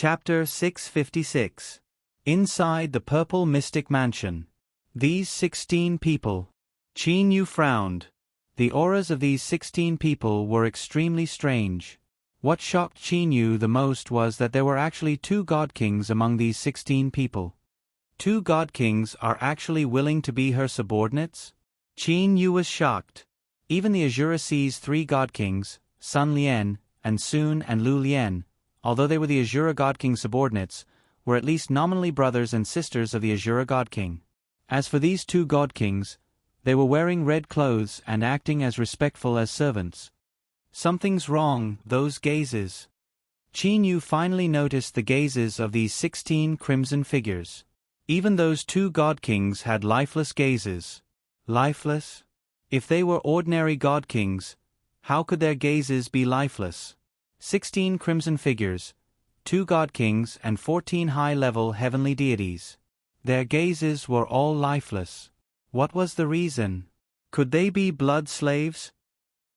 Chapter 656. Inside the Purple Mystic Mansion. These 16 people. Qin Yu frowned. The auras of these 16 people were extremely strange. What shocked Qin Yu the most was that there were actually 2 God Kings among these 16 people. 2 God Kings are actually willing to be her subordinates? Qin Yu was shocked. Even the Azura Sea's 3 God Kings, Sun Lian, and Sun and Lu Lian, although they were the Azura God King's subordinates, were at least nominally brothers and sisters of the Azura God King. As for these 2 God Kings, they were wearing red clothes and acting as respectful as servants. Something's wrong, those gazes. Qin Yu finally noticed the gazes of these 16 crimson figures. Even those 2 God Kings had lifeless gazes. Lifeless? If they were ordinary God Kings, how could their gazes be lifeless? 16 crimson figures, 2 God Kings and 14 high-level heavenly deities. Their gazes were all lifeless. What was the reason? Could they be blood slaves?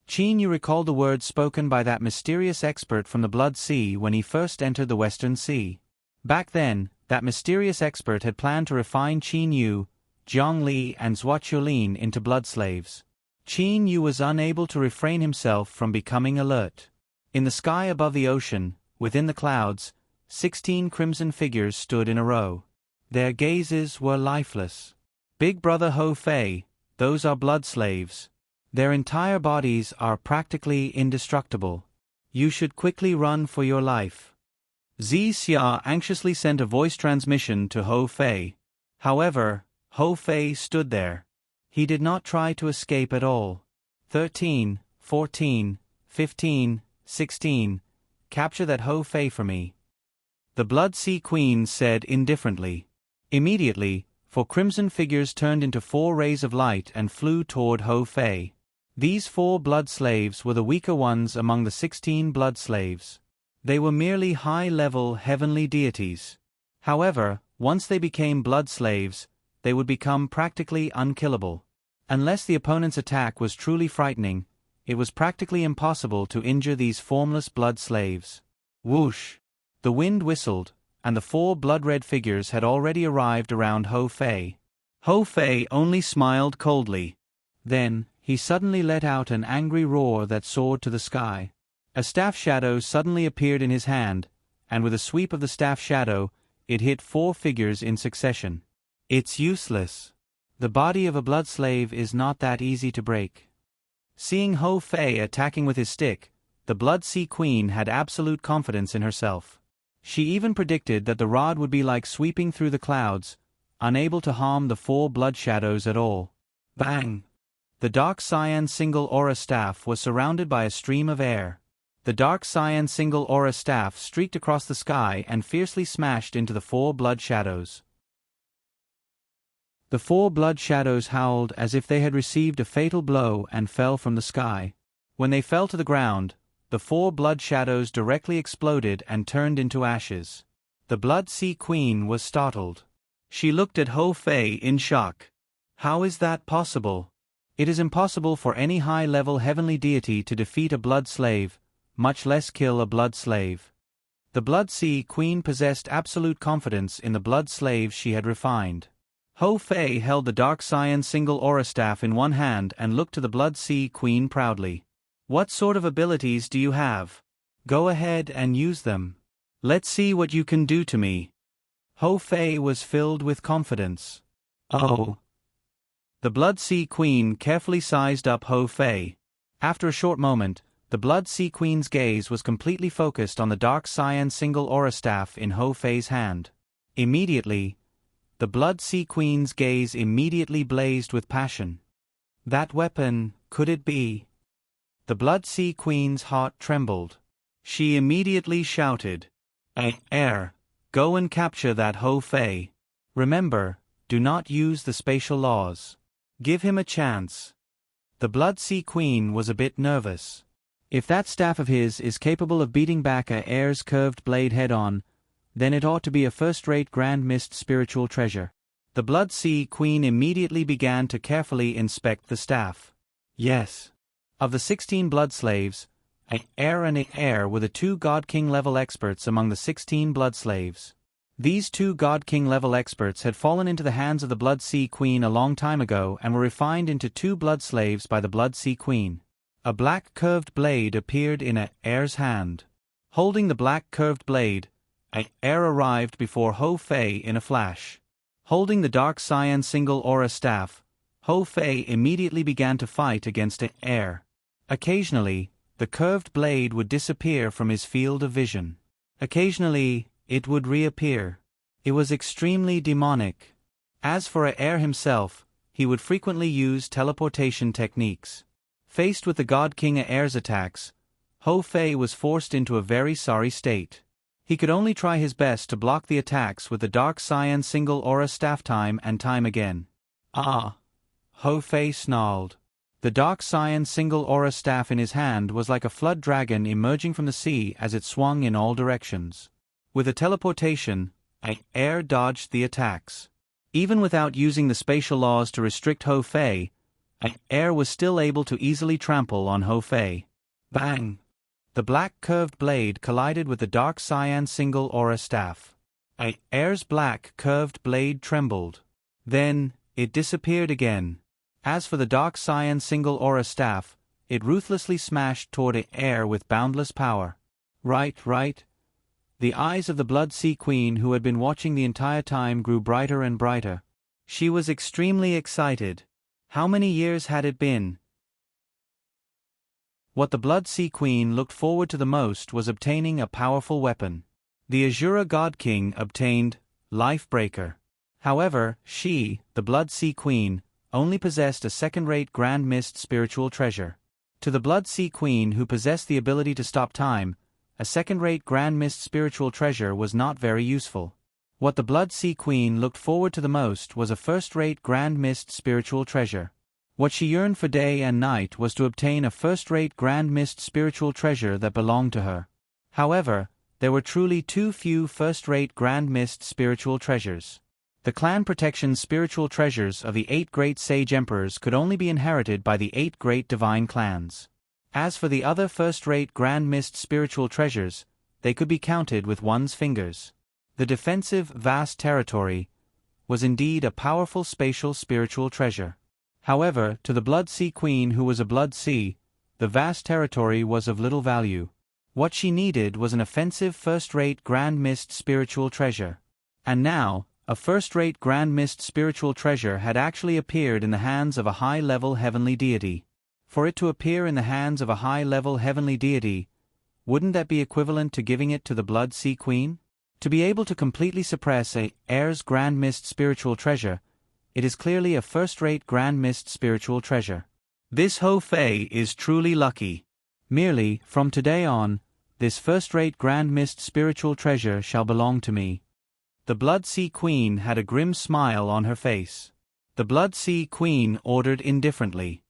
Qin Yu recalled the words spoken by that mysterious expert from the Blood Sea when he first entered the Western Sea. Back then, that mysterious expert had planned to refine Qin Yu, Jiang Li and Zhua Qiulin into blood slaves. Qin Yu was unable to refrain himself from becoming alert. In the sky above the ocean, within the clouds, 16 crimson figures stood in a row. Their gazes were lifeless. Big Brother Ho Fei, those are blood slaves. Their entire bodies are practically indestructible. You should quickly run for your life. Zi Xia anxiously sent a voice transmission to Ho Fei. However, Ho Fei stood there. He did not try to escape at all. 13, 14, 15, 16. Capture that Ho Fei for me. The Blood Sea Queen said indifferently. Immediately, 4 crimson figures turned into 4 rays of light and flew toward Ho Fei. These 4 blood slaves were the weaker ones among the 16 blood slaves. They were merely high-level heavenly deities. However, once they became blood slaves, they would become practically unkillable. Unless the opponent's attack was truly frightening, it was practically impossible to injure these formless blood slaves. Whoosh! The wind whistled, and the 4 blood-red figures had already arrived around Ho Fei. Ho Fei only smiled coldly. Then, he suddenly let out an angry roar that soared to the sky. A staff shadow suddenly appeared in his hand, and with a sweep of the staff shadow, it hit 4 figures in succession. It's useless. The body of a blood slave is not that easy to break. Seeing Ho Fei attacking with his stick, the Blood Sea Queen had absolute confidence in herself. She even predicted that the rod would be like sweeping through the clouds, unable to harm the 4 blood shadows at all. Bang! The dark cyan single aura staff was surrounded by a stream of air. The dark cyan single aura staff streaked across the sky and fiercely smashed into the 4 blood shadows. The 4 blood shadows howled as if they had received a fatal blow and fell from the sky. When they fell to the ground, the 4 blood shadows directly exploded and turned into ashes. The Blood Sea Queen was startled. She looked at Ho Fei in shock. How is that possible? It is impossible for any high-level heavenly deity to defeat a blood slave, much less kill a blood slave. The Blood Sea Queen possessed absolute confidence in the blood slaves she had refined. Ho Fei held the dark cyan single aura staff in one hand and looked to the Blood Sea Queen proudly. What sort of abilities do you have? Go ahead and use them. Let's see what you can do to me. Ho Fei was filled with confidence. Oh. The Blood Sea Queen carefully sized up Ho Fei. After a short moment, the Blood Sea Queen's gaze was completely focused on the dark cyan single aura staff in Ho Fei's hand. Immediately, the Blood Sea Queen's gaze immediately blazed with passion. That weapon, could it be? The Blood Sea Queen's heart trembled. She immediately shouted, Air, go and capture that Ho Fei. Remember, do not use the spatial laws. Give him a chance. The Blood Sea Queen was a bit nervous. If that staff of his is capable of beating back a Air's curved blade head-on, then it ought to be a first-rate Grand Mist spiritual treasure. The Blood Sea Queen immediately began to carefully inspect the staff. Yes. Of the 16 blood slaves, Air and Air were the two God King level experts among the 16 blood slaves. These two God King level experts had fallen into the hands of the Blood Sea Queen a long time ago and were refined into two blood slaves by the Blood Sea Queen. A black curved blade appeared in Air's hand. Holding the black curved blade, Air arrived before Ho Fei in a flash. Holding the dark cyan single aura staff, Ho Fei immediately began to fight against Air. Occasionally, the curved blade would disappear from his field of vision. Occasionally, it would reappear. It was extremely demonic. As for Air himself, he would frequently use teleportation techniques. Faced with the God King Air's attacks, Ho Fei was forced into a very sorry state. He could only try his best to block the attacks with the dark cyan single aura staff time and time again. Ah! Ho Fei snarled. The dark cyan single aura staff in his hand was like a flood dragon emerging from the sea as it swung in all directions. With a teleportation, Air dodged the attacks. Even without using the spatial laws to restrict Ho Fei, Air was still able to easily trample on Ho Fei. Bang! The black curved blade collided with the dark cyan single aura staff. Air's black curved blade trembled. Then, it disappeared again. As for the dark cyan single aura staff, it ruthlessly smashed toward Air with boundless power. Right. The eyes of the Blood Sea Queen, who had been watching the entire time, grew brighter and brighter. She was extremely excited. How many years had it been? What the Blood Sea Queen looked forward to the most was obtaining a powerful weapon. The Azura God King obtained Lifebreaker. However, she, the Blood Sea Queen, only possessed a second-rate Grand Mist spiritual treasure. To the Blood Sea Queen, who possessed the ability to stop time, a second-rate Grand Mist spiritual treasure was not very useful. What the Blood Sea Queen looked forward to the most was a first-rate Grand Mist spiritual treasure. What she yearned for day and night was to obtain a first-rate Grand Mist spiritual treasure that belonged to her. However, there were truly too few first-rate Grand Mist spiritual treasures. The clan protection spiritual treasures of the 8 great sage emperors could only be inherited by the 8 great divine clans. As for the other first-rate Grand Mist spiritual treasures, they could be counted with one's fingers. The defensive, vast territory was indeed a powerful spatial spiritual treasure. However, to the Blood Sea Queen, who was a Blood Sea, the vast territory was of little value. What she needed was an offensive first-rate Grand Mist spiritual treasure. And now, a first-rate Grand Mist spiritual treasure had actually appeared in the hands of a high-level heavenly deity. For it to appear in the hands of a high-level heavenly deity, wouldn't that be equivalent to giving it to the Blood Sea Queen? To be able to completely suppress Air's Grand Mist spiritual treasure, it is clearly a first-rate Grand Mist spiritual treasure. This Ho Fei is truly lucky. Merely, from today on, this first-rate Grand Mist spiritual treasure shall belong to me. The Blood Sea Queen had a grim smile on her face. The Blood Sea Queen ordered indifferently.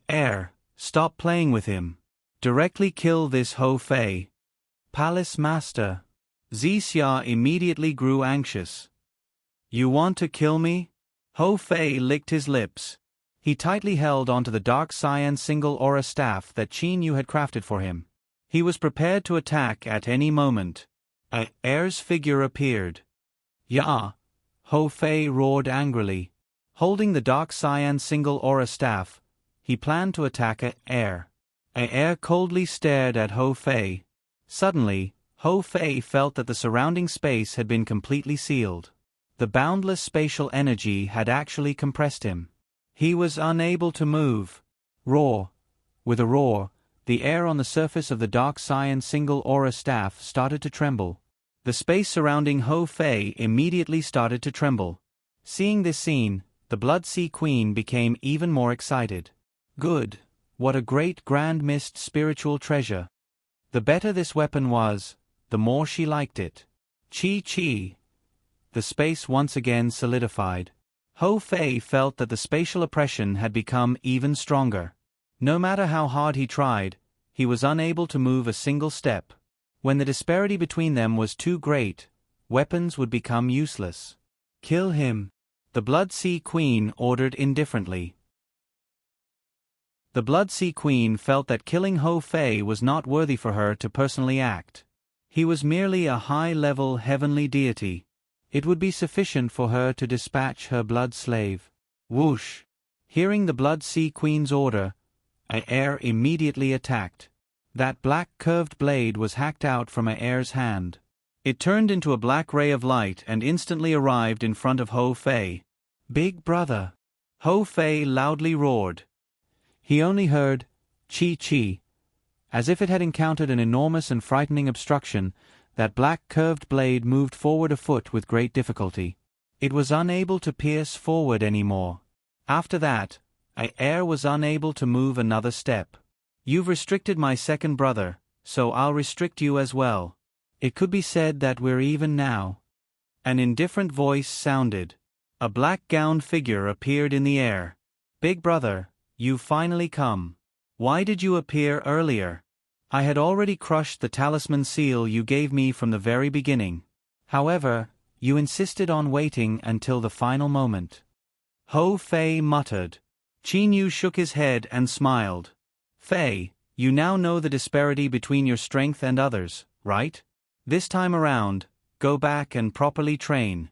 Air, stop playing with him. Directly kill this Ho Fei. Palace Master. Xia immediately grew anxious. You want to kill me? Ho Fei licked his lips. He tightly held onto the dark cyan single aura staff that Qin Yu had crafted for him. He was prepared to attack at any moment. Air's figure appeared. "Ya!" Ho Fei roared angrily. Holding the dark cyan single aura staff, he planned to attack Air. Air coldly stared at Ho Fei. Suddenly, Ho Fei felt that the surrounding space had been completely sealed. The boundless spatial energy had actually compressed him. He was unable to move. Roar. With a roar, the air on the surface of the dark cyan single aura staff started to tremble. The space surrounding Ho Fei immediately started to tremble. Seeing this scene, the Blood Sea Queen became even more excited. Good. What a great Grand Mist spiritual treasure. The better this weapon was, the more she liked it. Chi. The space once again solidified. Ho Fei felt that the spatial oppression had become even stronger. No matter how hard he tried, he was unable to move a single step. When the disparity between them was too great, weapons would become useless. Kill him. The Blood Sea Queen ordered indifferently. The Blood Sea Queen felt that killing Ho Fei was not worthy for her to personally act. He was merely a high-level heavenly deity. It would be sufficient for her to dispatch her blood slave. Whoosh! Hearing the Blood Sea Queen's order, Aer immediately attacked. That black curved blade was hacked out from Aer's hand. It turned into a black ray of light and instantly arrived in front of Ho Fei. "Big brother!" Ho Fei loudly roared. He only heard, "Chi Chi." As if it had encountered an enormous and frightening obstruction, that black curved blade moved forward a foot with great difficulty. It was unable to pierce forward any more. After that, Aer was unable to move another step. "You've restricted my second brother, so I'll restrict you as well. It could be said that we're even now." An indifferent voice sounded. A black-gowned figure appeared in the air. "Big brother, you've finally come. Why did you appear earlier? I had already crushed the talisman seal you gave me from the very beginning. However, you insisted on waiting until the final moment." Ho Fei muttered. Qin Yu shook his head and smiled. "Fei, you now know the disparity between your strength and others, right? This time around, go back and properly train."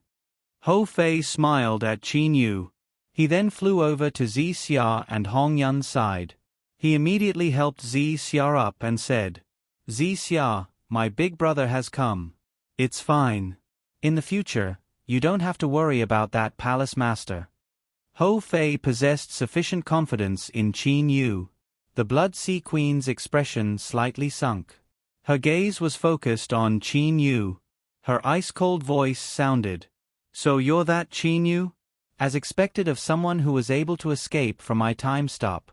Ho Fei smiled at Qin Yu. He then flew over to Zi Xia and Hong Yun's side. He immediately helped Zi Xia up and said, "Zi Xia, my big brother has come. It's fine. In the future, you don't have to worry about that palace master." Ho Fei possessed sufficient confidence in Qin Yu. The Blood Sea Queen's expression slightly sunk. Her gaze was focused on Qin Yu. Her ice-cold voice sounded, "So you're that Qin Yu? As expected of someone who was able to escape from my time stop."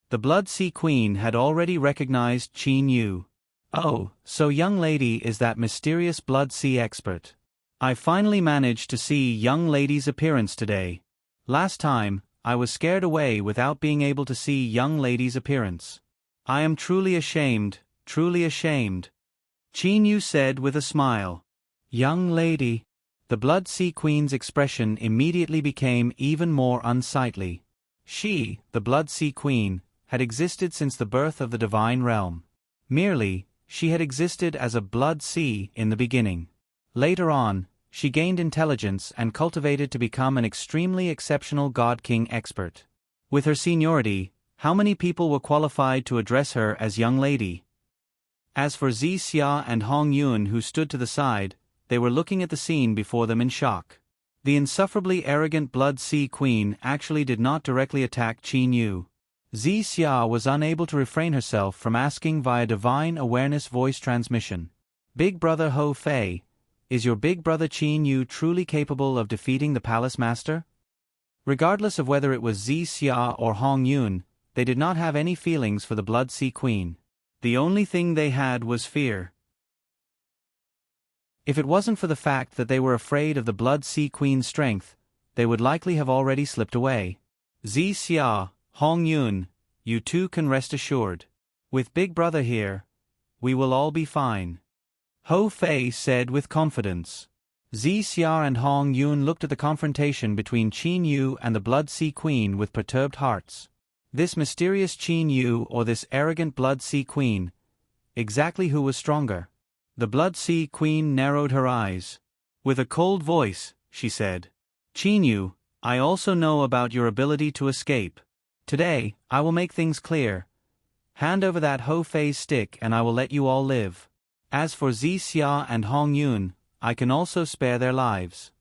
The Blood Sea Queen had already recognized Qin Yu. "Oh, so young lady is that mysterious Blood Sea expert. I finally managed to see young lady's appearance today. Last time, I was scared away without being able to see young lady's appearance. I am truly ashamed, truly ashamed," Qin Yu said with a smile. "Young lady." The Blood Sea Queen's expression immediately became even more unsightly. She, the Blood Sea Queen, had existed since the birth of the divine realm. Merely, she had existed as a blood sea in the beginning. Later on, she gained intelligence and cultivated to become an extremely exceptional God-King expert. With her seniority, how many people were qualified to address her as young lady? As for Zi Xia and Hong Yun, who stood to the side, they were looking at the scene before them in shock. The insufferably arrogant Blood Sea Queen actually did not directly attack Qin Yu. Zi Xia was unable to refrain herself from asking via divine awareness voice transmission, "Big brother Ho Fei, is your big brother Qin Yu truly capable of defeating the palace master?" Regardless of whether it was Zi Xia or Hong Yun, they did not have any feelings for the Blood Sea Queen. The only thing they had was fear. If it wasn't for the fact that they were afraid of the Blood Sea Queen's strength, they would likely have already slipped away. "Zi Xia, Hong Yun, you two can rest assured. With Big Brother here, we will all be fine," Ho Fei said with confidence. Zi Xia and Hong Yun looked at the confrontation between Qin Yu and the Blood Sea Queen with perturbed hearts. This mysterious Qin Yu or this arrogant Blood Sea Queen? Exactly who was stronger? The Blood Sea Queen narrowed her eyes. With a cold voice, she said, "Qin Yu, I also know about your ability to escape. Today, I will make things clear. Hand over that Ho Fei's stick and I will let you all live. As for Zi Xia and Hong Yun, I can also spare their lives."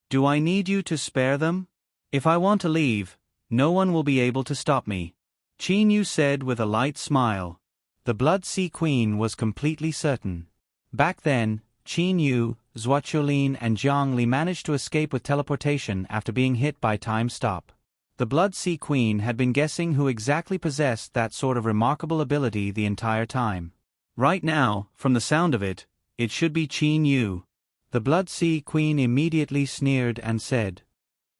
"Do I need you to spare them? If I want to leave, no one will be able to stop me," Qin Yu said with a light smile. The Blood Sea Queen was completely certain. Back then, Qin Yu, Zhuochulin and Jiang Li managed to escape with teleportation after being hit by time stop. The Blood Sea Queen had been guessing who exactly possessed that sort of remarkable ability the entire time. Right now, from the sound of it, it should be Qin Yu. The Blood Sea Queen immediately sneered and said,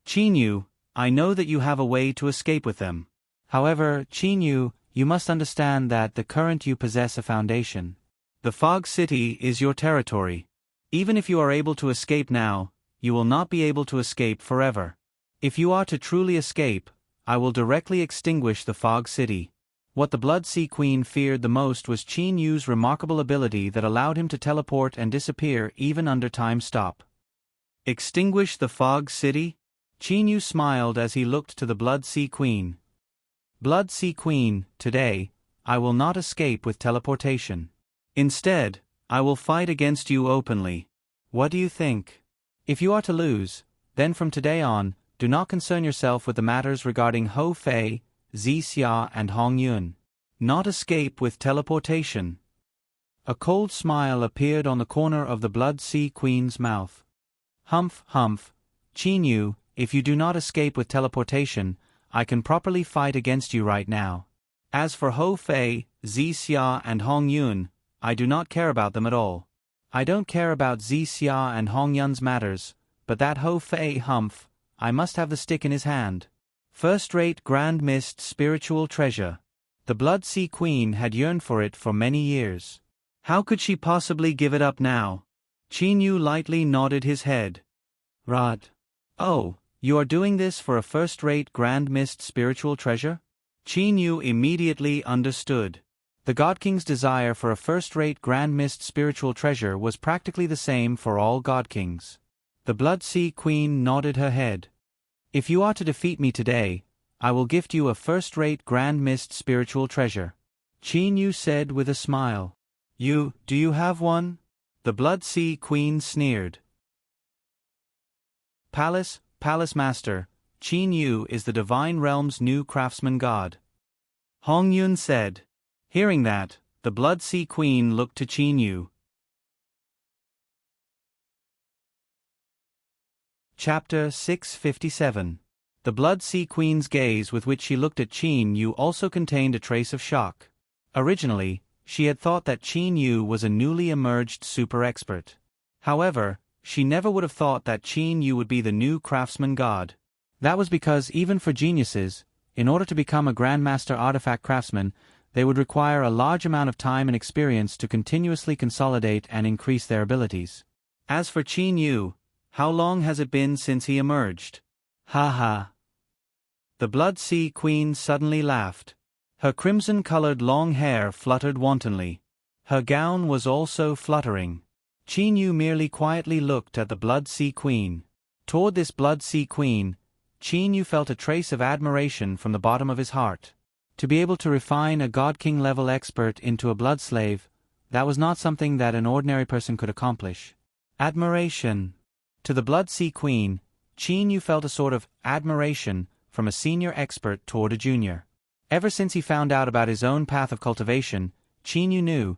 "Qin Yu, I know that you have a way to escape with them. However, Qin Yu, you must understand that the current you possess a foundation. The Fog City is your territory. Even if you are able to escape now, you will not be able to escape forever. If you are to truly escape, I will directly extinguish the Fog City. What the Blood Sea Queen feared the most was Qin Yu's remarkable ability that allowed him to teleport and disappear even under time stop. Extinguish the Fog City? Qin Yu smiled as he looked to the Blood Sea Queen. Blood Sea Queen, today, I will not escape with teleportation. Instead, I will fight against you openly. What do you think? If you are to lose, then from today on, do not concern yourself with the matters regarding Hou Fei, Xia and Hong Yun. Not escape with teleportation. A cold smile appeared on the corner of the Blood Sea Queen's mouth. Humph, humph, Qin Yu, if you do not escape with teleportation, I can properly fight against you right now. As for Hou Fei, Xia and Hong Yun, I do not care about them at all. I don't care about Xia and Hong Yun's matters, but that Hou Fei humph, I must have the stick in his hand. First-rate Grand Mist spiritual treasure. The Blood Sea Queen had yearned for it for many years. How could she possibly give it up now? Qin Yu lightly nodded his head. Rod. Oh, you are doing this for a first-rate Grand Mist spiritual treasure? Qin Yu immediately understood. The God King's desire for a first-rate Grand Mist spiritual treasure was practically the same for all God Kings. The Blood Sea Queen nodded her head. If you are to defeat me today, I will gift you a first-rate Grand Mist spiritual treasure. Qin Yu said with a smile. Do you have one? The Blood Sea Queen sneered. Palace Master, Qin Yu is the Divine Realm's new craftsman god. Hong Yun said. Hearing that, the Blood Sea Queen looked to Qin Yu. Chapter 657. The Blood Sea Queen's gaze with which she looked at Qin Yu also contained a trace of shock. Originally, she had thought that Qin Yu was a newly emerged super expert. However, she never would have thought that Qin Yu would be the new craftsman god. That was because even for geniuses, in order to become a Grandmaster Artifact Craftsman, they would require a large amount of time and experience to continuously consolidate and increase their abilities. As for Qin Yu, how long has it been since he emerged? Ha ha. The Blood Sea Queen suddenly laughed. Her crimson-colored long hair fluttered wantonly. Her gown was also fluttering. Qin Yu merely quietly looked at the Blood Sea Queen. Toward this Blood Sea Queen, Qin Yu felt a trace of admiration from the bottom of his heart. To be able to refine a God King level expert into a blood slave, that was not something that an ordinary person could accomplish. Admiration. To the Blood Sea Queen, Qin Yu felt a sort of admiration from a senior expert toward a junior. Ever since he found out about his own path of cultivation, Qin Yu knew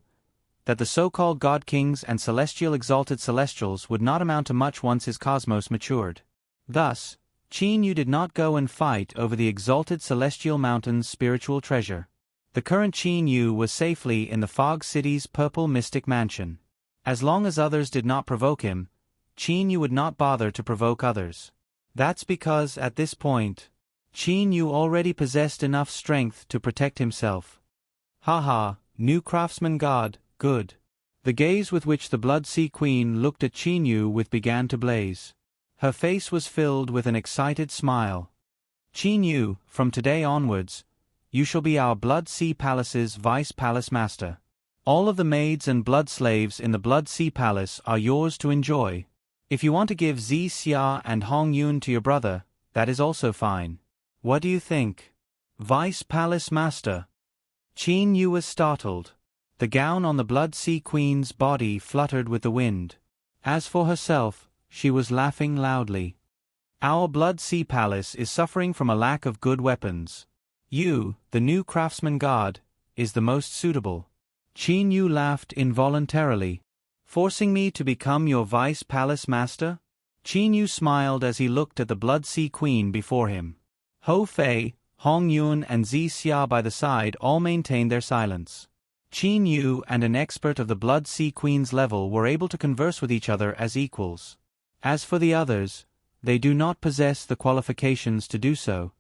that the so-called God Kings and celestial exalted celestials would not amount to much once his cosmos matured. Thus, Qin Yu did not go and fight over the exalted celestial mountain's spiritual treasure. The current Qin Yu was safely in the Fog City's purple mystic mansion. As long as others did not provoke him, Qin Yu would not bother to provoke others. That's because, at this point, Qin Yu already possessed enough strength to protect himself. Ha, new craftsman god, good. The gaze with which the Blood Sea Queen looked at Qin Yu began to blaze. Her face was filled with an excited smile. Qin Yu, from today onwards, you shall be our Blood Sea Palace's Vice Palace Master. All of the maids and blood slaves in the Blood Sea Palace are yours to enjoy. If you want to give Xia and Hong Yun to your brother, that is also fine. What do you think? Vice Palace Master. Qin Yu was startled. The gown on the Blood Sea Queen's body fluttered with the wind. As for herself, she was laughing loudly. Our Blood Sea Palace is suffering from a lack of good weapons. You, the new craftsman god, is the most suitable. Qin Yu laughed involuntarily. Forcing me to become your Vice Palace Master? Qin Yu smiled as he looked at the Blood Sea Queen before him. Hou Fei, Hong Yun and Xia by the side all maintained their silence. Qin Yu and an expert of the Blood Sea Queen's level were able to converse with each other as equals. As for the others, they do not possess the qualifications to do so.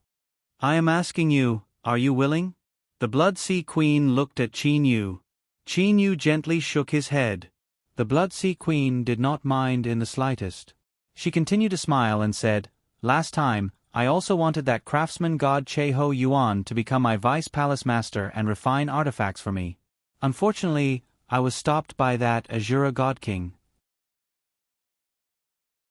I am asking you, are you willing? The Blood Sea Queen looked at Qin Yu. Qin Yu gently shook his head. The Blood Sea Queen did not mind in the slightest. She continued to smile and said, Last time, I also wanted that craftsman god Che-Ho Yuan to become my vice palace master and refine artifacts for me. Unfortunately, I was stopped by that Azura God King.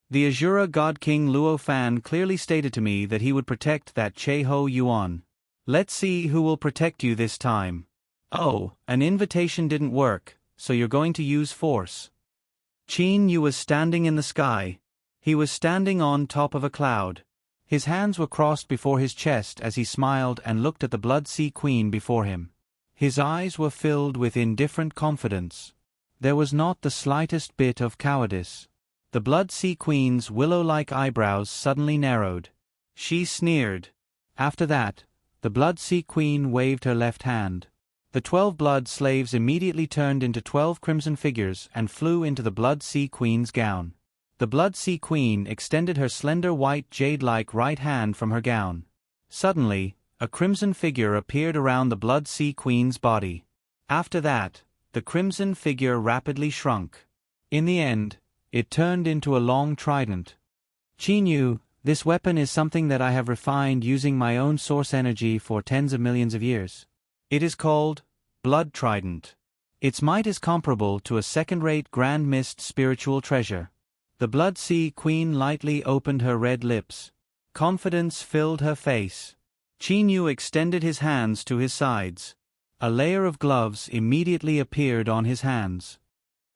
The Azura God King Luo Fan clearly stated to me that he would protect that Che-Ho Yuan. Let's see who will protect you this time. Oh, an invitation didn't work, so you're going to use force. Qin Yu was standing in the sky. He was standing on top of a cloud. His hands were crossed before his chest as he smiled and looked at the Blood Sea Queen before him. His eyes were filled with indifferent confidence. There was not the slightest bit of cowardice. The Blood Sea Queen's willow-like eyebrows suddenly narrowed. She sneered. After that, the Blood Sea Queen waved her left hand. The 12 blood slaves immediately turned into 12 crimson figures and flew into the Blood Sea Queen's gown. The Blood Sea Queen extended her slender white jade-like right hand from her gown. Suddenly, a crimson figure appeared around the Blood Sea Queen's body. After that, the crimson figure rapidly shrunk. In the end, it turned into a long trident. Qin Yu, this weapon is something that I have refined using my own source energy for tens of millions of years. It is called Blood Trident. Its might is comparable to a second-rate Grand Mist spiritual treasure. The Blood Sea Queen lightly opened her red lips. Confidence filled her face. Qin Yu extended his hands to his sides. A layer of gloves immediately appeared on his hands.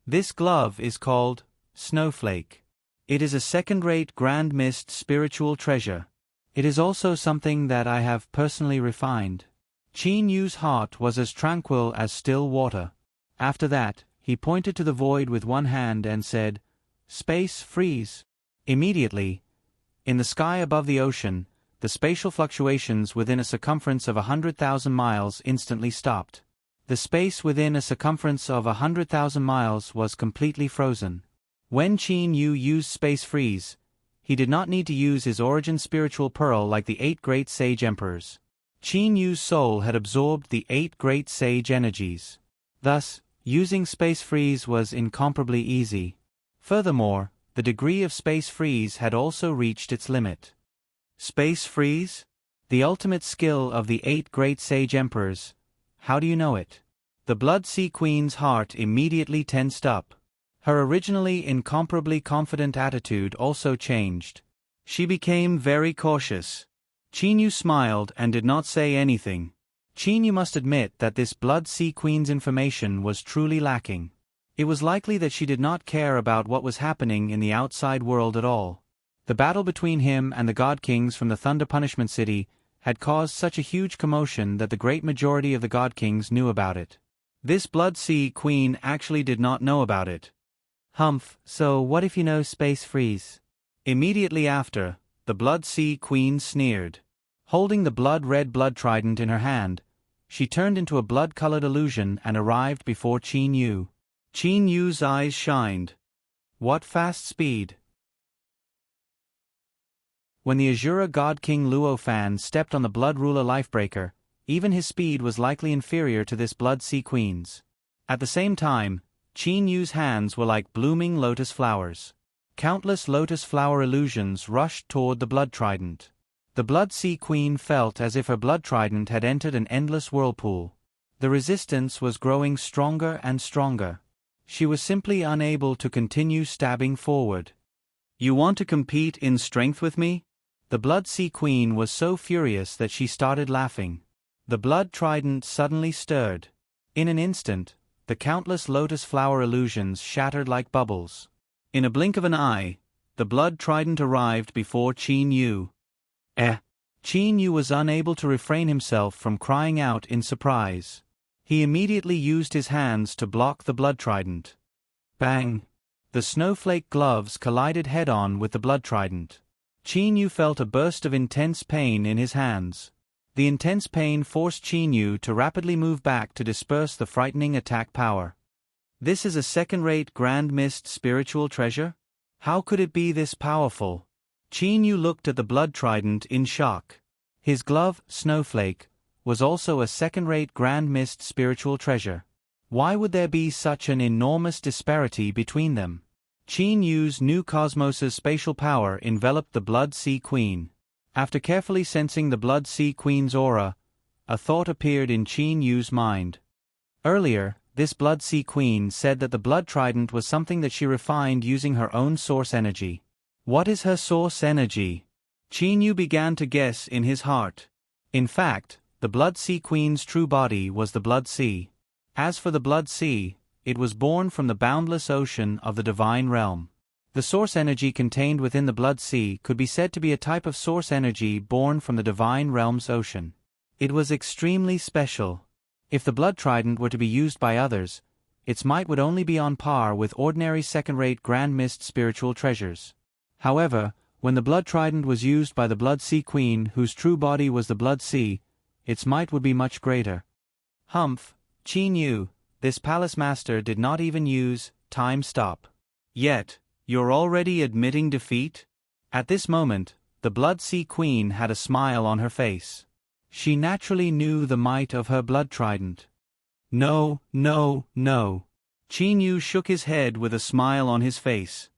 This glove is called Snowflake. It is a second-rate Grand Mist spiritual treasure. It is also something that I have personally refined. Qin Yu's heart was as tranquil as still water. After that, he pointed to the void with one hand and said, "Space, freeze." Immediately, in the sky above the ocean, the spatial fluctuations within a circumference of 100,000 miles instantly stopped. The space within a circumference of 100,000 miles was completely frozen. When Qin Yu used Space Freeze, he did not need to use his origin spiritual pearl like the 8 great sage emperors. Qin Yu's soul had absorbed the 8 great sage energies. Thus, using Space Freeze was incomparably easy. Furthermore, the degree of Space Freeze had also reached its limit. Space Freeze? The ultimate skill of the 8 great sage emperors. How do you know it? The Blood Sea Queen's heart immediately tensed up. Her originally incomparably confident attitude also changed. She became very cautious. Qin Yu smiled and did not say anything. Qin Yu must admit that this Blood Sea Queen's information was truly lacking. It was likely that she did not care about what was happening in the outside world at all. The battle between him and the God Kings from the Thunder Punishment City had caused such a huge commotion that the great majority of the God Kings knew about it. This Blood Sea Queen actually did not know about it. Humph, so what if you know Space Freeze? Immediately after, the Blood Sea Queen sneered. Holding the blood-red blood trident in her hand, she turned into a blood-colored illusion and arrived before Qin Yu. Qin Yu's eyes shined. What fast speed! When the Azura God King Luo Fan stepped on the Blood Ruler Lifebreaker, even his speed was likely inferior to this Blood Sea Queen's. At the same time, Qin Yu's hands were like blooming lotus flowers. Countless lotus flower illusions rushed toward the blood trident. The Blood Sea Queen felt as if her blood trident had entered an endless whirlpool. The resistance was growing stronger and stronger. She was simply unable to continue stabbing forward. You want to compete in strength with me? The Blood Sea Queen was so furious that she started laughing. The blood trident suddenly stirred. In an instant, the countless lotus flower illusions shattered like bubbles. In a blink of an eye, the blood trident arrived before Qin Yu. Qin Yu was unable to refrain himself from crying out in surprise. He immediately used his hands to block the blood trident. Bang! The snowflake gloves collided head-on with the blood trident. Qin Yu felt a burst of intense pain in his hands. The intense pain forced Qin Yu to rapidly move back to disperse the frightening attack power. This is a second-rate Grand Mist spiritual treasure? How could it be this powerful? Qin Yu looked at the blood trident in shock. His glove, Snowflake, was also a second-rate Grand Mist spiritual treasure. Why would there be such an enormous disparity between them? Qin Yu's new cosmos's spatial power enveloped the Blood Sea Queen. After carefully sensing the Blood Sea Queen's aura, a thought appeared in Qin Yu's mind. Earlier, this Blood Sea Queen said that the blood trident was something that she refined using her own source energy. What is her source energy? Qin Yu began to guess in his heart. In fact, the Blood Sea Queen's true body was the Blood Sea. As for the Blood Sea, it was born from the boundless ocean of the divine realm. The source energy contained within the Blood Sea could be said to be a type of source energy born from the divine realm's ocean. It was extremely special. If the blood trident were to be used by others, its might would only be on par with ordinary second-rate grand mist spiritual treasures. However, when the blood trident was used by the Blood Sea Queen, whose true body was the Blood Sea, its might would be much greater. Humph, Qin Yu, this palace master did not even use time stop. Yet, you're already admitting defeat? At this moment, the Blood Sea Queen had a smile on her face. She naturally knew the might of her blood trident. No, no, no. Qin Yu shook his head with a smile on his face.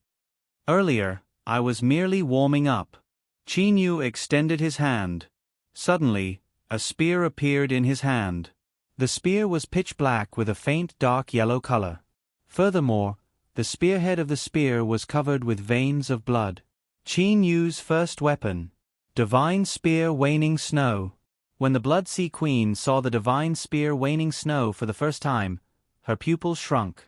Earlier, I was merely warming up. Qin Yu extended his hand. Suddenly, a spear appeared in his hand. The spear was pitch black with a faint dark yellow color. Furthermore, the spearhead of the spear was covered with veins of blood. Qin Yu's first weapon. Divine Spear Waning Snow. When the Blood Sea Queen saw the divine spear Waning Snow for the first time, her pupils shrunk.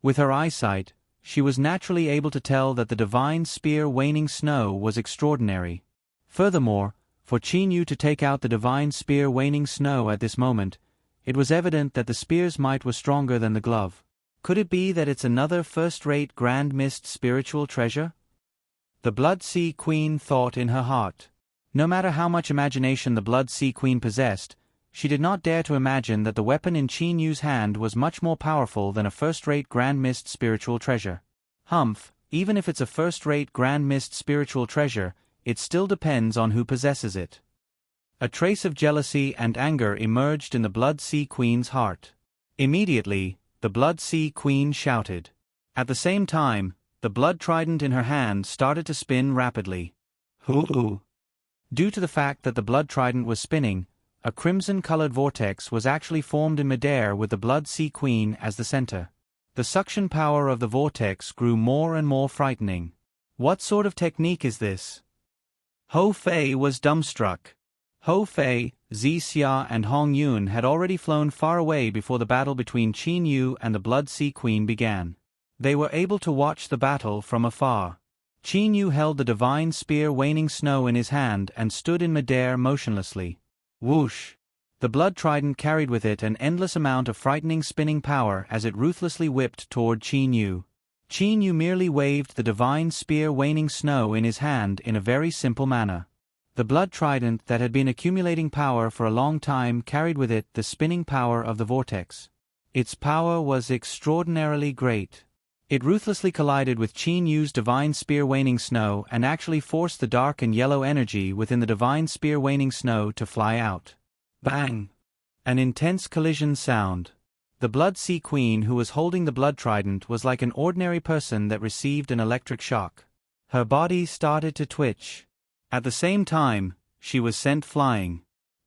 With her eyesight, she was naturally able to tell that the divine spear Waning Snow was extraordinary. Furthermore, for Qin Yu to take out the divine spear Waning Snow at this moment, it was evident that the spear's might was stronger than the glove. Could it be that it's another first-rate grand mist spiritual treasure? The Blood Sea Queen thought in her heart. No matter how much imagination the Blood Sea Queen possessed, she did not dare to imagine that the weapon in Qin Yu's hand was much more powerful than a first-rate grand mist spiritual treasure. Humph, even if it's a first-rate grand mist spiritual treasure, it still depends on who possesses it. A trace of jealousy and anger emerged in the Blood Sea Queen's heart. Immediately, the Blood Sea Queen shouted. At the same time, the blood trident in her hand started to spin rapidly. Hoo-hoo! Due to the fact that the blood trident was spinning, a crimson-colored vortex was actually formed in midair with the Blood Sea Queen as the center. The suction power of the vortex grew more and more frightening. What sort of technique is this? Hou Fei was dumbstruck. Hou Fei, Xia and Hong Yun had already flown far away before the battle between Qin Yu and the Blood Sea Queen began. They were able to watch the battle from afar. Qin Yu held the divine spear Waning Snow in his hand and stood in midair motionlessly. Whoosh! The blood trident carried with it an endless amount of frightening spinning power as it ruthlessly whipped toward Qin Yu. Qin Yu merely waved the divine spear Waning Snow in his hand in a very simple manner. The blood trident that had been accumulating power for a long time carried with it the spinning power of the vortex. Its power was extraordinarily great. It ruthlessly collided with Qin Yu's divine spear Waning Snow and actually forced the dark and yellow energy within the divine spear Waning Snow to fly out. Bang! An intense collision sound. The Blood Sea Queen who was holding the blood trident was like an ordinary person that received an electric shock. Her body started to twitch. At the same time, she was sent flying.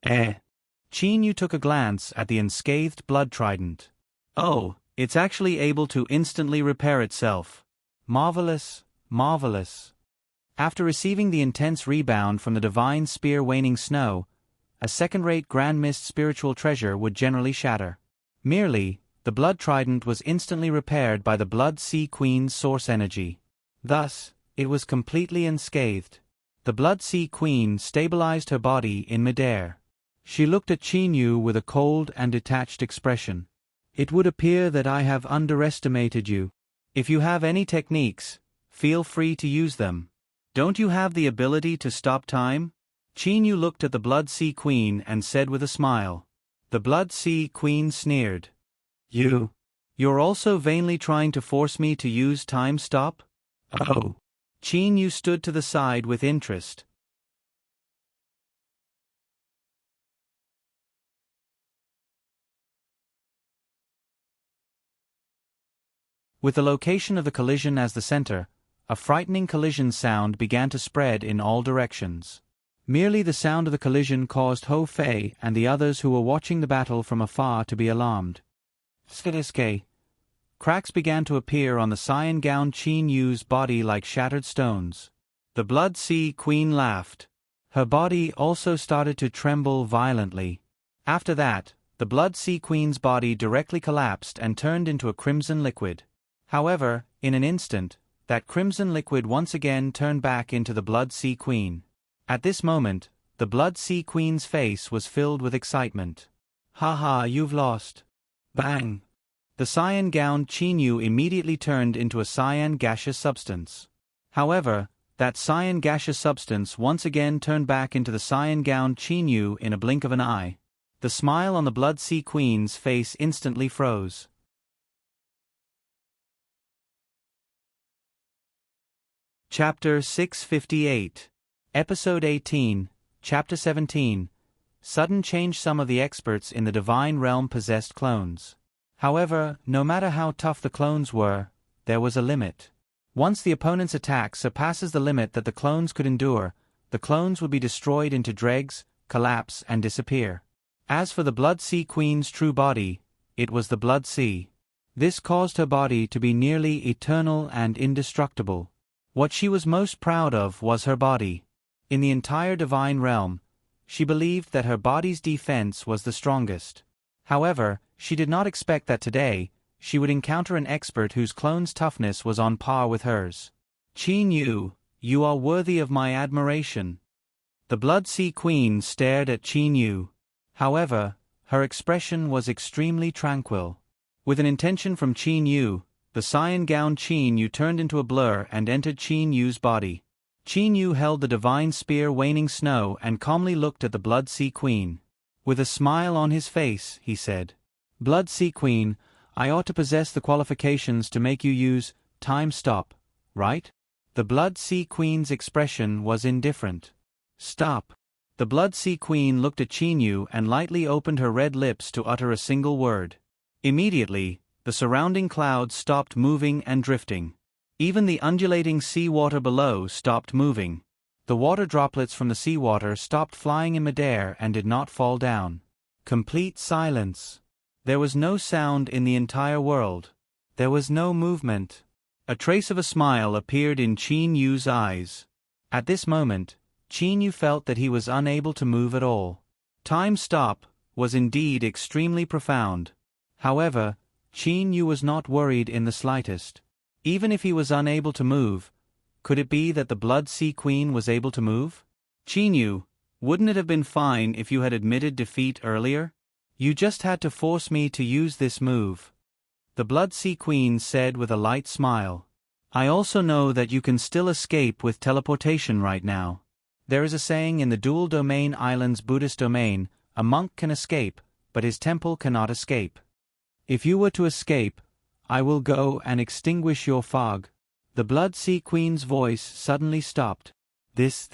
Qin Yu took a glance at the unscathed blood trident. Oh, it's actually able to instantly repair itself. Marvelous, marvelous. After receiving the intense rebound from the divine spear Waning Snow, a second-rate grand mist spiritual treasure would generally shatter. Merely, the blood trident was instantly repaired by the Blood Sea Queen's source energy. Thus, it was completely unscathed. The Blood Sea Queen stabilized her body in midair. She looked at Qin Yu with a cold and detached expression. It would appear that I have underestimated you. If you have any techniques, feel free to use them. Don't you have the ability to stop time? Qin Yu looked at the Blood Sea Queen and said with a smile. The Blood Sea Queen sneered. You're also vainly trying to force me to use time stop? Oh. Qin Yu stood to the side with interest. With the location of the collision as the center, a frightening collision sound began to spread in all directions. Merely the sound of the collision caused Ho Fei and the others who were watching the battle from afar to be alarmed. Skidiske. Cracks began to appear on the cyan-gowned Qin Yu's body like shattered stones. The Blood Sea Queen laughed. Her body also started to tremble violently. After that, the Blood Sea Queen's body directly collapsed and turned into a crimson liquid. However, in an instant, that crimson liquid once again turned back into the Blood Sea Queen. At this moment, the Blood Sea Queen's face was filled with excitement. "Ha, you've lost." Bang! The cyan-gowned Qin Yu immediately turned into a cyan gaseous substance. However, that cyan gaseous substance once again turned back into the cyan-gowned Qin Yu in a blink of an eye. The smile on the Blood Sea Queen's face instantly froze. Chapter 658. Episode 18, Chapter 17. Sudden change. Some of the experts in the Divine Realm possessed clones. However, no matter how tough the clones were, there was a limit. Once the opponent's attack surpasses the limit that the clones could endure, the clones would be destroyed into dregs, collapse and disappear. As for the Blood Sea Queen's true body, it was the Blood Sea. This caused her body to be nearly eternal and indestructible. What she was most proud of was her body. In the entire Divine Realm, she believed that her body's defense was the strongest. However, she did not expect that today, she would encounter an expert whose clone's toughness was on par with hers. "Qin Yu, you are worthy of my admiration." The Blood Sea Queen stared at Qin Yu. However, her expression was extremely tranquil. With an intention from Qin Yu, the cyan-gowned Qin Yu turned into a blur and entered Qin Yu's body. Qin Yu held the divine spear Waning Snow and calmly looked at the Blood Sea Queen. With a smile on his face, he said, "Blood Sea Queen, I ought to possess the qualifications to make you use Time Stop, right?" The Blood Sea Queen's expression was indifferent. "Stop." The Blood Sea Queen looked at Qin Yu and lightly opened her red lips to utter a single word. Immediately, the surrounding clouds stopped moving and drifting. Even the undulating seawater below stopped moving. The water droplets from the seawater stopped flying in midair and did not fall down. Complete silence. There was no sound in the entire world. There was no movement. A trace of a smile appeared in Qin Yu's eyes. At this moment, Qin Yu felt that he was unable to move at all. Time Stop was indeed extremely profound. However, Qin Yu was not worried in the slightest. Even if he was unable to move, could it be that the Blood Sea Queen was able to move? "Qin Yu, wouldn't it have been fine if you had admitted defeat earlier? You just had to force me to use this move," the Blood Sea Queen said with a light smile. "I also know that you can still escape with teleportation right now. There is a saying in the Dual Domain Islands Buddhist domain, a monk can escape, but his temple cannot escape. If you were to escape, I will go and extinguish your fog." The Blood Sea Queen's voice suddenly stopped. This.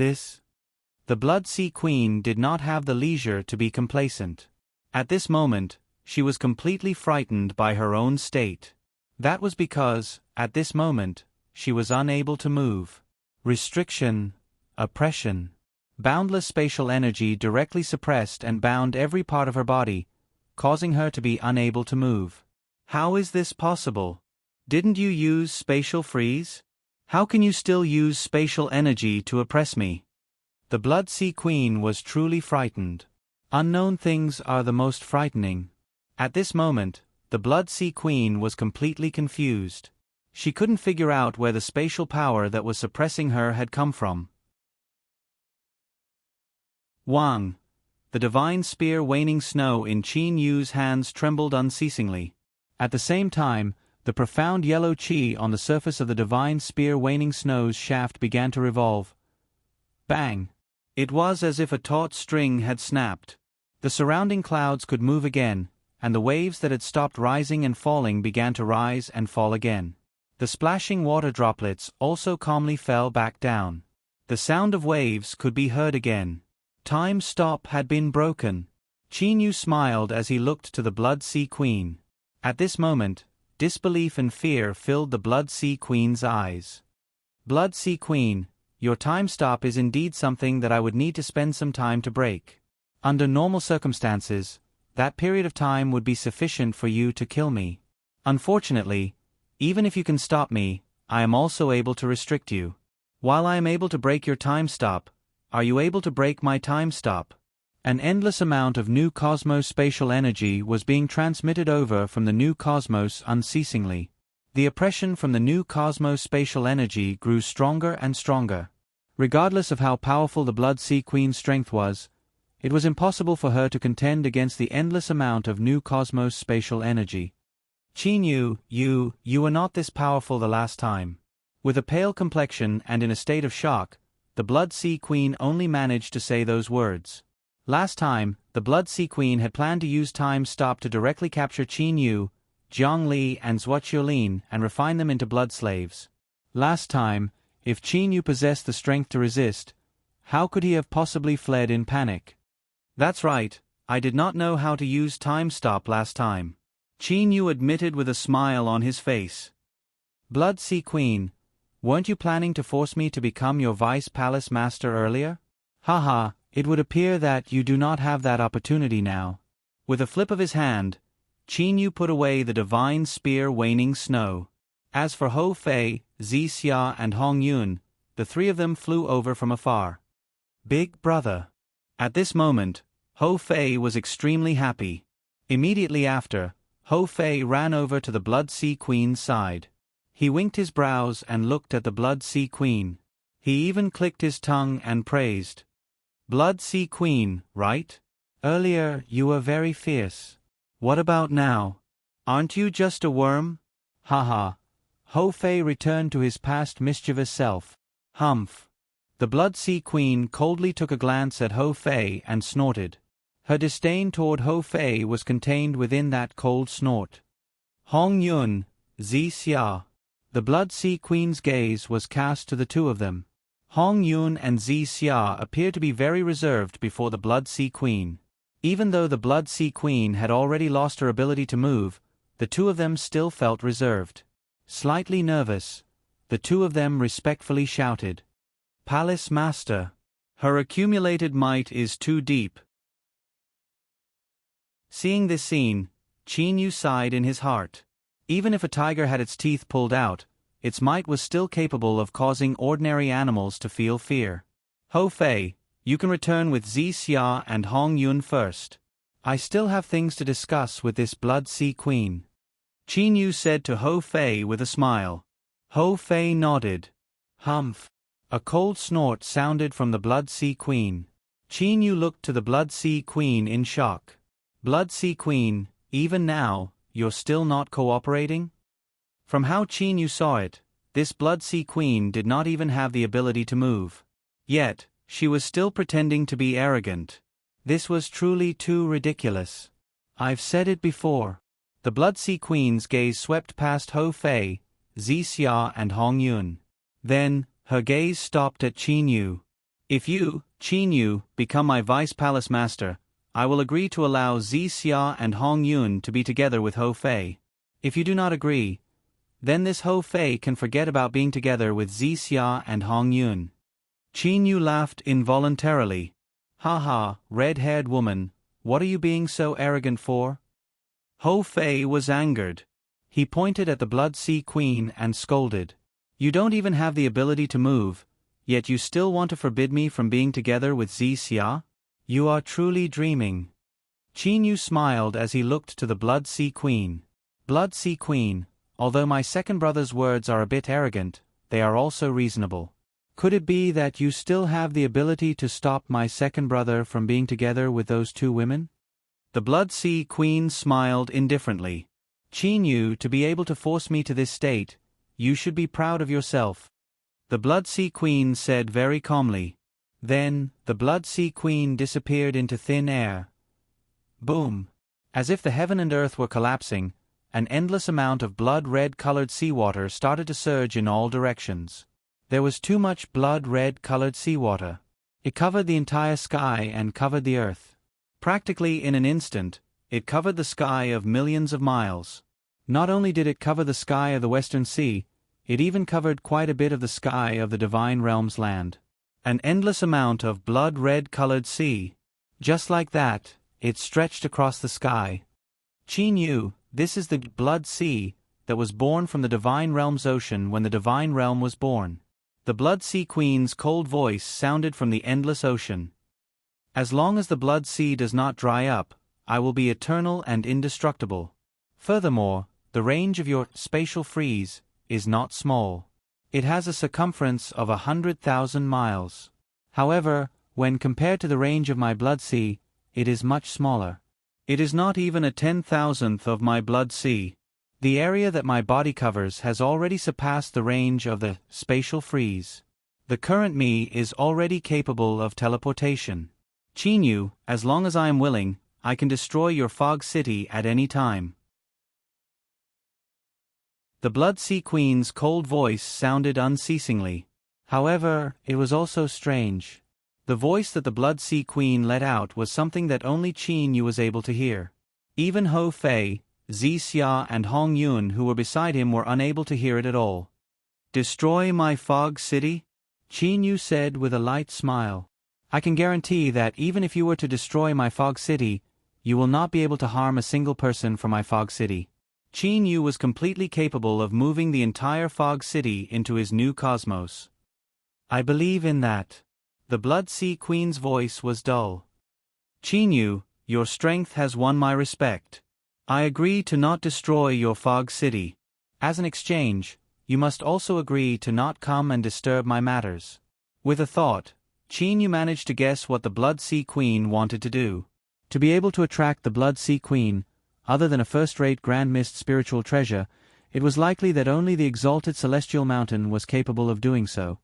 The Blood Sea Queen did not have the leisure to be complacent. At this moment, she was completely frightened by her own state. That was because, at this moment, she was unable to move. Restriction, oppression, boundless spatial energy directly suppressed and bound every part of her body, causing her to be unable to move. How is this possible? Didn't you use spatial freeze? How can you still use spatial energy to oppress me? The Blood Sea Queen was truly frightened. Unknown things are the most frightening. At this moment, the Blood Sea Queen was completely confused. She couldn't figure out where the spatial power that was suppressing her had come from. Wang. The divine spear Waning Snow in Qin Yu's hands trembled unceasingly. At the same time, the profound yellow qi on the surface of the divine spear Waning Snow's shaft began to revolve. Bang! It was as if a taut string had snapped. The surrounding clouds could move again, and the waves that had stopped rising and falling began to rise and fall again. The splashing water droplets also calmly fell back down. The sound of waves could be heard again. Time Stop had been broken. Qin Yu smiled as he looked to the Blood Sea Queen. At this moment, disbelief and fear filled the Blood Sea Queen's eyes. Blood Sea Queen, your time stop is indeed something that I would need to spend some time to break. Under normal circumstances, that period of time would be sufficient for you to kill me. Unfortunately, even if you can stop me, I am also able to restrict you. While I am able to break your time stop, are you able to break my time stop? An endless amount of new cosmos spatial energy was being transmitted over from the new cosmos unceasingly. The oppression from the new cosmos spatial energy grew stronger and stronger. Regardless of how powerful the Blood Sea Queen's strength was, it was impossible for her to contend against the endless amount of new cosmos spatial energy. Qin Yu, you were not this powerful the last time. With a pale complexion and in a state of shock, the Blood Sea Queen only managed to say those words. Last time, the Blood Sea Queen had planned to use time stop to directly capture Qin Yu, Jiang Li and Zhuoqiulin and refine them into blood slaves. Last time, if Qin Yu possessed the strength to resist, how could he have possibly fled in panic? That's right, I did not know how to use time stop last time. Qin Yu admitted with a smile on his face. Blood Sea Queen, weren't you planning to force me to become your Vice Palace Master earlier? Haha, it would appear that you do not have that opportunity now. With a flip of his hand, Qin Yu put away the divine spear waning snow. As for Hou Fei, Xia and Hong Yun, the three of them flew over from afar. Big brother. At this moment, Hou Fei was extremely happy. Immediately after, Hou Fei ran over to the Blood Sea Queen's side. He winked his brows and looked at the Blood Sea Queen. He even clicked his tongue and praised. Blood Sea Queen, right? Earlier you were very fierce. What about now? Aren't you just a worm? Haha. Hou Fei returned to his past mischievous self. Humph. The Blood Sea Queen coldly took a glance at Hou Fei and snorted. Her disdain toward Hou Fei was contained within that cold snort. Hong Yun, Xia. The Blood Sea Queen's gaze was cast to the two of them. Hong Yun and Xia appeared to be very reserved before the Blood Sea Queen. Even though the Blood Sea Queen had already lost her ability to move, the two of them still felt reserved. Slightly nervous, the two of them respectfully shouted. Palace Master. Her accumulated might is too deep. Seeing this scene, Qin Yu sighed in his heart. Even if a tiger had its teeth pulled out, its might was still capable of causing ordinary animals to feel fear. Hou Fei, you can return with Xia and Hong Yun first. I still have things to discuss with this Blood Sea Queen. Qin Yu said to Hou Fei with a smile. Hou Fei nodded. Humph. A cold snort sounded from the Blood Sea Queen. Qin Yu looked to the Blood Sea Queen in shock. Blood Sea Queen, even now, you're still not cooperating? From how Qin Yu saw it, this Blood Sea Queen did not even have the ability to move. Yet, she was still pretending to be arrogant. This was truly too ridiculous. I've said it before. The Blood Sea Queen's gaze swept past Hou Fei, Xia and Hong Yun. Then, her gaze stopped at Qin Yu. If you, Qin Yu, become my Vice Palace Master, I will agree to allow Xia and Hong Yun to be together with Hou Fei. If you do not agree, then this Hou Fei can forget about being together with Xia and Hong Yun. Qin Yu laughed involuntarily. Ha, red-haired woman, what are you being so arrogant for? Hou Fei was angered. He pointed at the Blood Sea Queen and scolded. You don't even have the ability to move, yet you still want to forbid me from being together with Xia? You are truly dreaming. Qin Yu smiled as he looked to the Blood Sea Queen. Blood Sea Queen, although my second brother's words are a bit arrogant, they are also reasonable. Could it be that you still have the ability to stop my second brother from being together with those two women? The Blood Sea Queen smiled indifferently. Qin Yu, to be able to force me to this state, you should be proud of yourself. The Blood Sea Queen said very calmly. Then, the Blood Sea Queen disappeared into thin air. Boom! As if the heaven and earth were collapsing, an endless amount of blood-red-colored seawater started to surge in all directions. There was too much blood-red-colored seawater. It covered the entire sky and covered the earth. Practically in an instant, it covered the sky of millions of miles. Not only did it cover the sky of the Western Sea, It even covered quite a bit of the sky of the Divine Realm's land. An endless amount of blood-red-colored sea. Just like that, it stretched across the sky. Qi knew, this is the Blood Sea that was born from the Divine Realm's ocean when the Divine Realm was born. The Blood Sea Queen's cold voice sounded from the endless ocean. As long as the Blood Sea does not dry up, I will be eternal and indestructible. Furthermore, the range of your spatial frieze is not small. It has a circumference of 100,000 miles. However, when compared to the range of my Blood Sea, it is much smaller. It is not even a 10,000th of my Blood Sea. The area that my body covers has already surpassed the range of the spatial frieze. The current me is already capable of teleportation. Qi knew, as long as I am willing, I can destroy your fog city at any time. The Blood Sea Queen's cold voice sounded unceasingly. However, it was also strange. The voice that the Blood Sea Queen let out was something that only Qi Yu was able to hear. Even Hou Fei, Xia and Hong Yun who were beside him were unable to hear it at all. Destroy my fog city? Qi Yu said with a light smile. I can guarantee that even if you were to destroy my fog city, you will not be able to harm a single person from my fog city. Qi Yu was completely capable of moving the entire fog city into his new cosmos. I believe in that. The Blood Sea Queen's voice was dull. Qi Yu, your strength has won my respect. I agree to not destroy your fog city. As an exchange, you must also agree to not come and disturb my matters. With a thought, Qi Yu managed to guess what the Blood Sea Queen wanted to do. To be able to attract the Blood Sea Queen, other than a first-rate Grand Mist spiritual treasure, it was likely that only the exalted Celestial Mountain was capable of doing so.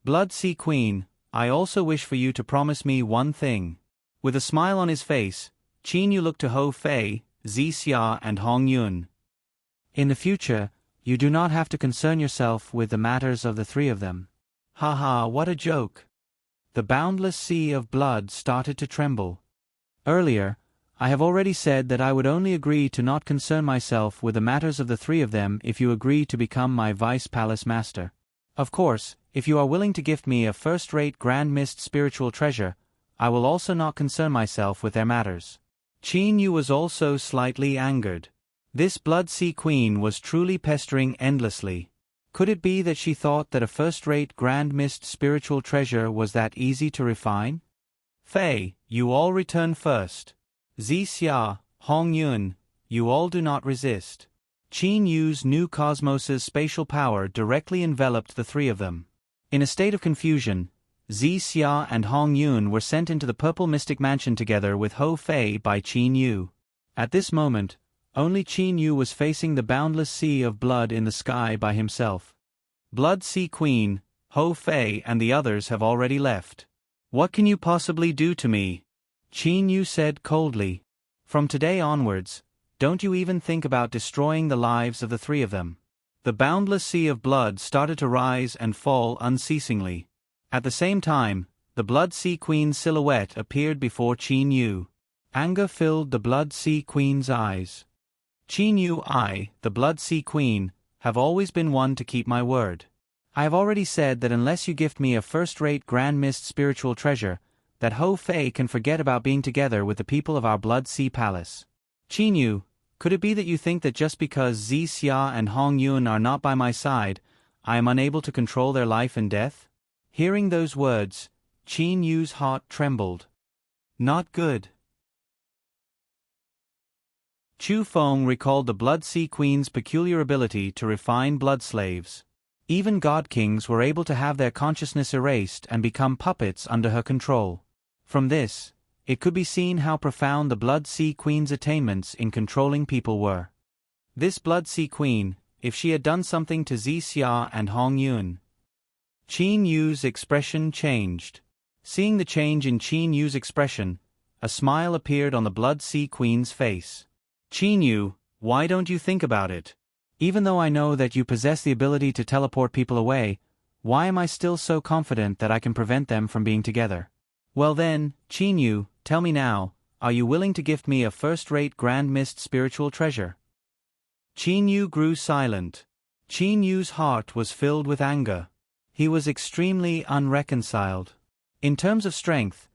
Blood Sea Queen, I also wish for you to promise me one thing. With a smile on his face, Qi Yu looked to Hou Fei, Xia and Hong Yun. In the future, you do not have to concern yourself with the matters of the three of them. Haha, what a joke. The boundless sea of blood started to tremble. Earlier, I have already said that I would only agree to not concern myself with the matters of the three of them if you agree to become my Vice Palace Master. Of course, if you are willing to gift me a first-rate Grand Mist spiritual treasure, I will also not concern myself with their matters. Qi Yu was also slightly angered. This Blood Sea Queen was truly pestering endlessly. Could it be that she thought that a first-rate Grand Mist spiritual treasure was that easy to refine? Fei, you all return first. Xia, Hong Yun, you all do not resist. Qi Yu's new cosmos's spatial power directly enveloped the three of them. In a state of confusion, Xia and Hong Yun were sent into the Purple Mystic Mansion together with Hou Fei by Qi Yu. At this moment, only Qi Yu was facing the boundless sea of blood in the sky by himself. Blood Sea Queen, Hou Fei and the others have already left. What can you possibly do to me? Qi Yu said coldly. From today onwards, don't you even think about destroying the lives of the three of them. The boundless sea of blood started to rise and fall unceasingly. At the same time, the Blood Sea Queen's silhouette appeared before Qi Yu. Anger filled the Blood Sea Queen's eyes. Qi Yu, I, the Blood Sea Queen, have always been one to keep my word. I have already said that unless you gift me a first-rate Grand Mist spiritual treasure, that Hou Fei can forget about being together with the people of our Blood Sea Palace. Qi Yu, could it be that you think that just because Xia and Hong Yun are not by my side, I am unable to control their life and death? Hearing those words, Qi Yu's heart trembled. Not good. Chu Feng recalled the Blood Sea Queen's peculiar ability to refine blood slaves. Even God Kings were able to have their consciousness erased and become puppets under her control. From this, it could be seen how profound the Blood Sea Queen's attainments in controlling people were. This Blood Sea Queen, if she had done something to Xia and Hong Yun. Qi Yu's expression changed. Seeing the change in Qi Yu's expression, a smile appeared on the Blood Sea Queen's face. Qi Yu, why don't you think about it? Even though I know that you possess the ability to teleport people away, why am I still so confident that I can prevent them from being together? Well then, Qi Yu, tell me now, are you willing to gift me a first-rate Grand Mist spiritual treasure? Qi Yu grew silent. Qin Yu's heart was filled with anger. He was extremely unreconciled. In terms of strength,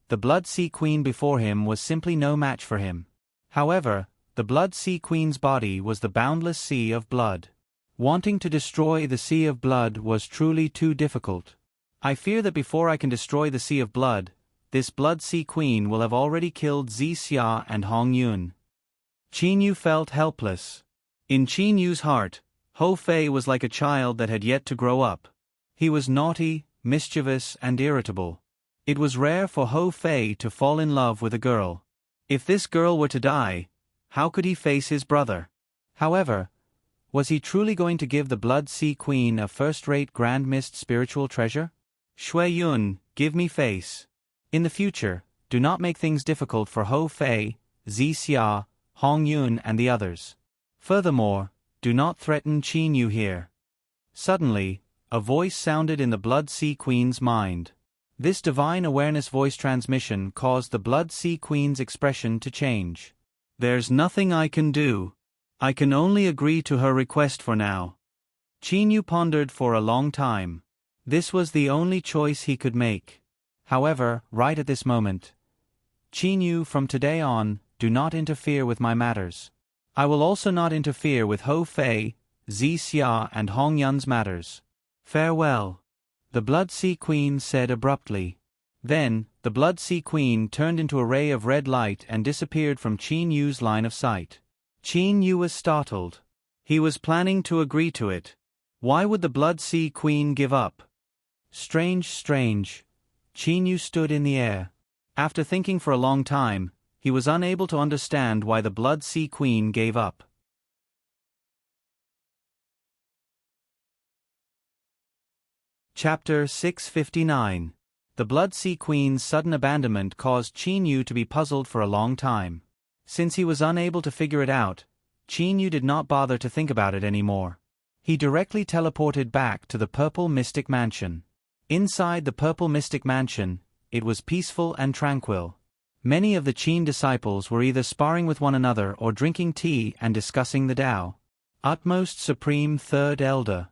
the Blood Sea Queen before him was simply no match for him. However, the Blood Sea Queen's body was the boundless sea of blood. Wanting to destroy the Sea of Blood was truly too difficult. I fear that before I can destroy the Sea of Blood, this Blood Sea Queen will have already killed Xia and Hong Yun. Qin Yu felt helpless. In Qin Yu's heart, Hou Fei was like a child that had yet to grow up. He was naughty, mischievous, and irritable. It was rare for Hou Fei to fall in love with a girl. If this girl were to die, how could he face his brother? However, was he truly going to give the Blood Sea Queen a first-rate Grand Mist spiritual treasure? Shui Yun, give me face. In the future, do not make things difficult for Hou Fei, Xia, Hong Yun and the others. Furthermore, do not threaten Qin Yu here. Suddenly, a voice sounded in the Blood Sea Queen's mind. This divine awareness voice transmission caused the Blood Sea Queen's expression to change. There's nothing I can do. I can only agree to her request for now. Qin Yu pondered for a long time. This was the only choice he could make. However, right at this moment, Qin Yu, from today on, do not interfere with my matters. I will also not interfere with Hou Fei, Xia and Hong Yun's matters. Farewell. The Blood Sea Queen said abruptly. Then, the Blood Sea Queen turned into a ray of red light and disappeared from Qin Yu's line of sight. Qin Yu was startled. He was planning to agree to it. Why would the Blood Sea Queen give up? Strange. Qin Yu stood in the air. After thinking for a long time, he was unable to understand why the Blood Sea Queen gave up. Chapter 659. The Blood Sea Queen's sudden abandonment caused Qin Yu to be puzzled for a long time. Since he was unable to figure it out, Qin Yu did not bother to think about it anymore. He directly teleported back to the Purple Mystic Mansion. Inside the Purple Mystic Mansion, it was peaceful and tranquil. Many of the Qin disciples were either sparring with one another or drinking tea and discussing the Tao. Utmost Supreme Third Elder.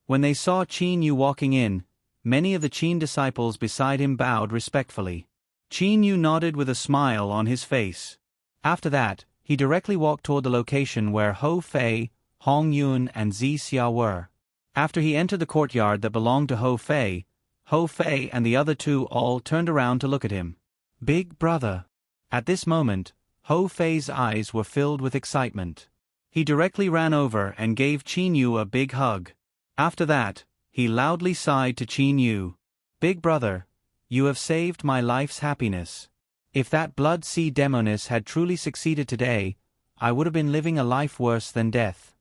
When they saw Qin Yu walking in, many of the Qin disciples beside him bowed respectfully. Qin Yu nodded with a smile on his face. After that, he directly walked toward the location where Hou Fei, Hong Yun and Xia were. After he entered the courtyard that belonged to Hou Fei and the other two all turned around to look at him. Big brother. At this moment, Hou Fei's eyes were filled with excitement. He directly ran over and gave Qin Yu a big hug. After that, he loudly sighed to Qin Yu. Big brother, you have saved my life's happiness. If that Blood Sea Demoness had truly succeeded today, I would have been living a life worse than death.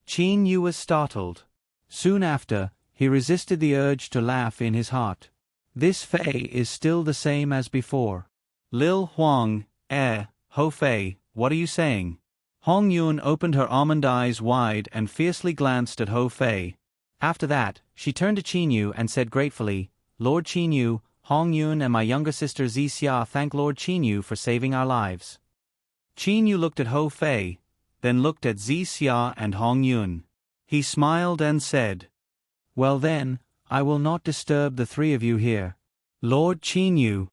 Qin Yu was startled. Soon after, he resisted the urge to laugh in his heart. This Fei is still the same as before. Lil Huang, Hou Fei, what are you saying? Hong Yun opened her almond eyes wide and fiercely glanced at Hou Fei. After that, she turned to Qin Yu and said gratefully, Lord Qin Yu, Hong Yun and my younger sister Xia thank Lord Qin Yu for saving our lives. Qin Yu looked at Hou Fei, then looked at Xia and Hong Yun. He smiled and said, Well then, I will not disturb the three of you here. Lord Qin Yu.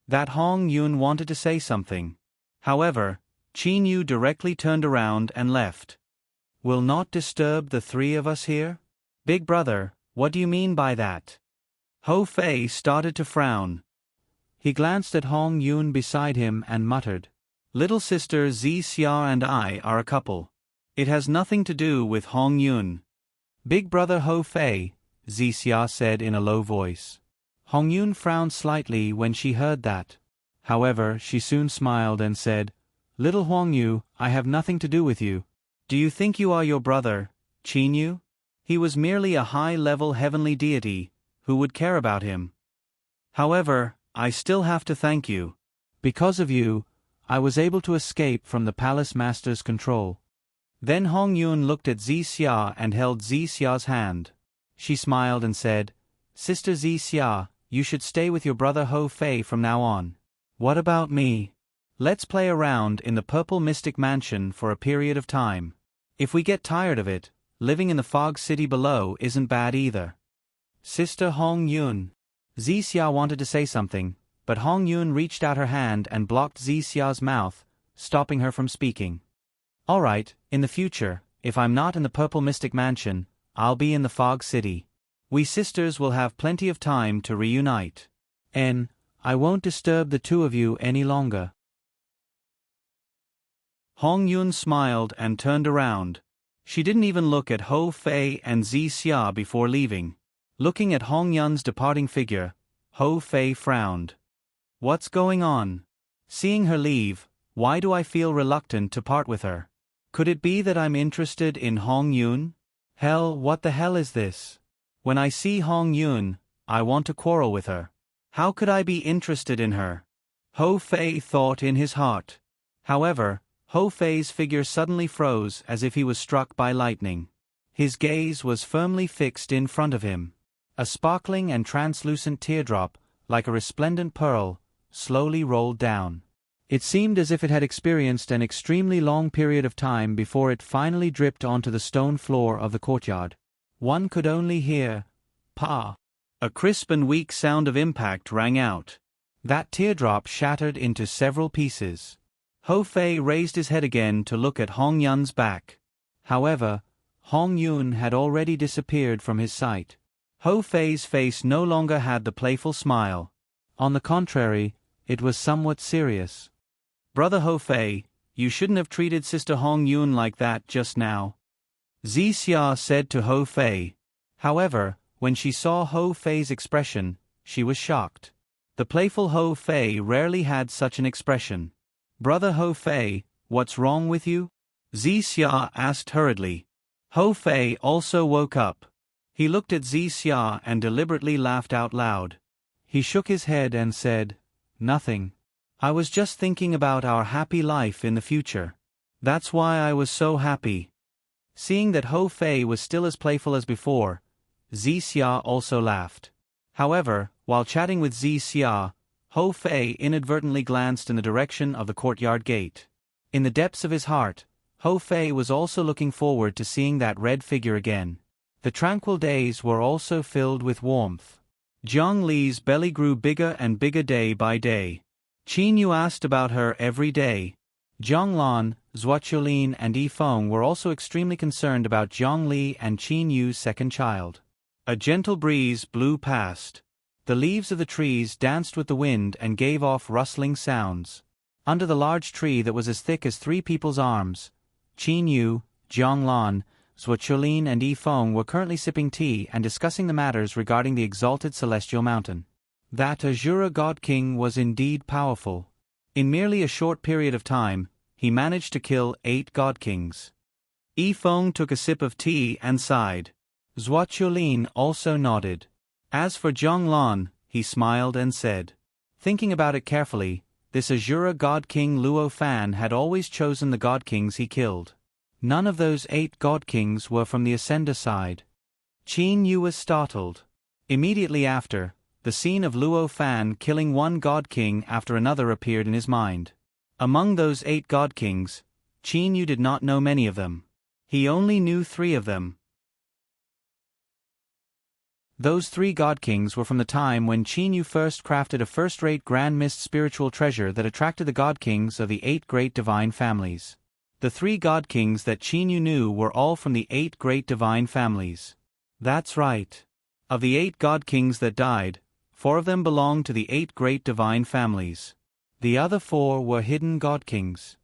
That Hong Yun wanted to say something. However, Qin Yu directly turned around and left. Will not disturb the three of us here? Big brother, what do you mean by that? Hou Fei started to frown. He glanced at Hong Yun beside him and muttered, Little sister Xia and I are a couple. It has nothing to do with Hong Yun. Big brother Hou Fei, Xia said in a low voice. Hong Yun frowned slightly when she heard that. However, she soon smiled and said, Little Huang Yu, I have nothing to do with you. Do you think you are your brother, Qin Yu? He was merely a high-level heavenly deity, who would care about him. However, I still have to thank you. Because of you, I was able to escape from the palace master's control. Then Hong Yun looked at Xia and held Xia's hand. She smiled and said, Sister Xia, you should stay with your brother Hou Fei from now on. What about me? Let's play around in the Purple Mystic Mansion for a period of time. If we get tired of it, living in the fog city below isn't bad either. Sister Hong Yun. Xia wanted to say something, but Hong Yun reached out her hand and blocked Xia's mouth, stopping her from speaking. Alright, in the future, if I'm not in the Purple Mystic Mansion, I'll be in the Fog City. We sisters will have plenty of time to reunite. And I won't disturb the two of you any longer. Hong Yun smiled and turned around. She didn't even look at Ho Fei and Xia before leaving. Looking at Hong Yun's departing figure, Ho Fei frowned. What's going on? Seeing her leave, why do I feel reluctant to part with her? Could it be that I'm interested in Hong Yun? Hell, what the hell is this? When I see Hong Yun, I want to quarrel with her. How could I be interested in her? Ho Fei thought in his heart. However, Ho Fei's figure suddenly froze as if he was struck by lightning. His gaze was firmly fixed in front of him. A sparkling and translucent teardrop, like a resplendent pearl, slowly rolled down. It seemed as if it had experienced an extremely long period of time before it finally dripped onto the stone floor of the courtyard. One could only hear, "Pa." A crisp and weak sound of impact rang out. That teardrop shattered into several pieces. Ho Fei raised his head again to look at Hong Yun's back. However, Hong Yun had already disappeared from his sight. Ho Fei's face no longer had the playful smile. On the contrary, it was somewhat serious. Brother Ho Fei, you shouldn't have treated Sister Hong Yun like that just now. Xia said to Ho Fei. However, when she saw Ho Fei's expression, she was shocked. The playful Ho Fei rarely had such an expression. Brother Ho Fei, what's wrong with you? Xia asked hurriedly. Ho Fei also woke up. He looked at Xia and deliberately laughed out loud. He shook his head and said, "Nothing. I was just thinking about our happy life in the future. That's why I was so happy." Seeing that Ho Fei was still as playful as before, Xia also laughed. However, while chatting with Xia, Ho Fei inadvertently glanced in the direction of the courtyard gate. In the depths of his heart, Ho Fei was also looking forward to seeing that red figure again. The tranquil days were also filled with warmth. Zhang Li's belly grew bigger and bigger day by day. Qin Yu asked about her every day. Zhang Lan, Zhuoqiulin and Yi Feng were also extremely concerned about Zhang Li and Qin Yu's second child. A gentle breeze blew past. The leaves of the trees danced with the wind and gave off rustling sounds. Under the large tree that was as thick as 3 people's arms, Qin Yu, Zhang Lan, Zhuoqiulin and Yi Feng were currently sipping tea and discussing the matters regarding the exalted celestial mountain. That Azura God King was indeed powerful. In merely a short period of time, he managed to kill 8 God Kings. Yi Feng took a sip of tea and sighed. Zhuoqiulin also nodded. As for Zhang Lan, he smiled and said, "Thinking about it carefully, this Azura God King Luo Fan had always chosen the God Kings he killed. None of those 8 God Kings were from the Ascender side." Qin Yu was startled. Immediately after, the scene of Luo Fan killing one God King after another appeared in his mind. Among those 8 God Kings, Qin Yu did not know many of them. He only knew 3 of them. Those 3 God Kings were from the time when Qin Yu first crafted a first-rate Grand Mist spiritual treasure that attracted the God Kings of the 8 great divine families. The 3 God Kings that Qin Yu knew were all from the 8 great divine families. That's right. Of the 8 God Kings that died, 4 of them belonged to the 8 great divine families. The other 4 were hidden God Kings.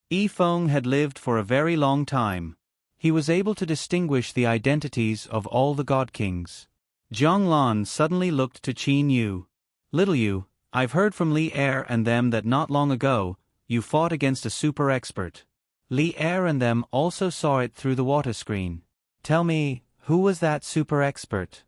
Yi Feng had lived for a very long time. He was able to distinguish the identities of all the God Kings. Zhang Lan suddenly looked to Qin Yu. "Little Yu, I've heard from Li Er and them that not long ago, you fought against a super expert. Li Er and them also saw it through the water screen. Tell me, who was that super expert?"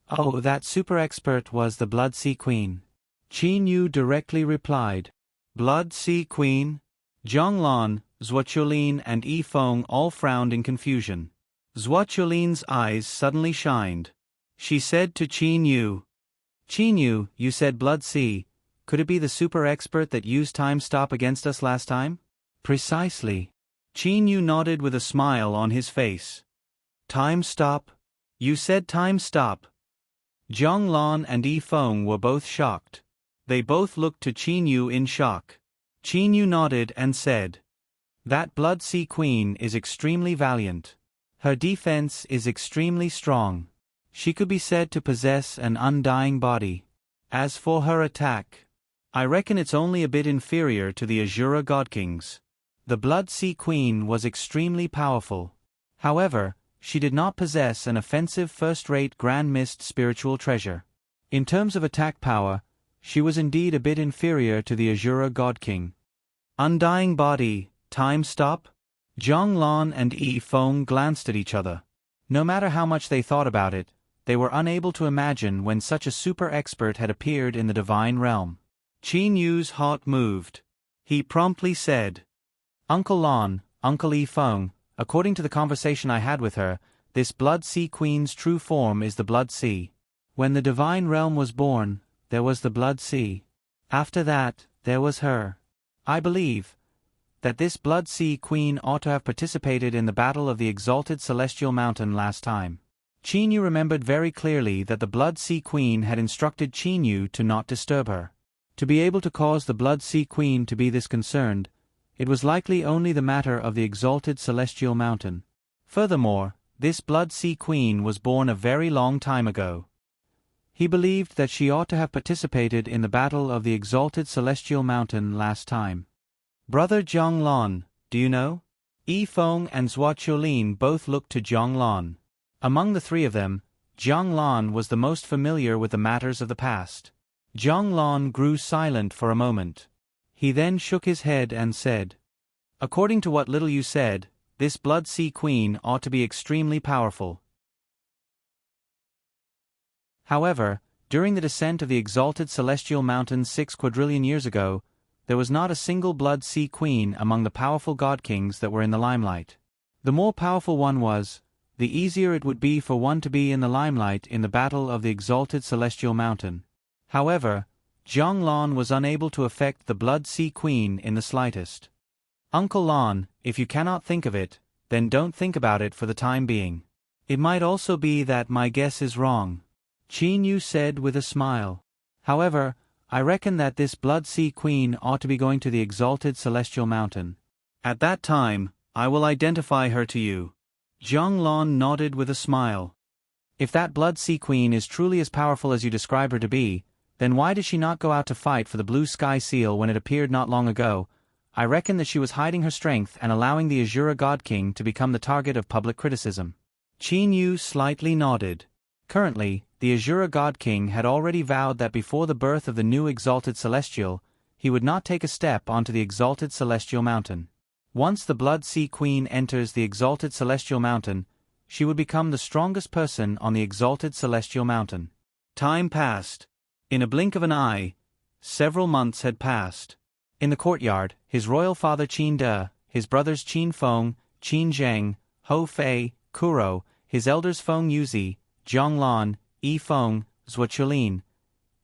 "Oh, that super expert was the Blood Sea Queen." Qin Yu directly replied. "Blood Sea Queen?" Zhang Lan, Zhuoqiulin and Yi Feng all frowned in confusion. Zhuoqiulin's eyes suddenly shined. She said to Qin Yu, "Qin Yu, you said Blood Sea. Could it be the super expert that used Time Stop against us last time?" "Precisely." Qin Yu nodded with a smile on his face. Time stop? You said time stop. Zhang Lan and Yi Feng were both shocked. They both looked to Qin Yu in shock. Qin Yu nodded and said, "That Blood Sea Queen is extremely valiant. Her defense is extremely strong. She could be said to possess an undying body. As for her attack, I reckon it's only a bit inferior to the Azura God Kings. The Blood Sea Queen was extremely powerful. However, she did not possess an offensive first-rate Grand Mist spiritual treasure. In terms of attack power, she was indeed a bit inferior to the Azura God King." Undying body, time stop? Zhang Lan and Yi Feng glanced at each other. No matter how much they thought about it, they were unable to imagine when such a super expert had appeared in the divine realm. Qin Yu's heart moved. He promptly said, "Uncle Lan, Uncle Yi Feng, according to the conversation I had with her, this Blood Sea Queen's true form is the Blood Sea. When the divine realm was born, there was the Blood Sea. After that, there was her. I believe that this Blood Sea Queen ought to have participated in the battle of the exalted celestial mountain last time." Qin Yu remembered very clearly that the Blood Sea Queen had instructed Qin Yu to not disturb her. To be able to cause the Blood Sea Queen to be this concerned, it was likely only the matter of the exalted celestial mountain. Furthermore, this Blood Sea Queen was born a very long time ago. He believed that she ought to have participated in the battle of the exalted celestial mountain last time. "Brother Zhang Lan, do you know?" Yi Feng and Zhua Qiulin both looked to Zhang Lan. Among the three of them, Zhang Lan was the most familiar with the matters of the past. Zhang Lan grew silent for a moment. He then shook his head and said, "According to what little you said, this Blood Sea Queen ought to be extremely powerful. However, during the descent of the exalted celestial mountain 6 quadrillion years ago, there was not a single Blood Sea Queen among the powerful god kings that were in the limelight. The more powerful one was, the easier it would be for one to be in the limelight in the battle of the exalted celestial mountain. However, Zhang Lan was unable to affect the Blood Sea Queen in the slightest. Uncle Lan, if you cannot think of it, then don't think about it for the time being. It might also be that my guess is wrong," Qin Yu said with a smile. "However, I reckon that this Blood Sea Queen ought to be going to the exalted celestial mountain. At that time, I will identify her to you." Zhang Lan nodded with a smile. "If that Blood Sea Queen is truly as powerful as you describe her to be, then why did she not go out to fight for the Blue Sky Seal when it appeared not long ago? I reckon that she was hiding her strength and allowing the Azura God King to become the target of public criticism." Qin Yu slightly nodded. Currently, the Azura God King had already vowed that before the birth of the new exalted celestial, he would not take a step onto the exalted celestial mountain. Once the Blood Sea Queen enters the exalted celestial mountain, she would become the strongest person on the exalted celestial mountain. Time passed. In a blink of an eye, several months had passed. In the courtyard, his royal father Qin De, his brothers Qin Feng, Qin Zheng, Hou Fei, Kuro, his elders Feng Yuzi, Zhang Lan, Yi Feng, Zhua Qiulin.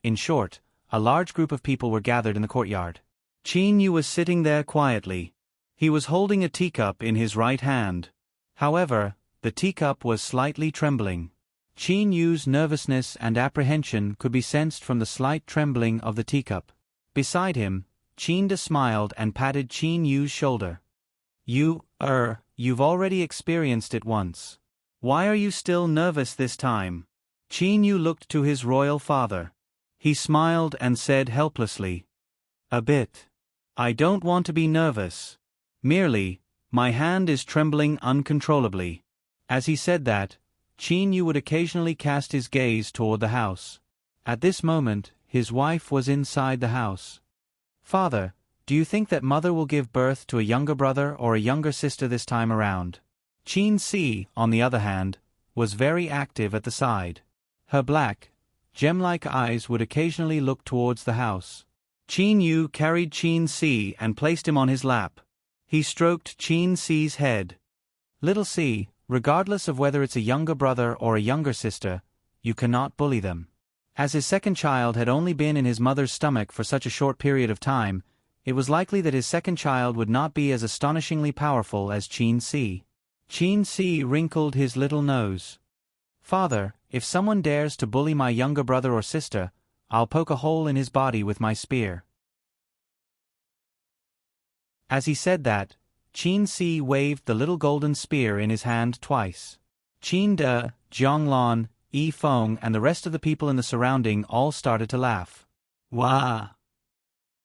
In short, a large group of people were gathered in the courtyard. Qin Yu was sitting there quietly. He was holding a teacup in his right hand. However, the teacup was slightly trembling. Qin Yu's nervousness and apprehension could be sensed from the slight trembling of the teacup. Beside him, Qin De smiled and patted Qin Yu's shoulder. You've already experienced it once. Why are you still nervous this time?" Qin Yu looked to his royal father. He smiled and said helplessly, "A bit. I don't want to be nervous. Merely, my hand is trembling uncontrollably." As he said that, Qin Yu would occasionally cast his gaze toward the house. At this moment, his wife was inside the house. "Father, do you think that mother will give birth to a younger brother or a younger sister this time around?" Qin Si, on the other hand, was very active at the side. Her black, gem-like eyes would occasionally look towards the house. Qin Yu carried Qin Si and placed him on his lap. He stroked Qin Si's head. "Little Si, regardless of whether it's a younger brother or a younger sister, you cannot bully them." As his second child had only been in his mother's stomach for such a short period of time, it was likely that his second child would not be as astonishingly powerful as Qin Si. Qin Si wrinkled his little nose. "Father, if someone dares to bully my younger brother or sister, I'll poke a hole in his body with my spear." As he said that, Qin Si waved the little golden spear in his hand twice. Qin De, Jianglan, Yi Feng and the rest of the people in the surrounding all started to laugh. Wah!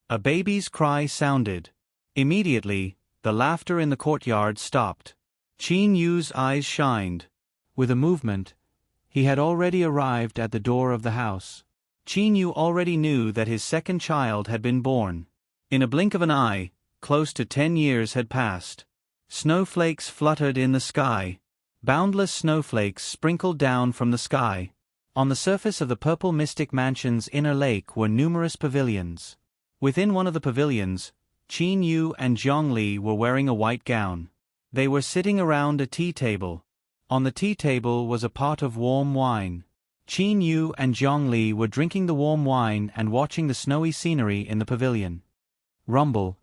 A baby's cry sounded. Immediately, the laughter in the courtyard stopped. Qin Yu's eyes shined. With a movement, he had already arrived at the door of the house. Qin Yu already knew that his second child had been born. In a blink of an eye, close to 10 years had passed. Snowflakes fluttered in the sky. Boundless snowflakes sprinkled down from the sky. On the surface of the purple mystic mansion's inner lake were numerous pavilions. Within one of the pavilions, Qin Yu and Zhongli were wearing a white gown. They were sitting around a tea table. On the tea table was a pot of warm wine. Qin Yu and Zhongli were drinking the warm wine and watching the snowy scenery in the pavilion. Rumble.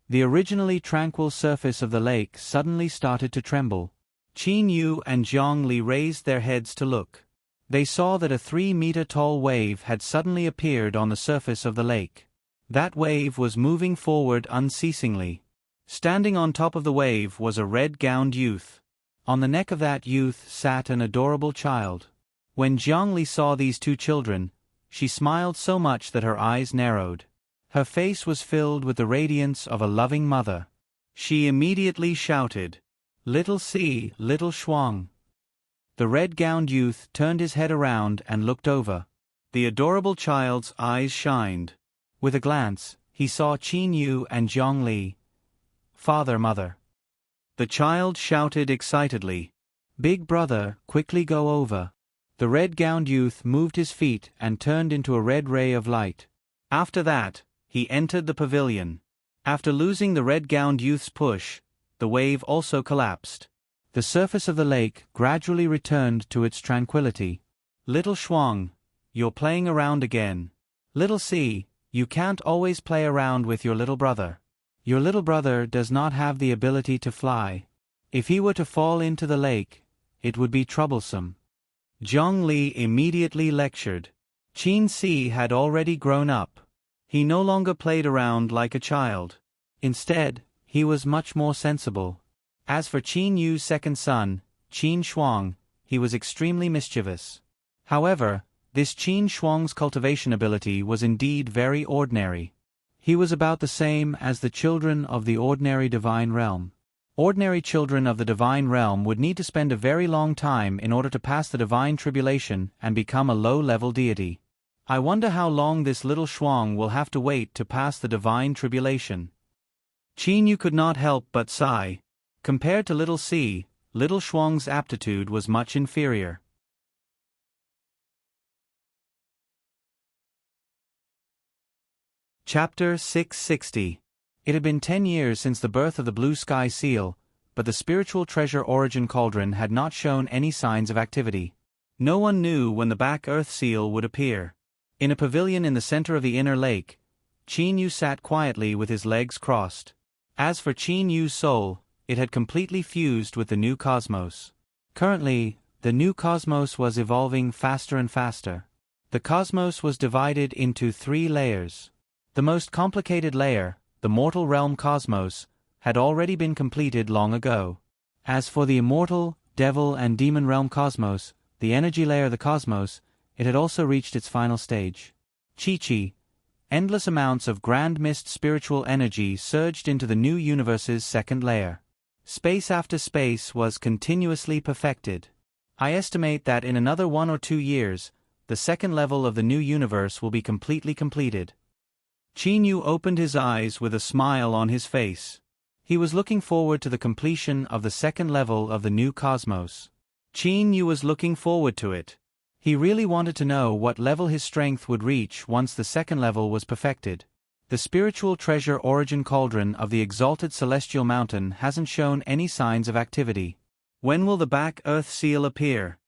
The originally tranquil surface of the lake suddenly started to tremble. Qin Yu and Zhongli raised their heads to look. They saw that a 3-meter-tall wave had suddenly appeared on the surface of the lake. That wave was moving forward unceasingly. Standing on top of the wave was a red-gowned youth. On the neck of that youth sat an adorable child. When Zhongli saw these two children, she smiled so much that her eyes narrowed. Her face was filled with the radiance of a loving mother. She immediately shouted, "Little Si, little Shuang." The red-gowned youth turned his head around and looked over. The adorable child's eyes shined. With a glance, he saw Qin Yu and Zhongli. "Father, mother." The child shouted excitedly, "Big brother, quickly go over." The red-gowned youth moved his feet and turned into a red ray of light. After that, he entered the pavilion. After losing the red-gowned youth's push, the wave also collapsed. The surface of the lake gradually returned to its tranquility. "Little Shuang, you're playing around again. Little Si, you can't always play around with your little brother. Your little brother does not have the ability to fly. If he were to fall into the lake, it would be troublesome." Zhongli immediately lectured. Qin Si had already grown up. He no longer played around like a child. Instead, he was much more sensible. As for Qin Yu's second son, Qin Shuang, he was extremely mischievous. However, this Qin Shuang's cultivation ability was indeed very ordinary. He was about the same as the children of the ordinary divine realm. Ordinary children of the divine realm would need to spend a very long time in order to pass the divine tribulation and become a low-level deity. I wonder how long this little Shuang will have to wait to pass the divine tribulation. Qin Yu could not help but sigh. Compared to little Si, little Shuang's aptitude was much inferior. Chapter 660. It had been 10 years since the birth of the Blue Sky Seal, but the spiritual treasure origin cauldron had not shown any signs of activity. No one knew when the back Earth Seal would appear. In a pavilion in the center of the inner lake, Qin Yu sat quietly with his legs crossed. As for Qin Yu's soul, it had completely fused with the new cosmos. Currently, the new cosmos was evolving faster and faster. The cosmos was divided into 3 layers. The most complicated layer, the mortal realm cosmos, had already been completed long ago. As for the immortal, devil and demon realm cosmos, the energy layer of the cosmos, it had also reached its final stage. Chi-Chi, endless amounts of grand mist spiritual energy surged into the new universe's second layer. Space after space was continuously perfected. I estimate that in another 1 or 2 years, the second level of the new universe will be completely completed. Qin Yu opened his eyes with a smile on his face. He was looking forward to the completion of the second level of the new cosmos. Qin Yu was looking forward to it. He really wanted to know what level his strength would reach once the second level was perfected. The spiritual treasure origin cauldron of the exalted celestial mountain hasn't shown any signs of activity. When will the back Earth Seal appear?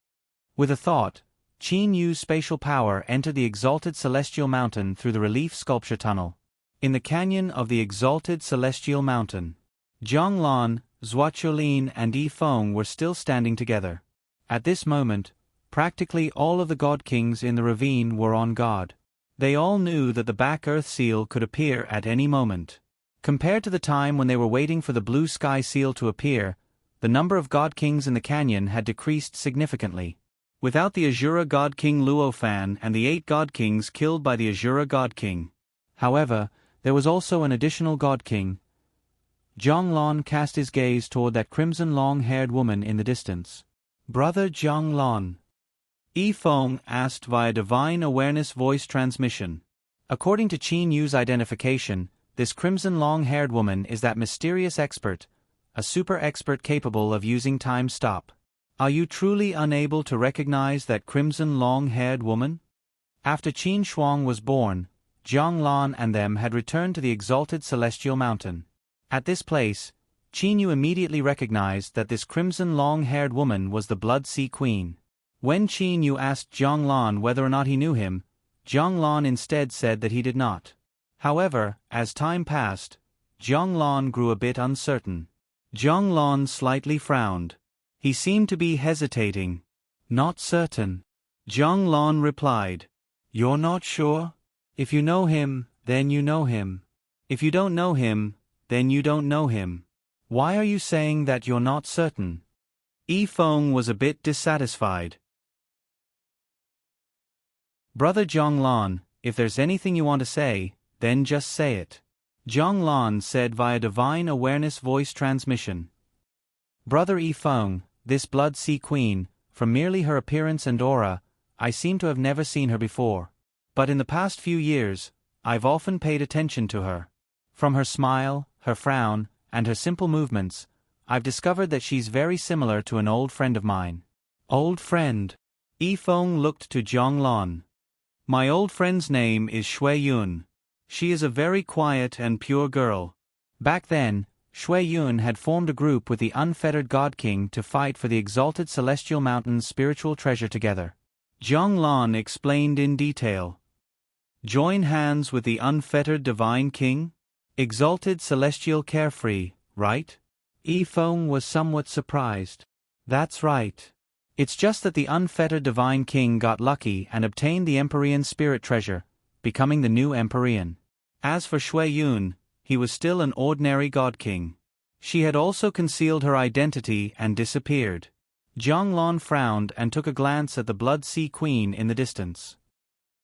With a thought, Qin Yu's spatial power entered the exalted celestial mountain through the relief sculpture tunnel. In the canyon of the exalted celestial mountain, Jianglan, Zhuo and Yi Feng were still standing together. At this moment, practically all of the god kings in the ravine were on guard. They all knew that the back earth seal could appear at any moment. Compared to the time when they were waiting for the blue sky seal to appear, the number of god kings in the canyon had decreased significantly. Without the Azura god king Luofan and the 8 god kings killed by the Azura god king. However, there was also an additional god king. Zhonglon cast his gaze toward that crimson long-haired woman in the distance. Brother Zhonglon. Yi Feng asked via divine awareness voice transmission. According to Qin Yu's identification, this crimson long-haired woman is that mysterious expert, a super expert capable of using time stop. Are you truly unable to recognize that crimson long-haired woman? After Qin Shuang was born, Zhonglon and them had returned to the exalted celestial mountain. At this place, Qin Yu immediately recognized that this crimson long-haired woman was the Blood Sea Queen. When Qin Yu asked Zhonglon whether or not he knew him, Zhonglon instead said that he did not. However, as time passed, Zhonglon grew a bit uncertain. Zhonglon slightly frowned. He seemed to be hesitating. Not certain. Zhonglon replied, "You're not sure? If you know him, then you know him. If you don't know him, then you don't know him. Why are you saying that you're not certain?" Yi Feng was a bit dissatisfied. Brother Zhonglon, if there's anything you want to say, then just say it. Zhonglon said via divine awareness voice transmission. Brother Yi Feng, this Blood Sea Queen, from merely her appearance and aura, I seem to have never seen her before. But in the past few years, I've often paid attention to her. From her smile, her frown, and her simple movements, I've discovered that she's very similar to an old friend of mine. Old friend? Yi Feng looked to Zhonglon. My old friend's name is Shui Yun. She is a very quiet and pure girl. Back then, Shui Yun had formed a group with the unfettered God King to fight for the exalted Celestial Mountain's spiritual treasure together. Zhonglon explained in detail. Join hands with the unfettered Divine King? Exalted Celestial Carefree, right? Yi Feng was somewhat surprised. That's right. It's just that the unfettered Divine King got lucky and obtained the Empyrean Spirit Treasure, becoming the new Empyrean. As for Shui Yun, he was still an ordinary God King. She had also concealed her identity and disappeared. Zhonglon frowned and took a glance at the Blood Sea Queen in the distance.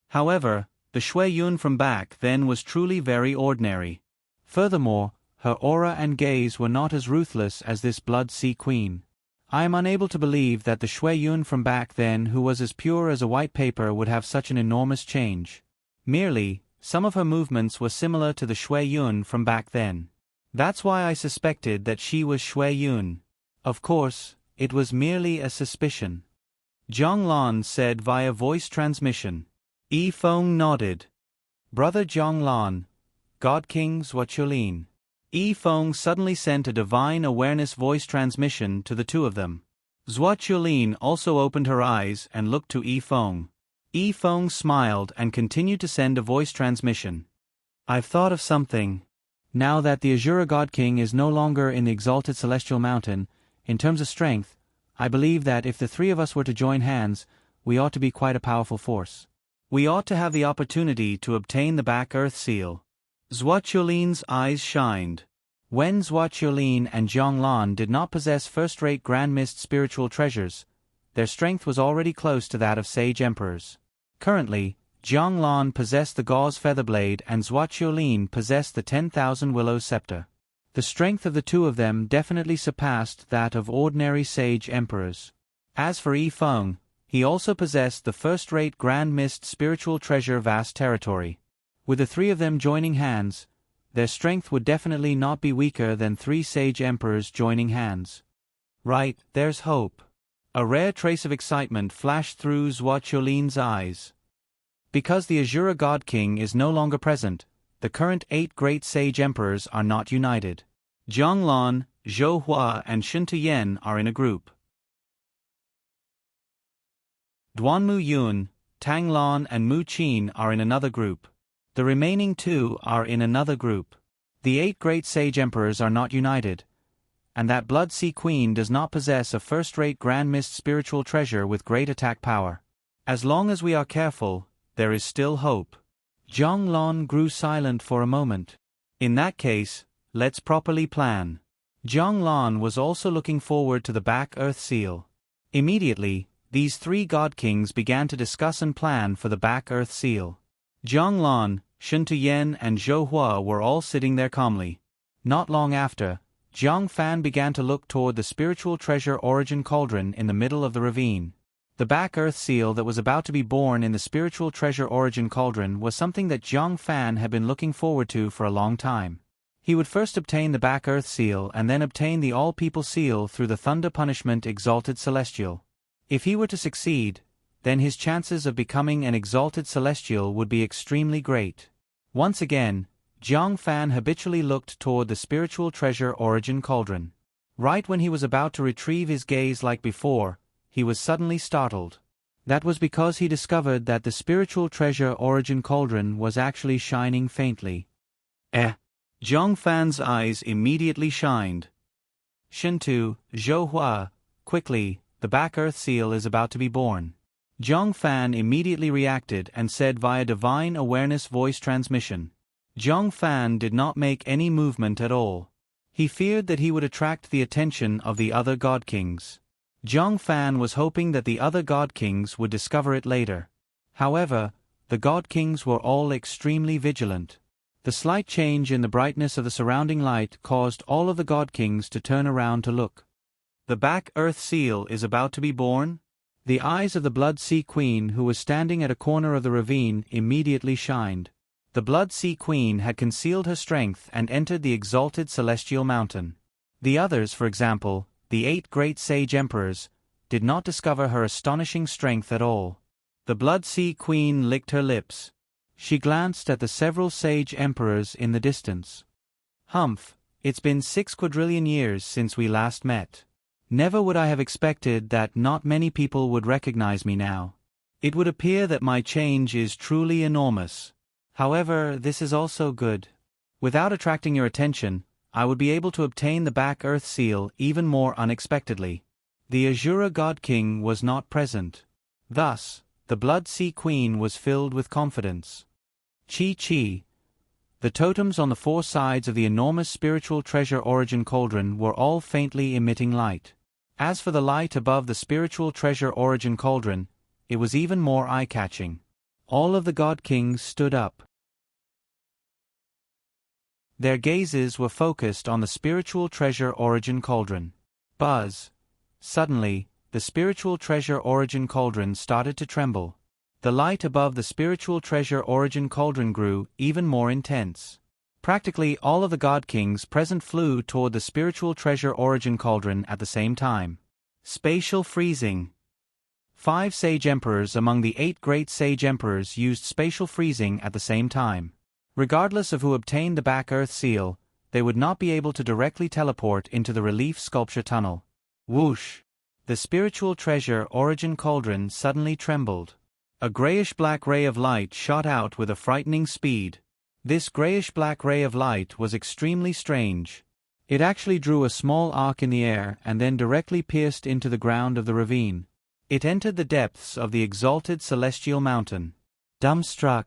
However, the Shui Yun from back then was truly very ordinary. Furthermore, her aura and gaze were not as ruthless as this Blood Sea Queen. I am unable to believe that the Shui Yun from back then who was as pure as a white paper would have such an enormous change. Merely, some of her movements were similar to the Shui Yun from back then. That's why I suspected that she was Shui Yun. Of course, it was merely a suspicion. Zhonglon said via voice transmission. Yi Feng nodded. Brother Zhonglon, God King Zhuo. Yi Feng suddenly sent a divine awareness voice transmission to the two of them. Zhuo also opened her eyes and looked to Yi Feng. Yi Feng smiled and continued to send a voice transmission. I've thought of something. Now that the Azura God King is no longer in the exalted celestial mountain, in terms of strength, I believe that if the three of us were to join hands, we ought to be quite a powerful force. We ought to have the opportunity to obtain the back earth seal. Zhuo eyes shined. When Zhuo and Zhonglon did not possess first-rate Grand Mist spiritual treasures, their strength was already close to that of sage emperors. Currently, Zhonglon possessed the gauze featherblade and Zhuo possessed the 10,000 willow scepter. The strength of the two of them definitely surpassed that of ordinary sage emperors. As for Yi Feng, he also possessed the first-rate Grand Mist spiritual treasure vast territory. With the three of them joining hands, their strength would definitely not be weaker than 3 sage emperors joining hands. Right, there's hope. A rare trace of excitement flashed through Zhuo eyes. Because the Azura God King is no longer present, the current 8 great sage emperors are not united. Zhonglon, Zhou Hua and Shun Tuyen are in a group. Duanmu Yun, Tang Lan and Mu Qin are in another group. The remaining 2 are in another group. The 8 great sage emperors are not united. and that Blood Sea Queen does not possess a first-rate Grand Mist spiritual treasure with great attack power. As long as we are careful, there is still hope. Zhang Lan grew silent for a moment. In that case, let's properly plan. Zhang Lan was also looking forward to the Back Earth Seal. Immediately, these three God Kings began to discuss and plan for the Back Earth Seal. Zhang Lan, Shen Tuyen and Zhou Hua were all sitting there calmly. Not long after, Jiang Fan began to look toward the spiritual treasure origin cauldron in the middle of the ravine. The Back Earth Seal that was about to be born in the spiritual treasure origin cauldron was something that Jiang Fan had been looking forward to for a long time. He would first obtain the Back Earth Seal and then obtain the All-People Seal through the Thunder Punishment Exalted Celestial. If he were to succeed, then his chances of becoming an Exalted Celestial would be extremely great. Once again, Jiang Fan habitually looked toward the spiritual treasure origin cauldron. Right when he was about to retrieve his gaze like before, he was suddenly startled. That was because he discovered that the spiritual treasure origin cauldron was actually shining faintly. Jiang Fan's eyes immediately shined. Shentu, Zhou Hua, quickly, the Back Earth Seal is about to be born. Jiang Fan immediately reacted and said via divine awareness voice transmission. Jiang Fan did not make any movement at all. He feared that he would attract the attention of the other God Kings. Jiang Fan was hoping that the other God Kings would discover it later. However, the God Kings were all extremely vigilant. The slight change in the brightness of the surrounding light caused all of the God Kings to turn around to look. The Back Earth Seal is about to be born? The eyes of the Blood Sea Queen, who was standing at a corner of the ravine, immediately shined. The Blood Sea Queen had concealed her strength and entered the exalted celestial mountain. The others, for example, the 8 great sage emperors, did not discover her astonishing strength at all. The Blood Sea Queen licked her lips. She glanced at the several sage emperors in the distance. Humph, it's been 6 quadrillion years since we last met. Never would I have expected that not many people would recognize me now. It would appear that my change is truly enormous. However, this is also good. Without attracting your attention, I would be able to obtain the Back Earth Seal even more unexpectedly. The Azura God King was not present. Thus, the Blood Sea Queen was filled with confidence. Chi. The totems on the 4 sides of the enormous spiritual treasure origin cauldron were all faintly emitting light. As for the light above the spiritual treasure origin cauldron, it was even more eye-catching. All of the God Kings stood up. Their gazes were focused on the spiritual treasure origin cauldron. Buzz. Suddenly, the spiritual treasure origin cauldron started to tremble. The light above the spiritual treasure origin cauldron grew even more intense. Practically all of the God Kings present flew toward the spiritual treasure origin cauldron at the same time. Spatial freezing. 5 sage emperors among the 8 great sage emperors used spatial freezing at the same time. Regardless of who obtained the Back Earth Seal, they would not be able to directly teleport into the relief sculpture tunnel. Whoosh! The spiritual treasure origin cauldron suddenly trembled. A grayish-black ray of light shot out with a frightening speed. This grayish-black ray of light was extremely strange. It actually drew a small arc in the air and then directly pierced into the ground of the ravine. It entered the depths of the exalted celestial mountain. Dumbstruck,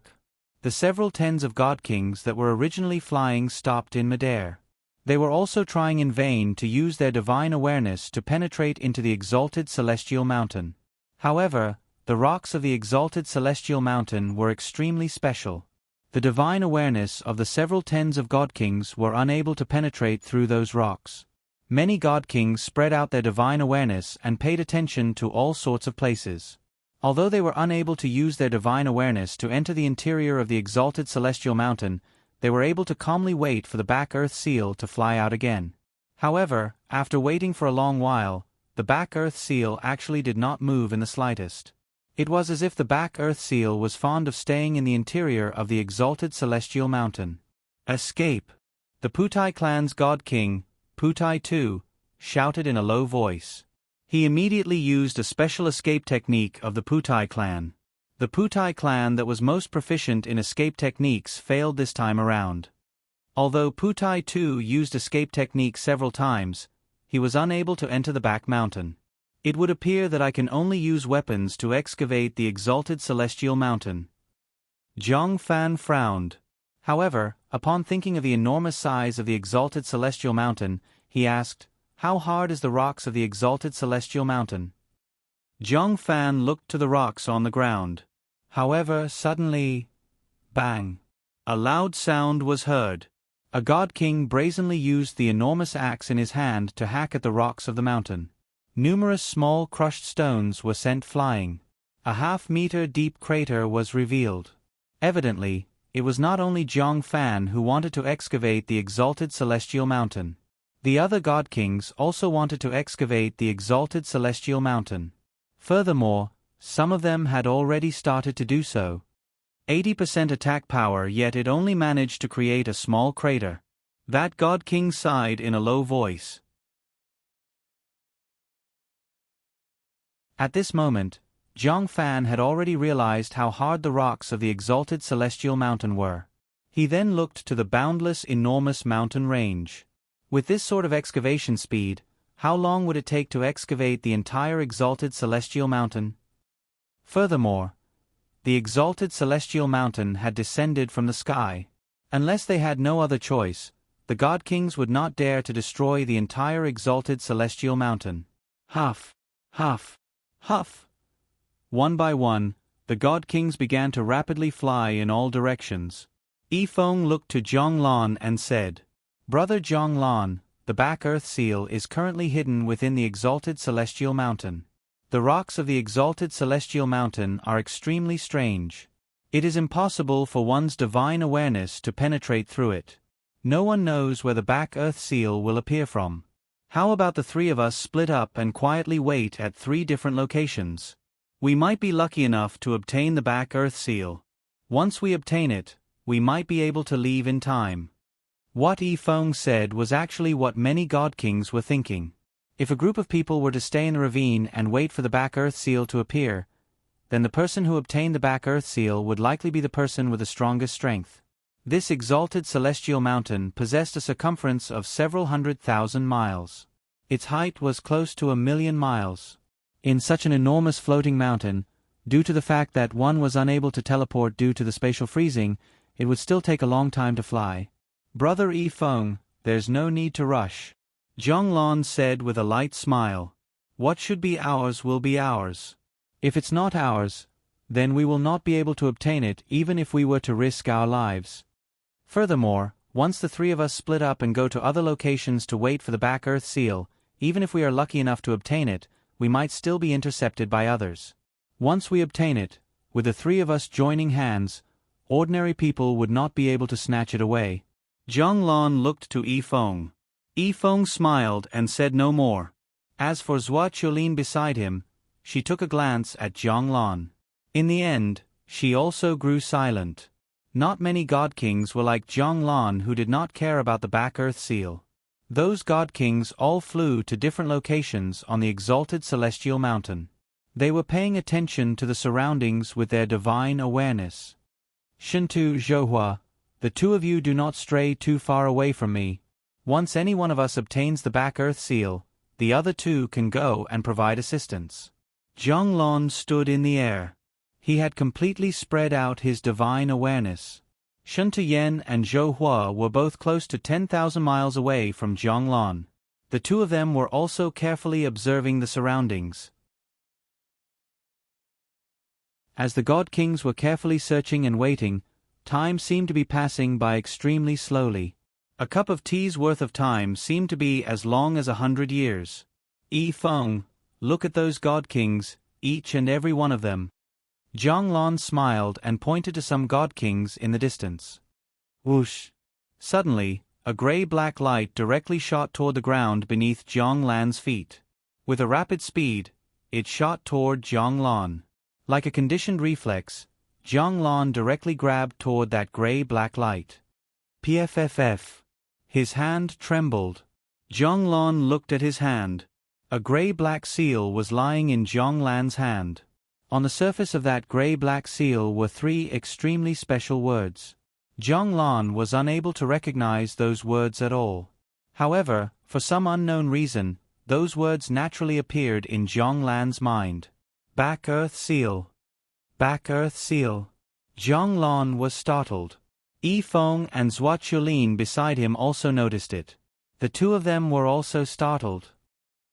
the several tens of God Kings that were originally flying stopped in midair. They were also trying in vain to use their divine awareness to penetrate into the exalted celestial mountain. However, the rocks of the exalted celestial mountain were extremely special. The divine awareness of the several tens of God Kings were unable to penetrate through those rocks. Many God Kings spread out their divine awareness and paid attention to all sorts of places. Although they were unable to use their divine awareness to enter the interior of the exalted celestial mountain, they were able to calmly wait for the Back Earth Seal to fly out again. However, after waiting for a long while, the Back Earth Seal actually did not move in the slightest. It was as if the Back Earth Seal was fond of staying in the interior of the exalted celestial mountain. Escape! The Putai clan's God King, Putai II, shouted in a low voice. He immediately used a special escape technique of the Putai clan. The Putai clan that was most proficient in escape techniques failed this time around. Although Putai II used escape techniques several times, he was unable to enter the back mountain. It would appear that I can only use weapons to excavate the exalted celestial mountain. Zhang Fan frowned. However, upon thinking of the enormous size of the exalted celestial mountain, he asked, "How hard is the rocks of the exalted celestial mountain?" Zhang Fan looked to the rocks on the ground. However, suddenly, bang! A loud sound was heard. A god king brazenly used the enormous axe in his hand to hack at the rocks of the mountain. Numerous small crushed stones were sent flying. A half-meter deep crater was revealed. Evidently, it was not only Zhang Fan who wanted to excavate the exalted celestial mountain. The other god kings also wanted to excavate the exalted celestial mountain. Furthermore, some of them had already started to do so. 80% attack power, yet it only managed to create a small crater. That god king sighed in a low voice. At this moment, Zhang Fan had already realized how hard the rocks of the exalted celestial mountain were. He then looked to the boundless, enormous mountain range. With this sort of excavation speed, how long would it take to excavate the entire exalted celestial mountain? Furthermore, the exalted celestial mountain had descended from the sky. Unless they had no other choice, the god kings would not dare to destroy the entire exalted celestial mountain. Huff, huff, huff. One by one, the god kings began to rapidly fly in all directions. Yifeng looked to Zhonglan and said, "Brother Zhonglan, the back earth seal is currently hidden within the exalted celestial mountain. The rocks of the exalted celestial mountain are extremely strange. It is impossible for one's divine awareness to penetrate through it. No one knows where the back earth seal will appear from. How about the three of us split up and quietly wait at 3 different locations? We might be lucky enough to obtain the back earth seal. Once we obtain it, we might be able to leave in time." What Yifeng said was actually what many god kings were thinking. If a group of people were to stay in the ravine and wait for the back earth seal to appear, then the person who obtained the back earth seal would likely be the person with the strongest strength. This exalted celestial mountain possessed a circumference of several 100,000 miles. Its height was close to 1,000,000 miles. In such an enormous floating mountain, due to the fact that one was unable to teleport due to the spatial freezing, it would still take a long time to fly. "Brother Yifeng, there's no need to rush," Zhonglan said with a light smile. "What should be ours will be ours. If it's not ours, then we will not be able to obtain it even if we were to risk our lives. Furthermore, once the 3 of us split up and go to other locations to wait for the back earth seal, even if we are lucky enough to obtain it, we might still be intercepted by others. Once we obtain it, with the 3 of us joining hands, ordinary people would not be able to snatch it away." Zhonglan looked to Yifeng. Yifeng smiled and said no more. As for Zhua Qiulin beside him, she took a glance at Zhonglan. In the end, she also grew silent. Not many god kings were like Zhonglan who did not care about the back earth seal. Those god kings all flew to different locations on the exalted celestial mountain. They were paying attention to the surroundings with their divine awareness. "Shintu Zhouhua, the 2 of you do not stray too far away from me. Once any one of us obtains the back earth seal, the other 2 can go and provide assistance." Zhonglan stood in the air. He had completely spread out his divine awareness. Shuntu Yen and Zhou Hua were both close to 10,000 miles away from Zhonglan. The 2 of them were also carefully observing the surroundings. As the god kings were carefully searching and waiting, time seemed to be passing by extremely slowly. A cup of tea's worth of time seemed to be as long as 100 years. "Yifeng, look at those god kings, each and every one of them." Zhonglan smiled and pointed to some god kings in the distance. Whoosh! Suddenly, a gray-black light directly shot toward the ground beneath Zhonglan's feet. With a rapid speed, it shot toward Zhonglan. Like a conditioned reflex, Zhonglan directly grabbed toward that gray-black light. PFFF. His hand trembled. Zhonglan looked at his hand. A gray-black seal was lying in Zhonglan's hand. On the surface of that gray-black seal were 3 extremely special words. Zhonglan was unable to recognize those words at all. However, For some unknown reason, those words naturally appeared in Zhong Lan's mind. Back Earth Seal. Back Earth Seal. Zhong Lan was startled. Yi Feng and Zhua Chulin beside him also noticed it. The two of them were also startled.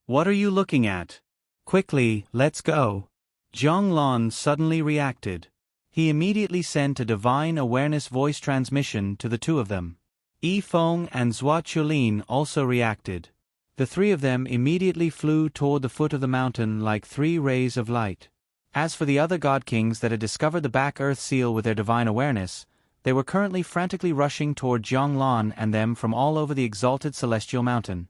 What are you looking at? Quickly, let's go. Zhong Lan suddenly reacted. He immediately sent a divine awareness voice transmission to the two of them. Yi Feng and Zhua Chulin also reacted. The three of them immediately flew toward the foot of the mountain like 3 rays of light. As for the other god kings that had discovered the Back Earth Seal with their divine awareness, they were currently frantically rushing toward Zhong Lan and them from all over the exalted celestial mountain.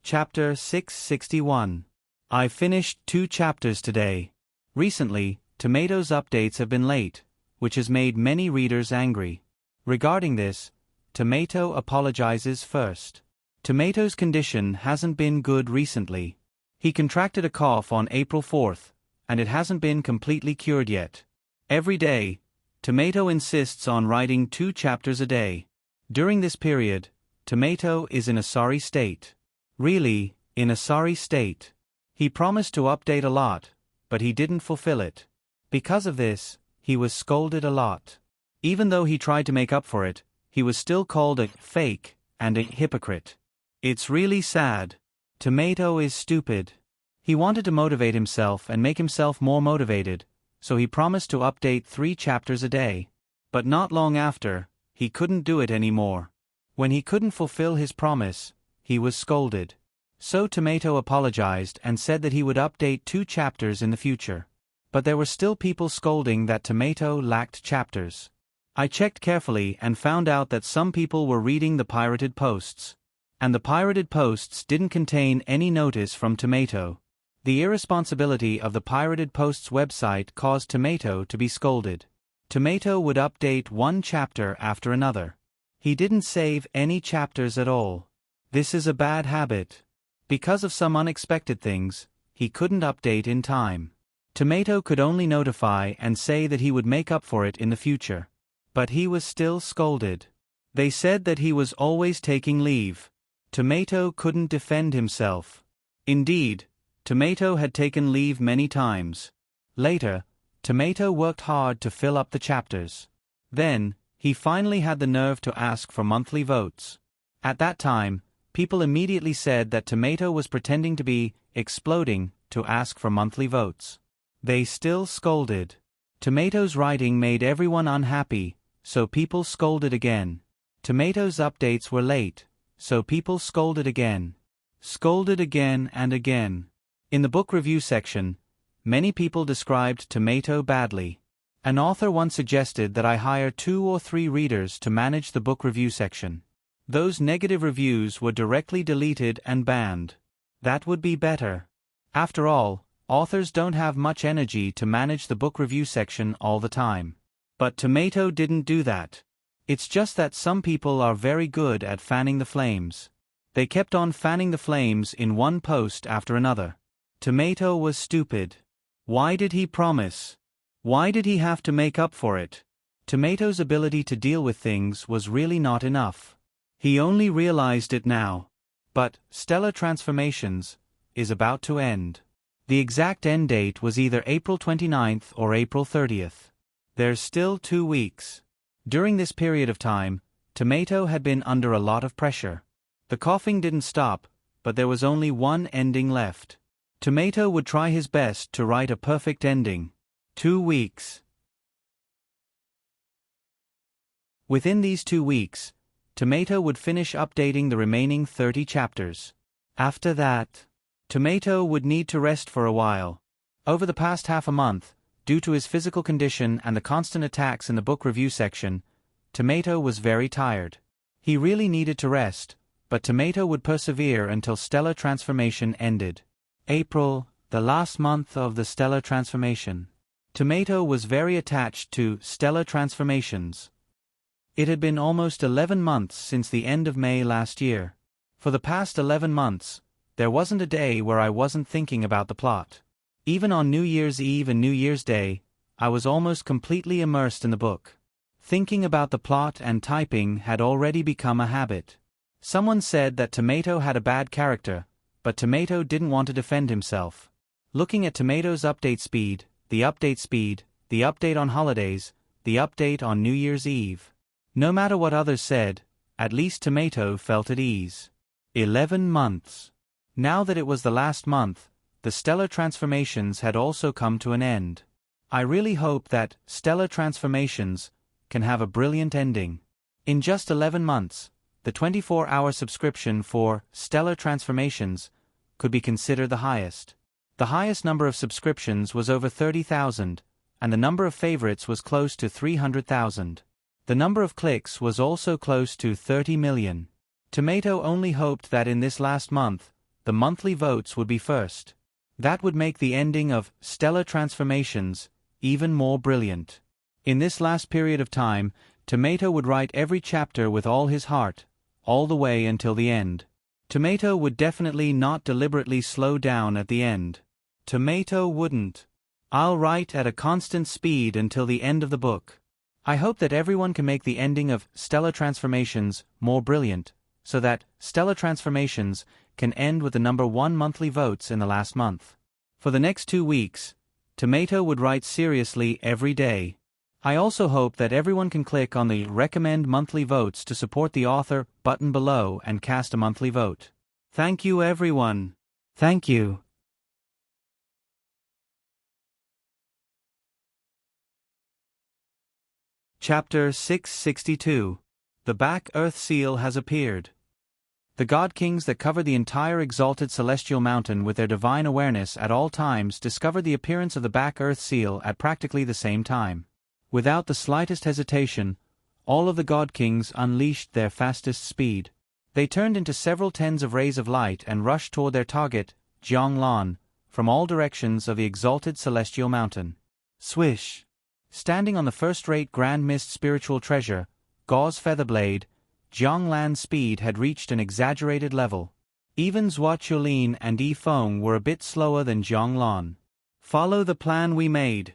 Chapter 661. I finished 2 chapters today. Recently, Tomato's updates have been late, which has made many readers angry. Regarding this, Tomato apologizes first. Tomato's condition hasn't been good recently. He contracted a cough on April 4th, and it hasn't been completely cured yet. Every day, Tomato insists on writing 2 chapters a day. During this period, Tomato is in a sorry state. Really, in a sorry state. He promised to update a lot, but he didn't fulfill it. Because of this, he was scolded a lot. Even though he tried to make up for it, he was still called a fake and a hypocrite. It's really sad. Tomato is stupid. He wanted to motivate himself and make himself more motivated, so he promised to update 3 chapters a day. But not long after, he couldn't do it anymore. When he couldn't fulfill his promise, he was scolded. So Tomato apologized and said that he would update 2 chapters in the future. But there were still people scolding that Tomato lacked chapters. I checked carefully and found out that some people were reading the pirated posts. And the pirated posts didn't contain any notice from Tomato. The irresponsibility of the pirated posts website caused Tomato to be scolded. Tomato would update 1 chapter after another. He didn't save any chapters at all. This is a bad habit. Because of some unexpected things, he couldn't update in time. Tomato could only notify and say that he would make up for it in the future. But he was still scolded. They said that he was always taking leave. Tomato couldn't defend himself. Indeed, Tomato had taken leave many times. Later, Tomato worked hard to fill up the chapters. Then, he finally had the nerve to ask for monthly votes. At that time, people immediately said that Tomato was pretending to be exploding to ask for monthly votes. They still scolded. Tomato's writing made everyone unhappy, so people scolded again. Tomato's updates were late, so people scolded again. Scolded again and again. In the book review section, many people described Tomato badly. An author once suggested that I hire 2 or 3 readers to manage the book review section. Those negative reviews were directly deleted and banned. That would be better. After all, authors don't have much energy to manage the book review section all the time. But Tomato didn't do that. It's just that some people are very good at fanning the flames. They kept on fanning the flames in one post after another. Tomato was stupid. Why did he promise? Why did he have to make up for it? Tomato's ability to deal with things was really not enough. He only realized it now. But Stellar Transformations is about to end. The exact end date was either April 29th or April 30th. There's still 2 weeks. During this period of time, Tomato had been under a lot of pressure. The coughing didn't stop, but there was only one ending left. Tomato would try his best to write a perfect ending. 2 weeks. Within these 2 weeks, Tomato would finish updating the remaining 30 chapters. After that, Tomato would need to rest for a while. Over the past half a month, due to his physical condition and the constant attacks in the book review section, Tomato was very tired. He really needed to rest, but Tomato would persevere until Stellar Transformation ended. April, the last month of the Stellar Transformation. Tomato was very attached to Stellar Transformations. It had been almost 11 months since the end of May last year. For the past 11 months, there wasn't a day where I wasn't thinking about the plot. Even on New Year's Eve and New Year's Day, I was almost completely immersed in the book. Thinking about the plot and typing had already become a habit. Someone said that Tomato had a bad character, but Tomato didn't want to defend himself. Looking at Tomato's update speed, the update on holidays, the update on New Year's Eve. No matter what others said, at least Tomato felt at ease. 11 months. Now that it was the last month, the stellar transformations had also come to an end. I really hope that stellar transformations can have a brilliant ending. In just 11 months, the 24-hour subscription for stellar transformations could be considered the highest. The highest number of subscriptions was over 30,000, and the number of favorites was close to 300,000. The number of clicks was also close to 30 million. Tomato only hoped that in this last month, the monthly votes would be first. That would make the ending of stellar transformations even more brilliant. In this last period of time, Tomato would write every chapter with all his heart, all the way until the end. Tomato would definitely not deliberately slow down at the end. Tomato wouldn't. I'll write at a constant speed until the end of the book. I hope that everyone can make the ending of stellar transformations more brilliant, so that stellar transformations can end with the number 1 monthly votes in the last month. For the next 2 weeks, Tomato would write seriously every day. I also hope that everyone can click on the Recommend Monthly Votes to support the author button below and cast a monthly vote. Thank you, everyone. Thank you. Chapter 662. The Back Earth Seal has appeared. The God Kings that cover the entire exalted celestial mountain with their divine awareness at all times discovered the appearance of the Back Earth Seal at practically the same time. Without the slightest hesitation, all of the God Kings unleashed their fastest speed. They turned into several tens of rays of light and rushed toward their target, Jianglan, from all directions of the exalted celestial mountain. Swish! Standing on the first-rate Grand Mist spiritual treasure, Gauze Featherblade, Jianglan's speed had reached an exaggerated level. Even Zhua Chulin and Yi Feng were a bit slower than Jianglan. Follow the plan we made,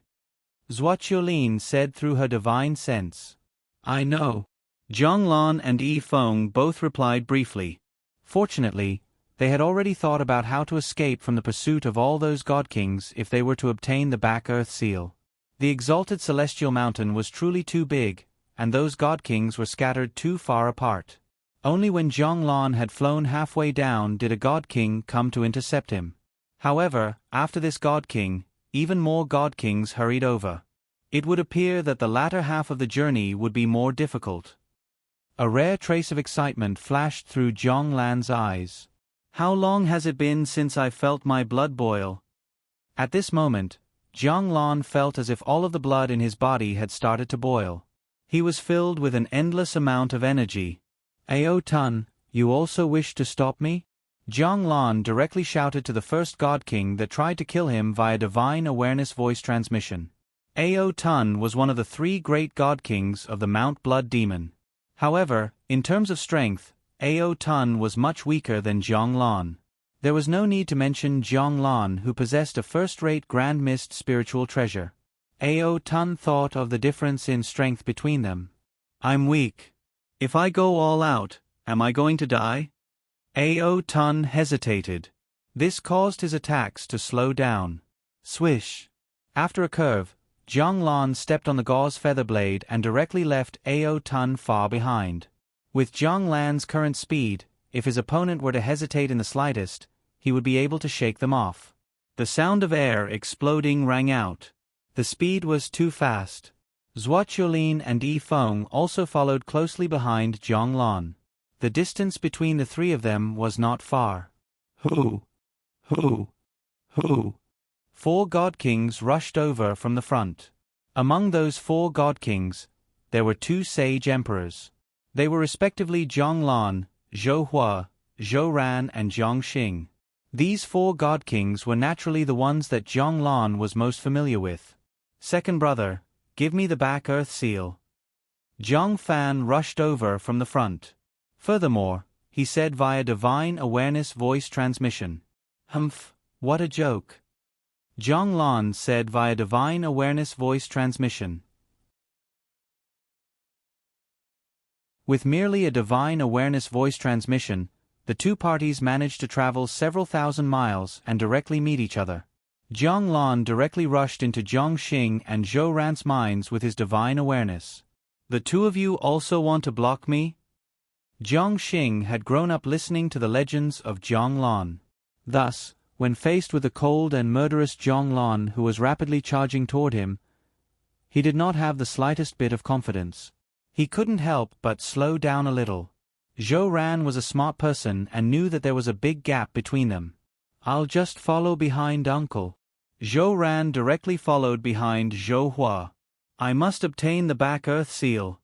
Zhua Chulin said through her divine sense. I know. Jianglan and Yi Feng both replied briefly. Fortunately, they had already thought about how to escape from the pursuit of all those God Kings if they were to obtain the Back Earth Seal. The exalted celestial mountain was truly too big, and those God Kings were scattered too far apart. Only when Jianglan had flown halfway down did a God King come to intercept him. However, after this God King, even more God Kings hurried over. It would appear that the latter half of the journey would be more difficult. A rare trace of excitement flashed through Jianglan's eyes. How long has it been since I felt my blood boil? At this moment, Jianglan felt as if all of the blood in his body had started to boil. He was filled with an endless amount of energy. Ao Tun, you also wish to stop me? Jianglan directly shouted to the first God King that tried to kill him via divine awareness voice transmission. Ao Tun was one of the 3 great God Kings of the Mount Blood Demon. However, in terms of strength, Ao Tun was much weaker than Jianglan. There was no need to mention Jianglan, who possessed a first-rate Grand Mist spiritual treasure. Ao Tun thought of the difference in strength between them. I'm weak. If I go all out, am I going to die? Ao Tun hesitated. This caused his attacks to slow down. Swish! After a curve, Jianglan stepped on the gauze feather blade and directly left Ao Tun far behind. With Jianglan's current speed, if his opponent were to hesitate in the slightest, he would be able to shake them off. The sound of air exploding rang out. The speed was too fast. Zhua Chulin and Yi Feng also followed closely behind Jianglan. The distance between the 3 of them was not far. Hoo! Hoo! Hoo! 4 God Kings rushed over from the front. Among those 4 God Kings, there were 2 sage emperors. They were respectively Jianglan, Zhou Hua, Zhou Ran and Jiang Xing. These 4 God Kings were naturally the ones that Jianglan was most familiar with. Second brother, give me the Back Earth Seal. Jiang Fan rushed over from the front. Furthermore, he said via divine awareness voice transmission. Humph, what a joke. Jianglan said via divine awareness voice transmission. With merely a divine awareness voice transmission, the two parties managed to travel several thousand miles and directly meet each other. Jiang Lan directly rushed into Jiang Xing and Zhou Ran's minds with his divine awareness. The two of you also want to block me? Jiang Xing had grown up listening to the legends of Jiang Lan. Thus, when faced with the cold and murderous Jiang Lan who was rapidly charging toward him, he did not have the slightest bit of confidence. He couldn't help but slow down a little. Zhou Ran was a smart person and knew that there was a big gap between them. I'll just follow behind uncle. Zhou Ran directly followed behind Zhou Hua. I must obtain the back earth seal.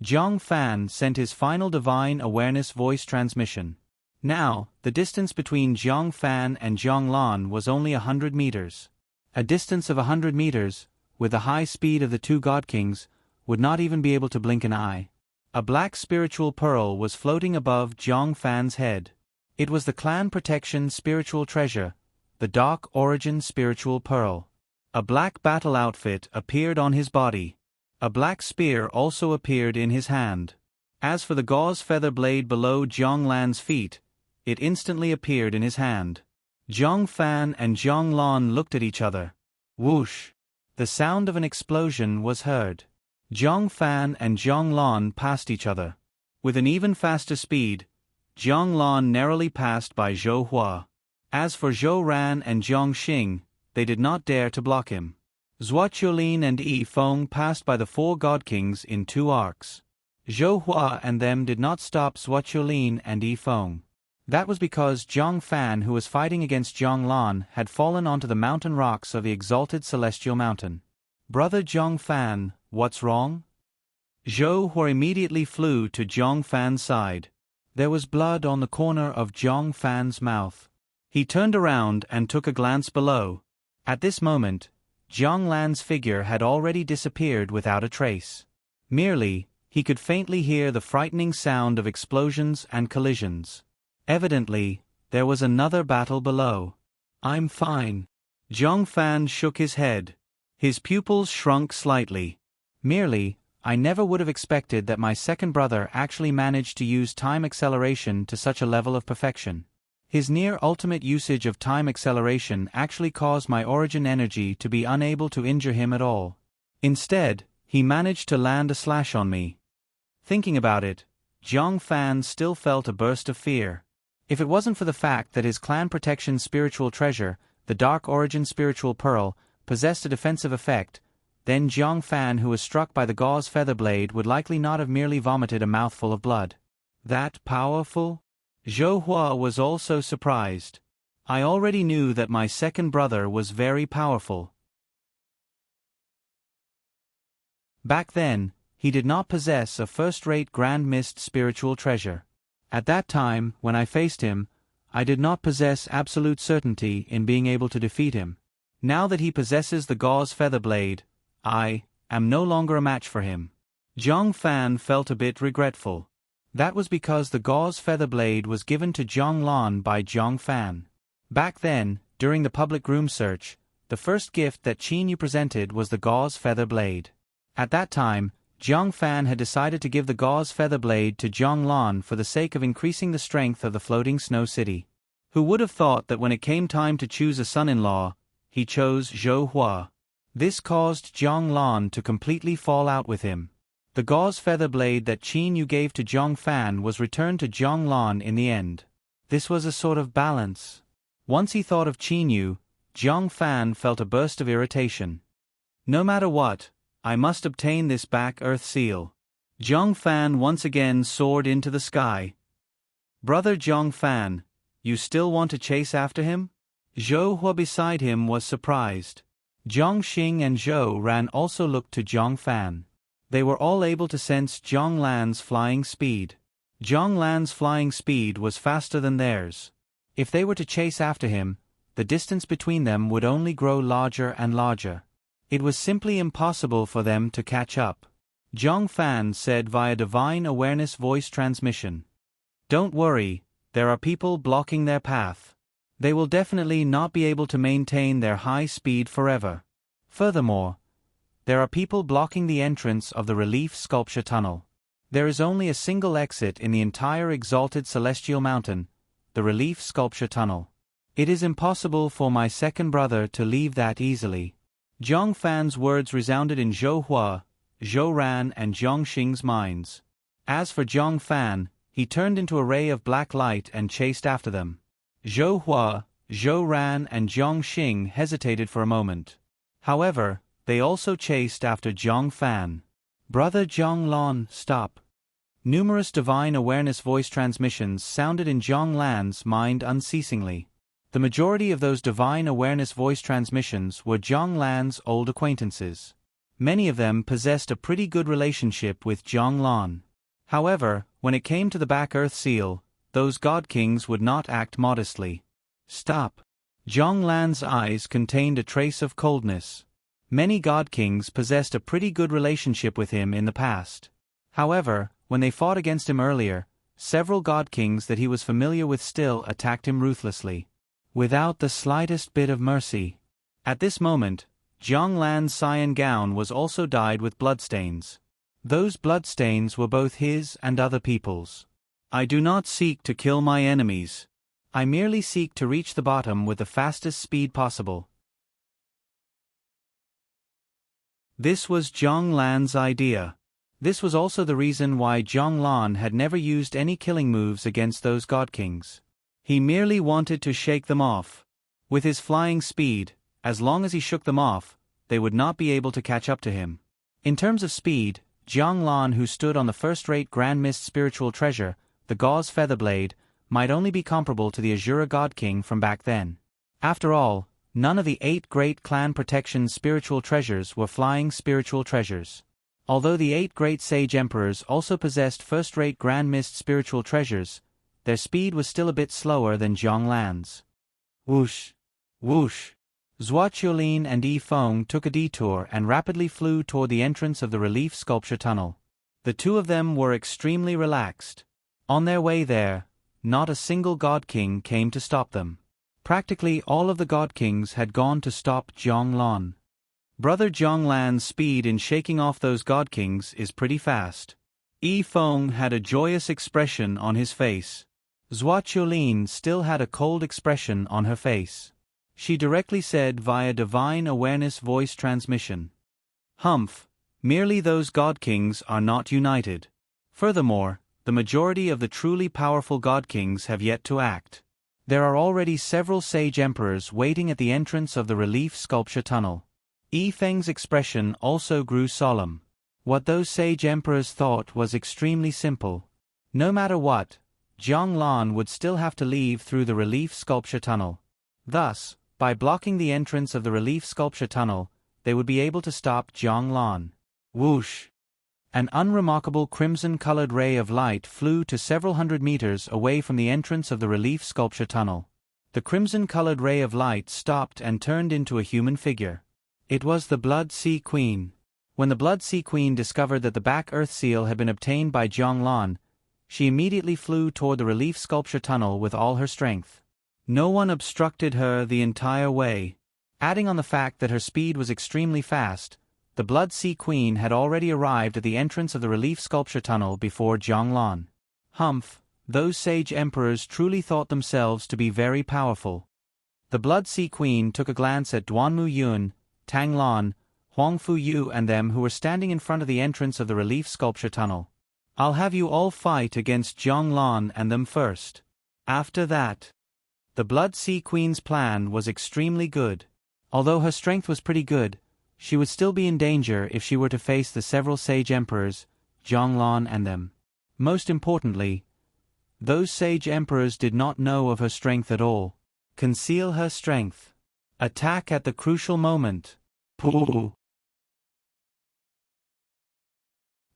Zhang Fan sent his final divine awareness voice transmission. Now, the distance between Zhang Fan and Zhang Lan was only 100 meters. A distance of 100 meters, with the high speed of the two God Kings, would not even be able to blink an eye. A black spiritual pearl was floating above Zhang Fan's head. It was the clan protection spiritual treasure, the Dark Origin spiritual pearl. A black battle outfit appeared on his body. A black spear also appeared in his hand. As for the gauze feather blade below Zhang Lan's feet, it instantly appeared in his hand. Zhang Fan and Zhang Lan looked at each other. Whoosh! The sound of an explosion was heard. Zhang Fan and Zhang Lan passed each other. With an even faster speed, Zhang Lan narrowly passed by Zhou Hua. As for Zhou Ran and Jiang Xing, they did not dare to block him. Zhua Qiulin and Yi Feng passed by the four God Kings in two arcs. Zhou Hua and them did not stop Zhua Qiulin and Yi Feng. That was because Zhang Fan, who was fighting against Zhang Lan, had fallen onto the mountain rocks of the exalted celestial mountain. Brother Zhang Fan, what's wrong? Zhou Hua immediately flew to Zhang Fan's side. There was blood on the corner of Zhang Fan's mouth. He turned around and took a glance below. At this moment, Zhang Lan's figure had already disappeared without a trace. Merely, he could faintly hear the frightening sound of explosions and collisions. Evidently, there was another battle below. I'm fine. Zhang Fan shook his head. His pupils shrunk slightly. Merely, I never would have expected that my second brother actually managed to use time acceleration to such a level of perfection. His near-ultimate usage of time acceleration actually caused my origin energy to be unable to injure him at all. Instead, he managed to land a slash on me. Thinking about it, Zhang Fan still felt a burst of fear. If it wasn't for the fact that his clan protection spiritual treasure, the Dark Origin spiritual pearl, possessed a defensive effect, then Zhang Fan, who was struck by the gauze feather blade, would likely not have merely vomited a mouthful of blood. That powerful? Zhou Hua was also surprised. I already knew that my second brother was very powerful. Back then, he did not possess a first-rate Grand Mist spiritual treasure. At that time, when I faced him, I did not possess absolute certainty in being able to defeat him. Now that he possesses the gauze feather blade, I am no longer a match for him. Zhang Fan felt a bit regretful. That was because the gauze feather blade was given to Zhang Lan by Zhang Fan. Back then, during the public room search, the first gift that Qin Yu presented was the gauze feather blade. At that time, Zhang Fan had decided to give the gauze feather blade to Zhang Lan for the sake of increasing the strength of the floating snow city. Who would have thought that when it came time to choose a son-in-law, he chose Zhou Hua. This caused Zhang Lan to completely fall out with him. The gauze feather blade that Qin Yu gave to Zhang Fan was returned to Zhang Lan in the end. This was a sort of balance. Once he thought of Qin Yu, Zhang Fan felt a burst of irritation. No matter what, I must obtain this back earth seal. Zhang Fan once again soared into the sky. Brother Zhang Fan, you still want to chase after him? Zhou Hua beside him was surprised. Jiang Xing and Zhou Ran also looked to Zhang Fan. They were all able to sense Zhang Lan's flying speed. Zhang Lan's flying speed was faster than theirs. If they were to chase after him, the distance between them would only grow larger and larger. It was simply impossible for them to catch up. Zhang Fan said via divine awareness voice transmission. Don't worry, there are people blocking their path. They will definitely not be able to maintain their high speed forever. Furthermore, there are people blocking the entrance of the relief sculpture tunnel. There is only a single exit in the entire exalted celestial mountain, the relief sculpture tunnel. It is impossible for my second brother to leave that easily. Zhang Fan's words resounded in Zhou Hua, Zhou Ran and Zhang Xing's minds. As for Zhang Fan, he turned into a ray of black light and chased after them. Zhou Hua, Zhou Ran and Zhang Xing hesitated for a moment. However, they also chased after Zhang Fan. Brother Zhang Lan, stop. Numerous divine awareness voice transmissions sounded in Zhang Lan's mind unceasingly. The majority of those divine awareness voice transmissions were Zhang Lan's old acquaintances. Many of them possessed a pretty good relationship with Zhang Lan. However, when it came to the back earth seal, those god kings would not act modestly. Stop. Zhang Lan's eyes contained a trace of coldness. Many god kings possessed a pretty good relationship with him in the past. However, when they fought against him earlier, several god kings that he was familiar with still attacked him ruthlessly, without the slightest bit of mercy. At this moment, Zhang Lan's cyan gown was also dyed with bloodstains. Those bloodstains were both his and other people's. I do not seek to kill my enemies. I merely seek to reach the bottom with the fastest speed possible. This was Zhang Lan's idea. This was also the reason why Zhang Lan had never used any killing moves against those god kings. He merely wanted to shake them off. With his flying speed, as long as he shook them off, they would not be able to catch up to him. In terms of speed, Zhang Lan, who stood on the first-rate Grand Mist spiritual treasure, the gauze featherblade, might only be comparable to the Azura God King from back then. After all, none of the 8 great clan protection spiritual treasures were flying spiritual treasures. Although the 8 great sage emperors also possessed first-rate Grand Mist spiritual treasures, their speed was still a bit slower than Zhang Lan's. Whoosh! Whoosh! Zhua Qiulin and Yi Feng took a detour and rapidly flew toward the entrance of the relief sculpture tunnel. The two of them were extremely relaxed. On their way there, not a single god king came to stop them. Practically all of the god kings had gone to stop Zhang Lan. Brother Zhang Lan's speed in shaking off those god kings is pretty fast. Yi Feng had a joyous expression on his face. Zhua Qiulin still had a cold expression on her face. She directly said via divine awareness voice transmission, "Humph, merely those god kings are not united. Furthermore, the majority of the truly powerful god kings have yet to act. There are already several sage emperors waiting at the entrance of the relief sculpture tunnel." Yi Feng's expression also grew solemn. What those sage emperors thought was extremely simple. No matter what, Zhang Lan would still have to leave through the relief sculpture tunnel. Thus, by blocking the entrance of the relief sculpture tunnel, they would be able to stop Zhang Lan. Whoosh! An unremarkable crimson-colored ray of light flew to several hundred meters away from the entrance of the relief sculpture tunnel. The crimson-colored ray of light stopped and turned into a human figure. It was the Blood Sea Queen. When the Blood Sea Queen discovered that the back earth seal had been obtained by Zhang Lan, she immediately flew toward the relief sculpture tunnel with all her strength. No one obstructed her the entire way. Adding on the fact that her speed was extremely fast, the Blood Sea Queen had already arrived at the entrance of the relief sculpture tunnel before Zhang Lan. Humph, those sage emperors truly thought themselves to be very powerful. The Blood Sea Queen took a glance at Duanmu Yun, Tang Lan, Huang Fu Yu and them who were standing in front of the entrance of the relief sculpture tunnel. "I'll have you all fight against Zhang Lan and them first. After that." The Blood Sea Queen's plan was extremely good. Although her strength was pretty good, she would still be in danger if she were to face the several sage emperors, Zhang Lan and them. Most importantly, those sage emperors did not know of her strength at all. Conceal her strength. Attack at the crucial moment. Pull.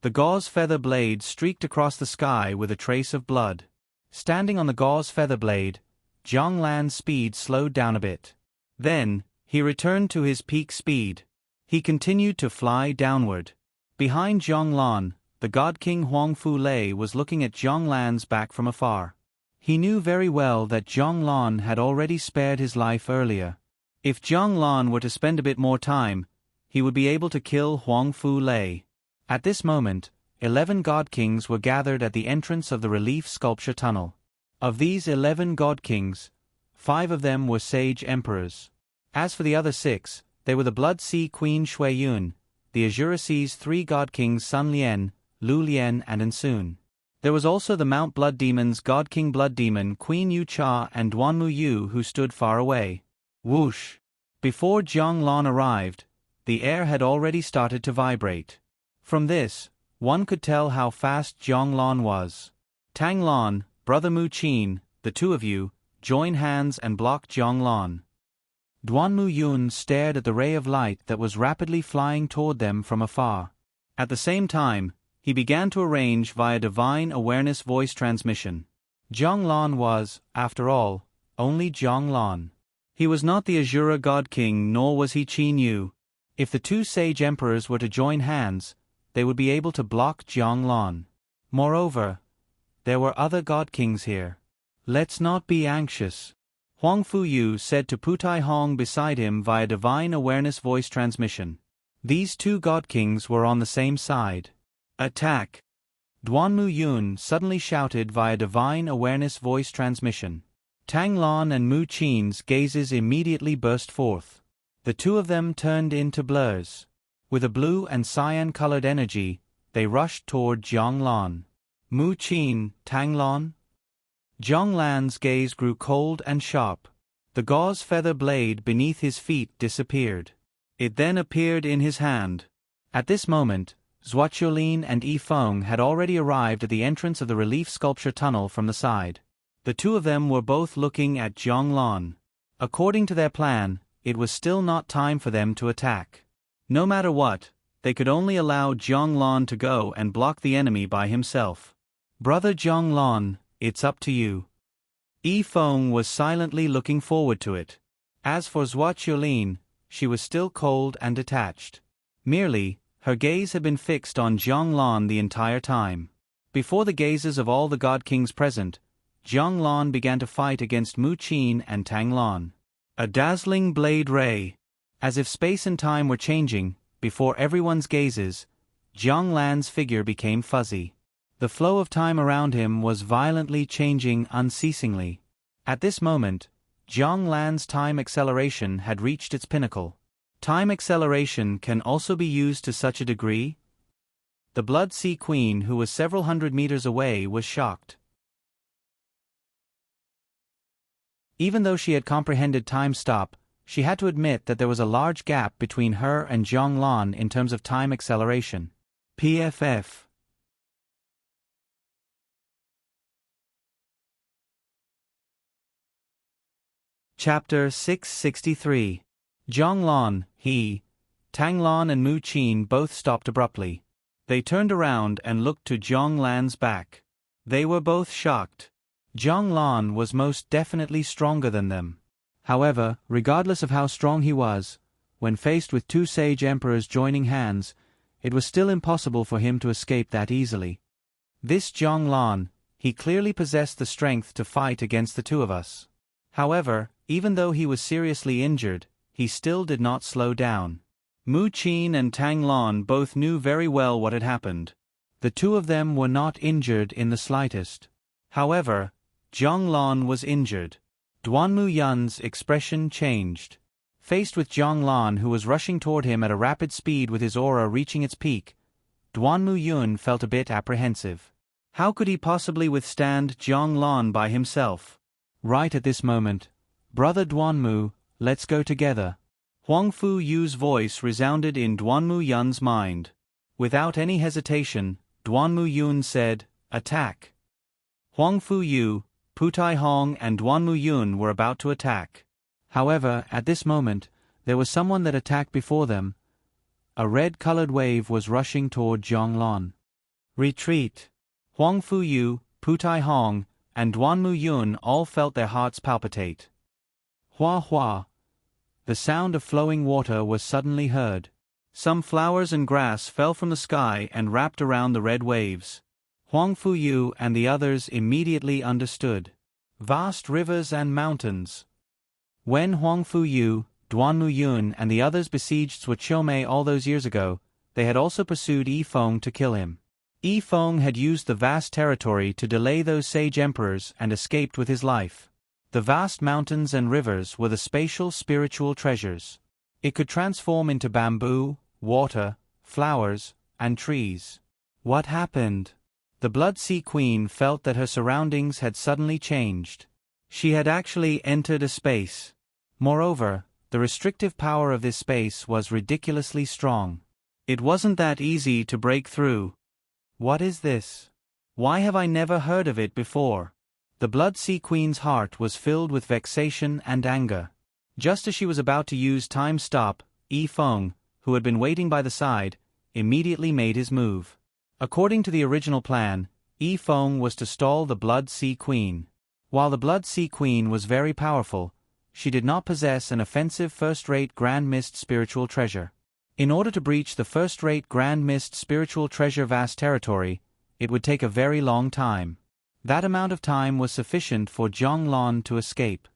The gauze feather blade streaked across the sky with a trace of blood. Standing on the gauze feather blade, Zhang Lan's speed slowed down a bit. Then, he returned to his peak speed. He continued to fly downward. Behind Zhang Lan, the God King Huang Fu Lei was looking at Zhang Lan's back from afar. He knew very well that Zhang Lan had already spared his life earlier. If Zhang Lan were to spend a bit more time, he would be able to kill Huang Fu Lei. At this moment, 11 god kings were gathered at the entrance of the relief sculpture tunnel. Of these 11 god kings, 5 of them were sage emperors. As for the other 6, they were the Blood Sea Queen Shui Yun, the Azure Sea's 3 god kings Sun Lien, Lu Lien and Ensun. There was also the Mount Blood Demon's God King Blood Demon Queen Yu Cha and Duanmu Yu, who stood far away. Whoosh! Before Jiang Lan arrived, the air had already started to vibrate. From this, one could tell how fast Jiang Lan was. Tang Lan, brother Mu Qin, the two of you, join hands and block Jiang Lan. Duanmu Yun stared at the ray of light that was rapidly flying toward them from afar. At the same time, he began to arrange via divine awareness voice transmission. Jiang Lan was, after all, only Jiang Lan. He was not the Azure God King, nor was he Qin Yu. If the 2 sage emperors were to join hands, they would be able to block Jiang Lan. Moreover, there were other god kings here. Let's not be anxious, Huang Fuyu said to Putai Hong beside him via divine awareness voice transmission. These 2 god kings were on the same side. Attack! Duanmu Yun suddenly shouted via divine awareness voice transmission. Tang Lan and Mu Qin's gazes immediately burst forth. The 2 of them turned into blurs. With a blue and cyan-colored energy, they rushed toward Jiang Lan. Mu Qin, Tang Lan? Jiang Lan's gaze grew cold and sharp. The gauze feather blade beneath his feet disappeared. It then appeared in his hand. At this moment, Zhuaqiulin and Yi Feng had already arrived at the entrance of the relief sculpture tunnel from the side. The 2 of them were both looking at Jiang Lan. According to their plan, it was still not time for them to attack. No matter what, they could only allow Jiang Lan to go and block the enemy by himself. Brother Jiang Lan, it's up to you. Yi Feng was silently looking forward to it. As for Zhuaqiulin, she was still cold and detached. Merely, her gaze had been fixed on Jiang Lan the entire time. Before the gazes of all the god kings present, Jiang Lan began to fight against Mu Qin and Tang Lan. A dazzling blade ray. As if space and time were changing, before everyone's gazes, Jiang Lan's figure became fuzzy. The flow of time around him was violently changing unceasingly. At this moment, Jiang Lan's time acceleration had reached its pinnacle. Time acceleration can also be used to such a degree? The Blood Sea Queen, who was several hundred meters away, was shocked. Even though she had comprehended time stop, she had to admit that there was a large gap between her and Jiang Lan in terms of time acceleration. PFF. Chapter 663. Jiang Lan, Tang Lan and Mu Qin both stopped abruptly. They turned around and looked to Jiang Lan's back. They were both shocked. Jiang Lan was most definitely stronger than them. However, regardless of how strong he was, when faced with 2 sage emperors joining hands, it was still impossible for him to escape that easily. This Jiang Lan, he clearly possessed the strength to fight against the 2 of us. However, even though he was seriously injured, he still did not slow down. Mu Qin and Tang Lan both knew very well what had happened. The 2 of them were not injured in the slightest. However, Jiang Lan was injured. Duanmu Yun's expression changed. Faced with Jiang Lan, who was rushing toward him at a rapid speed with his aura reaching its peak, Duanmu Yun felt a bit apprehensive. How could he possibly withstand Jiang Lan by himself? Right at this moment, Brother Duanmu, let's go together. Huang Fu Yu's voice resounded in Duanmu Yun's mind. Without any hesitation, Duanmu Yun said, "Attack." Huang Fu Yu, Putai Hong and Duanmu Yun were about to attack. However, at this moment, there was someone that attacked before them. A red-colored wave was rushing toward Jiang Lan. Retreat! Huang Fu Yu, Putai Hong, and Duanmu Yun all felt their hearts palpitate. Hua hua! The sound of flowing water was suddenly heard. Some flowers and grass fell from the sky and wrapped around the red waves. Huang Fu Yu and the others immediately understood. Vast rivers and mountains. When Huang Fu Yu, Duanmu Yun and the others besieged Zhuaqiumei all those years ago, they had also pursued Yi Feng to kill him. Yi Feng had used the vast territory to delay those sage emperors and escaped with his life. The vast mountains and rivers were the spatial spiritual treasures. It could transform into bamboo, water, flowers, and trees. What happened? The Blood Sea Queen felt that her surroundings had suddenly changed. She had actually entered a space. Moreover, the restrictive power of this space was ridiculously strong. It wasn't that easy to break through. What is this? Why have I never heard of it before? The Blood Sea Queen's heart was filled with vexation and anger. Just as she was about to use Time Stop, Yi Feng, who had been waiting by the side, immediately made his move. According to the original plan, Yi Feng was to stall the Blood Sea Queen. While the Blood Sea Queen was very powerful, she did not possess an offensive first-rate Grand Mist spiritual treasure. In order to breach the first-rate Grand Mist spiritual treasure vast territory, it would take a very long time. That amount of time was sufficient for Zhonglon to escape.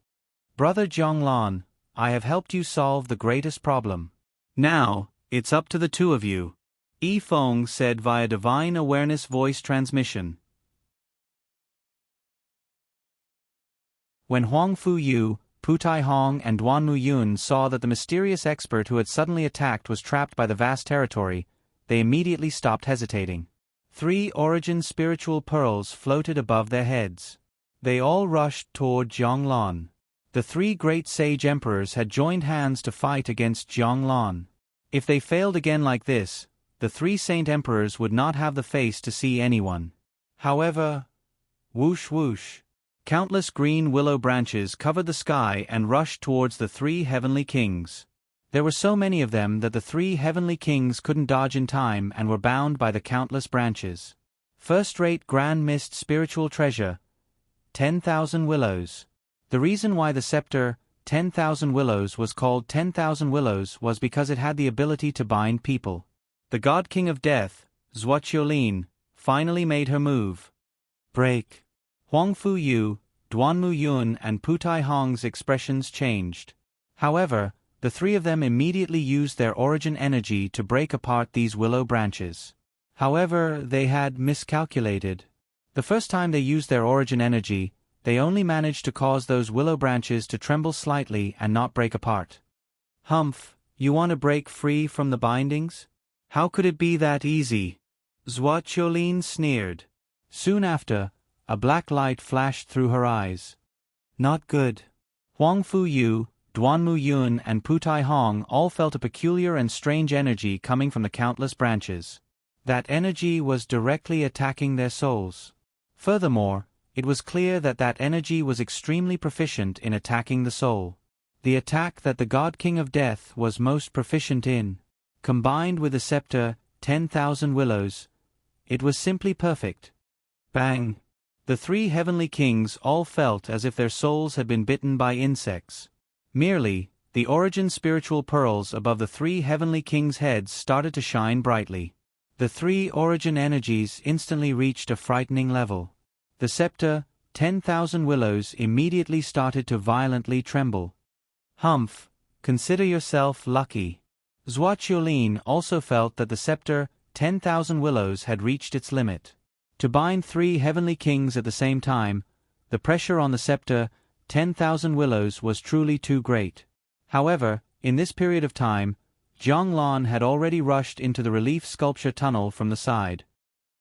Brother Zhonglon, I have helped you solve the greatest problem. Now, it's up to the two of you, Yi Feng said via divine awareness voice transmission. When Huang Fu Yu, Putai Hong and Duanmu Yun saw that the mysterious expert who had suddenly attacked was trapped by the vast territory, they immediately stopped hesitating. 3 origin spiritual pearls floated above their heads. They all rushed toward Zhonglon. The 3 great sage emperors had joined hands to fight against Zhonglon. If they failed again like this, the 3 saint emperors would not have the face to see anyone. However, whoosh whoosh. Countless green willow branches covered the sky and rushed towards the 3 heavenly kings. There were so many of them that the 3 heavenly kings couldn't dodge in time and were bound by the countless branches. First-rate Grand Mist spiritual treasure, 10,000 willows. The reason why the scepter, 10,000 willows was called 10,000 willows was because it had the ability to bind people. The God King of Death, Zhuoqiulin, finally made her move. Break. Huang Fu Yu, Duanmu Yun and Putai Hong's expressions changed. However, the 3 of them immediately used their origin energy to break apart these willow branches. However, they had miscalculated. The first time they used their origin energy, they only managed to cause those willow branches to tremble slightly and not break apart. Humph, you want to break free from the bindings? How could it be that easy? Zhuoqiulin sneered. Soon after, a black light flashed through her eyes. Not good. Huang Fu Yu, Duanmu Yun and Putai Hong all felt a peculiar and strange energy coming from the countless branches. That energy was directly attacking their souls. Furthermore, it was clear that that energy was extremely proficient in attacking the soul. The attack that the God King of Death was most proficient in, combined with the scepter, 10,000 willows, it was simply perfect. Bang! The 3 heavenly kings all felt as if their souls had been bitten by insects. Merely, the origin spiritual pearls above the 3 heavenly kings' heads started to shine brightly. The 3 origin energies instantly reached a frightening level. The scepter, 10,000 willows immediately started to violently tremble. Humph, consider yourself lucky. Zhuoqiulin also felt that the scepter, 10,000 willows had reached its limit. To bind 3 heavenly kings at the same time, the pressure on the scepter, 10,000 willows was truly too great. However, in this period of time, Zhonglon had already rushed into the relief sculpture tunnel from the side.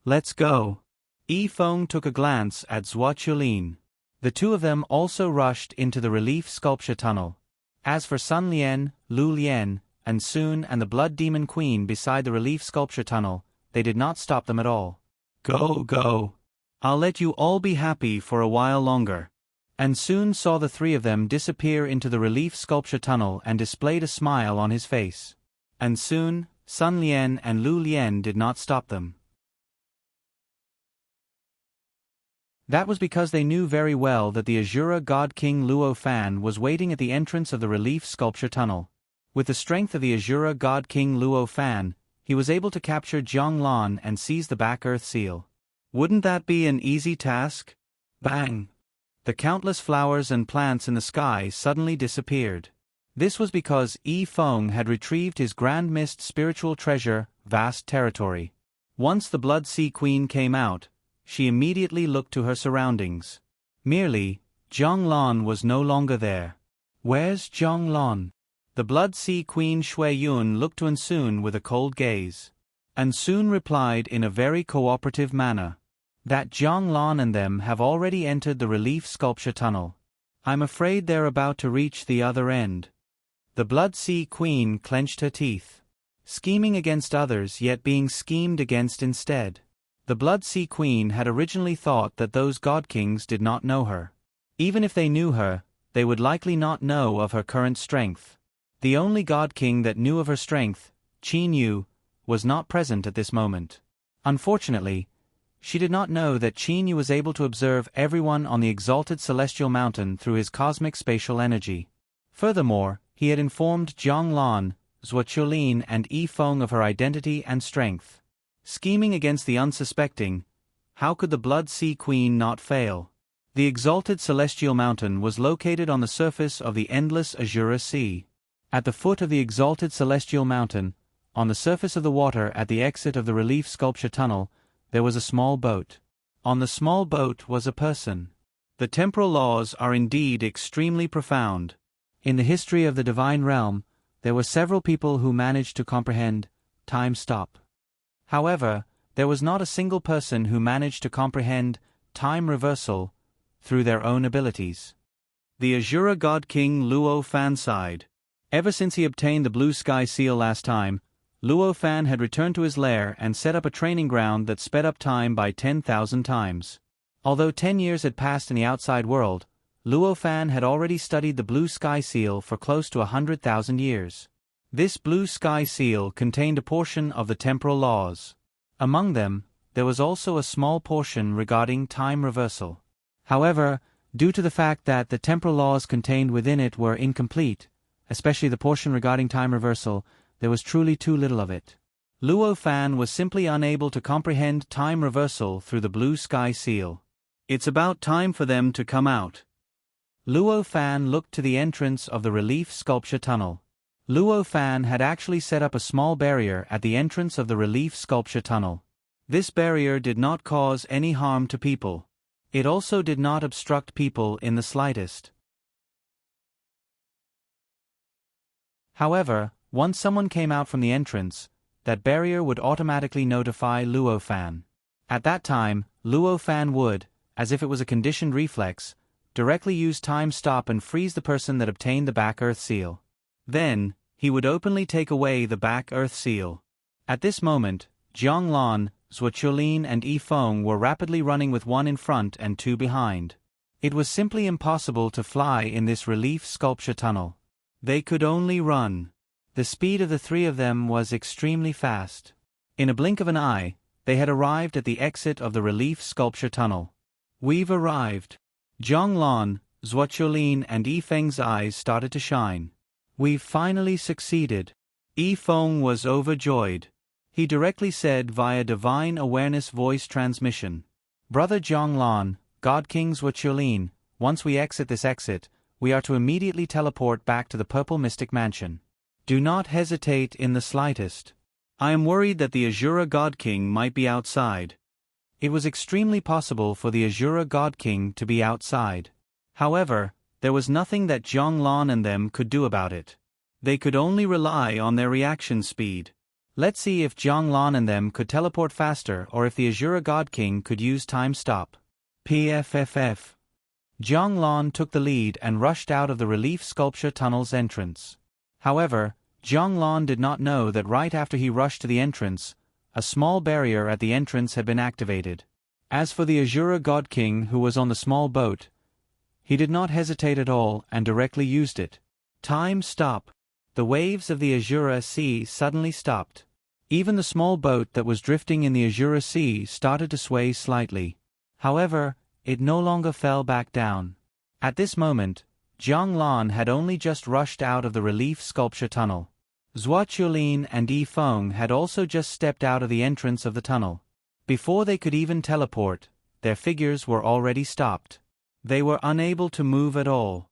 Let's go. Yi Feng took a glance at Zhuoqiulin. The 2 of them also rushed into the relief sculpture tunnel. As for Sun Lian, Lu Lian, and Sun and the Blood Demon Queen beside the relief sculpture tunnel, they did not stop them at all. Go, go. I'll let you all be happy for a while longer. And Sun saw the 3 of them disappear into the relief sculpture tunnel and displayed a smile on his face. And Sun, Sun Lian and Lu Lian did not stop them. That was because they knew very well that the Azura God King Luo Fan was waiting at the entrance of the relief sculpture tunnel. With the strength of the Azura God King Luo Fan, he was able to capture Zhonglon and seize the back earth seal. Wouldn't that be an easy task? Bang! The countless flowers and plants in the sky suddenly disappeared. This was because Yi Feng had retrieved his Grand Mist spiritual treasure, vast territory. Once the Blood Sea Queen came out, she immediately looked to her surroundings. Merely, Zhonglon was no longer there. Where's Zhonglon? The Blood Sea Queen Shui Yun looked to Ansun with a cold gaze. Ansun replied in a very cooperative manner. That Zhonglon and them have already entered the relief sculpture tunnel. I'm afraid they're about to reach the other end. The Blood Sea Queen clenched her teeth. Scheming against others yet being schemed against instead. The Blood Sea Queen had originally thought that those God Kings did not know her. Even if they knew her, they would likely not know of her current strength. The only God King that knew of her strength, Qin Yu, was not present at this moment. Unfortunately, she did not know that Qin Yu was able to observe everyone on the exalted celestial mountain through his cosmic spatial energy. Furthermore, he had informed Zhonglon, Zhuochulin and Yifeng of her identity and strength. Scheming against the unsuspecting, how could the Blood Sea Queen not fail? The exalted celestial mountain was located on the surface of the endless Azure Sea. At the foot of the exalted celestial mountain, on the surface of the water at the exit of the relief sculpture tunnel, there was a small boat. On the small boat was a person. The temporal laws are indeed extremely profound. In the history of the divine realm, there were several people who managed to comprehend time stop. However, there was not a single person who managed to comprehend time reversal through their own abilities. The Azura God King Luo Fan sighed. Ever since he obtained the Blue Sky Seal last time, Luo Fan had returned to his lair and set up a training ground that sped up time by 10,000 times. Although 10 years had passed in the outside world, Luo Fan had already studied the Blue Sky Seal for close to 100,000 years. This Blue Sky Seal contained a portion of the temporal laws. Among them, there was also a small portion regarding time reversal. However, due to the fact that the temporal laws contained within it were incomplete, especially the portion regarding time reversal, there was truly too little of it. Luo Fan was simply unable to comprehend time reversal through the Blue Sky Seal. It's about time for them to come out. Luo Fan looked to the entrance of the relief sculpture tunnel. Luo Fan had actually set up a small barrier at the entrance of the relief sculpture tunnel. This barrier did not cause any harm to people. It also did not obstruct people in the slightest. However, once someone came out from the entrance, that barrier would automatically notify Luo Fan. At that time, Luo Fan would, as if it was a conditioned reflex, directly use time stop and freeze the person that obtained the back Earth seal. Then, he would openly take away the back Earth seal. At this moment, Zhonglon, Zhuochulin and Yifeng were rapidly running with one in front and two behind. It was simply impossible to fly in this relief sculpture tunnel. They could only run. The speed of the three of them was extremely fast. In a blink of an eye, they had arrived at the exit of the relief sculpture tunnel. We've arrived. Zhonglon, Zhuochulin and Yifeng's eyes started to shine. We've finally succeeded. Yifeng was overjoyed. He directly said via divine awareness voice transmission. Brother Zhonglon, God King Zhuochulin, once we exit this exit, we are to immediately teleport back to the Purple Mystic Mansion. Do not hesitate in the slightest. I am worried that the Azura God King might be outside. It was extremely possible for the Azura God King to be outside. However, there was nothing that Zhonglon and them could do about it. They could only rely on their reaction speed. Let's see if Zhonglon and them could teleport faster or if the Azura God King could use time stop. PFFF. Zhonglon took the lead and rushed out of the relief sculpture tunnel's entrance. However, Zhonglon did not know that right after he rushed to the entrance, a small barrier at the entrance had been activated. As for the Azura God King who was on the small boat, he did not hesitate at all and directly used it. Time stop. The waves of the Azura Sea suddenly stopped. Even the small boat that was drifting in the Azura Sea started to sway slightly. However, it no longer fell back down. At this moment, Zhonglon had only just rushed out of the relief sculpture tunnel. Zhuochulin and Yifeng had also just stepped out of the entrance of the tunnel. Before they could even teleport, their figures were already stopped. They were unable to move at all.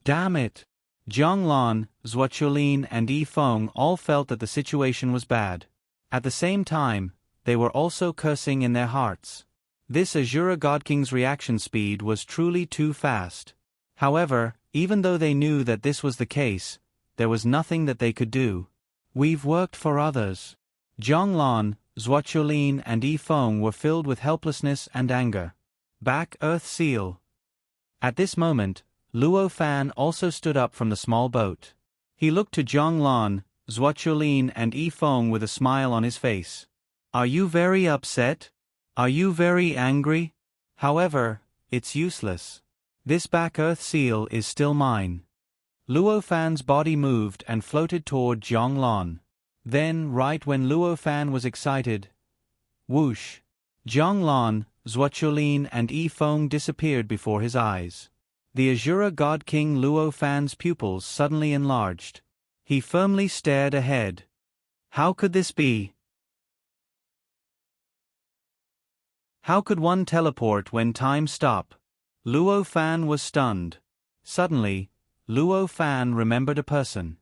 Damn it! Zhonglon, Zhuochulin and Yifeng all felt that the situation was bad. At the same time, they were also cursing in their hearts. This Azura God King's reaction speed was truly too fast. However, even though they knew that this was the case, there was nothing that they could do. We've worked for others. Zhonglan, Zhuochulin and Yifeng were filled with helplessness and anger. Back Earth Seal. At this moment, Luo Fan also stood up from the small boat. He looked to Zhonglan, Zhuochulin and Yifeng with a smile on his face. Are you very upset? Are you very angry? However, it's useless. This Back Earth Seal is still mine. Luo Fan's body moved and floated toward Zhonglan. Then, right when Luo Fan was excited, whoosh! Zhonglan, Zhuochulin and Yifeng disappeared before his eyes. The Azura God King Luo Fan's pupils suddenly enlarged. He firmly stared ahead. How could this be? How could one teleport when time stop? Luo Fan was stunned. Suddenly, Luo Fan remembered a person.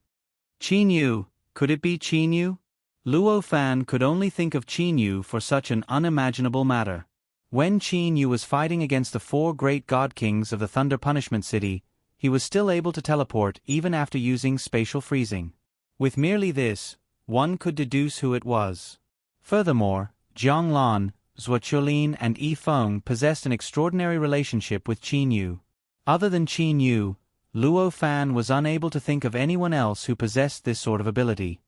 Qin Yu, could it be Qin Yu? Luo Fan could only think of Qin Yu for such an unimaginable matter. When Qin Yu was fighting against the 4 great god kings of the Thunder Punishment City, he was still able to teleport even after using spatial freezing. With merely this, one could deduce who it was. Furthermore, Zhonglan, Zhuochulin and Yifeng possessed an extraordinary relationship with Qin Yu. Other than Qin Yu, Luo Fan was unable to think of anyone else who possessed this sort of ability.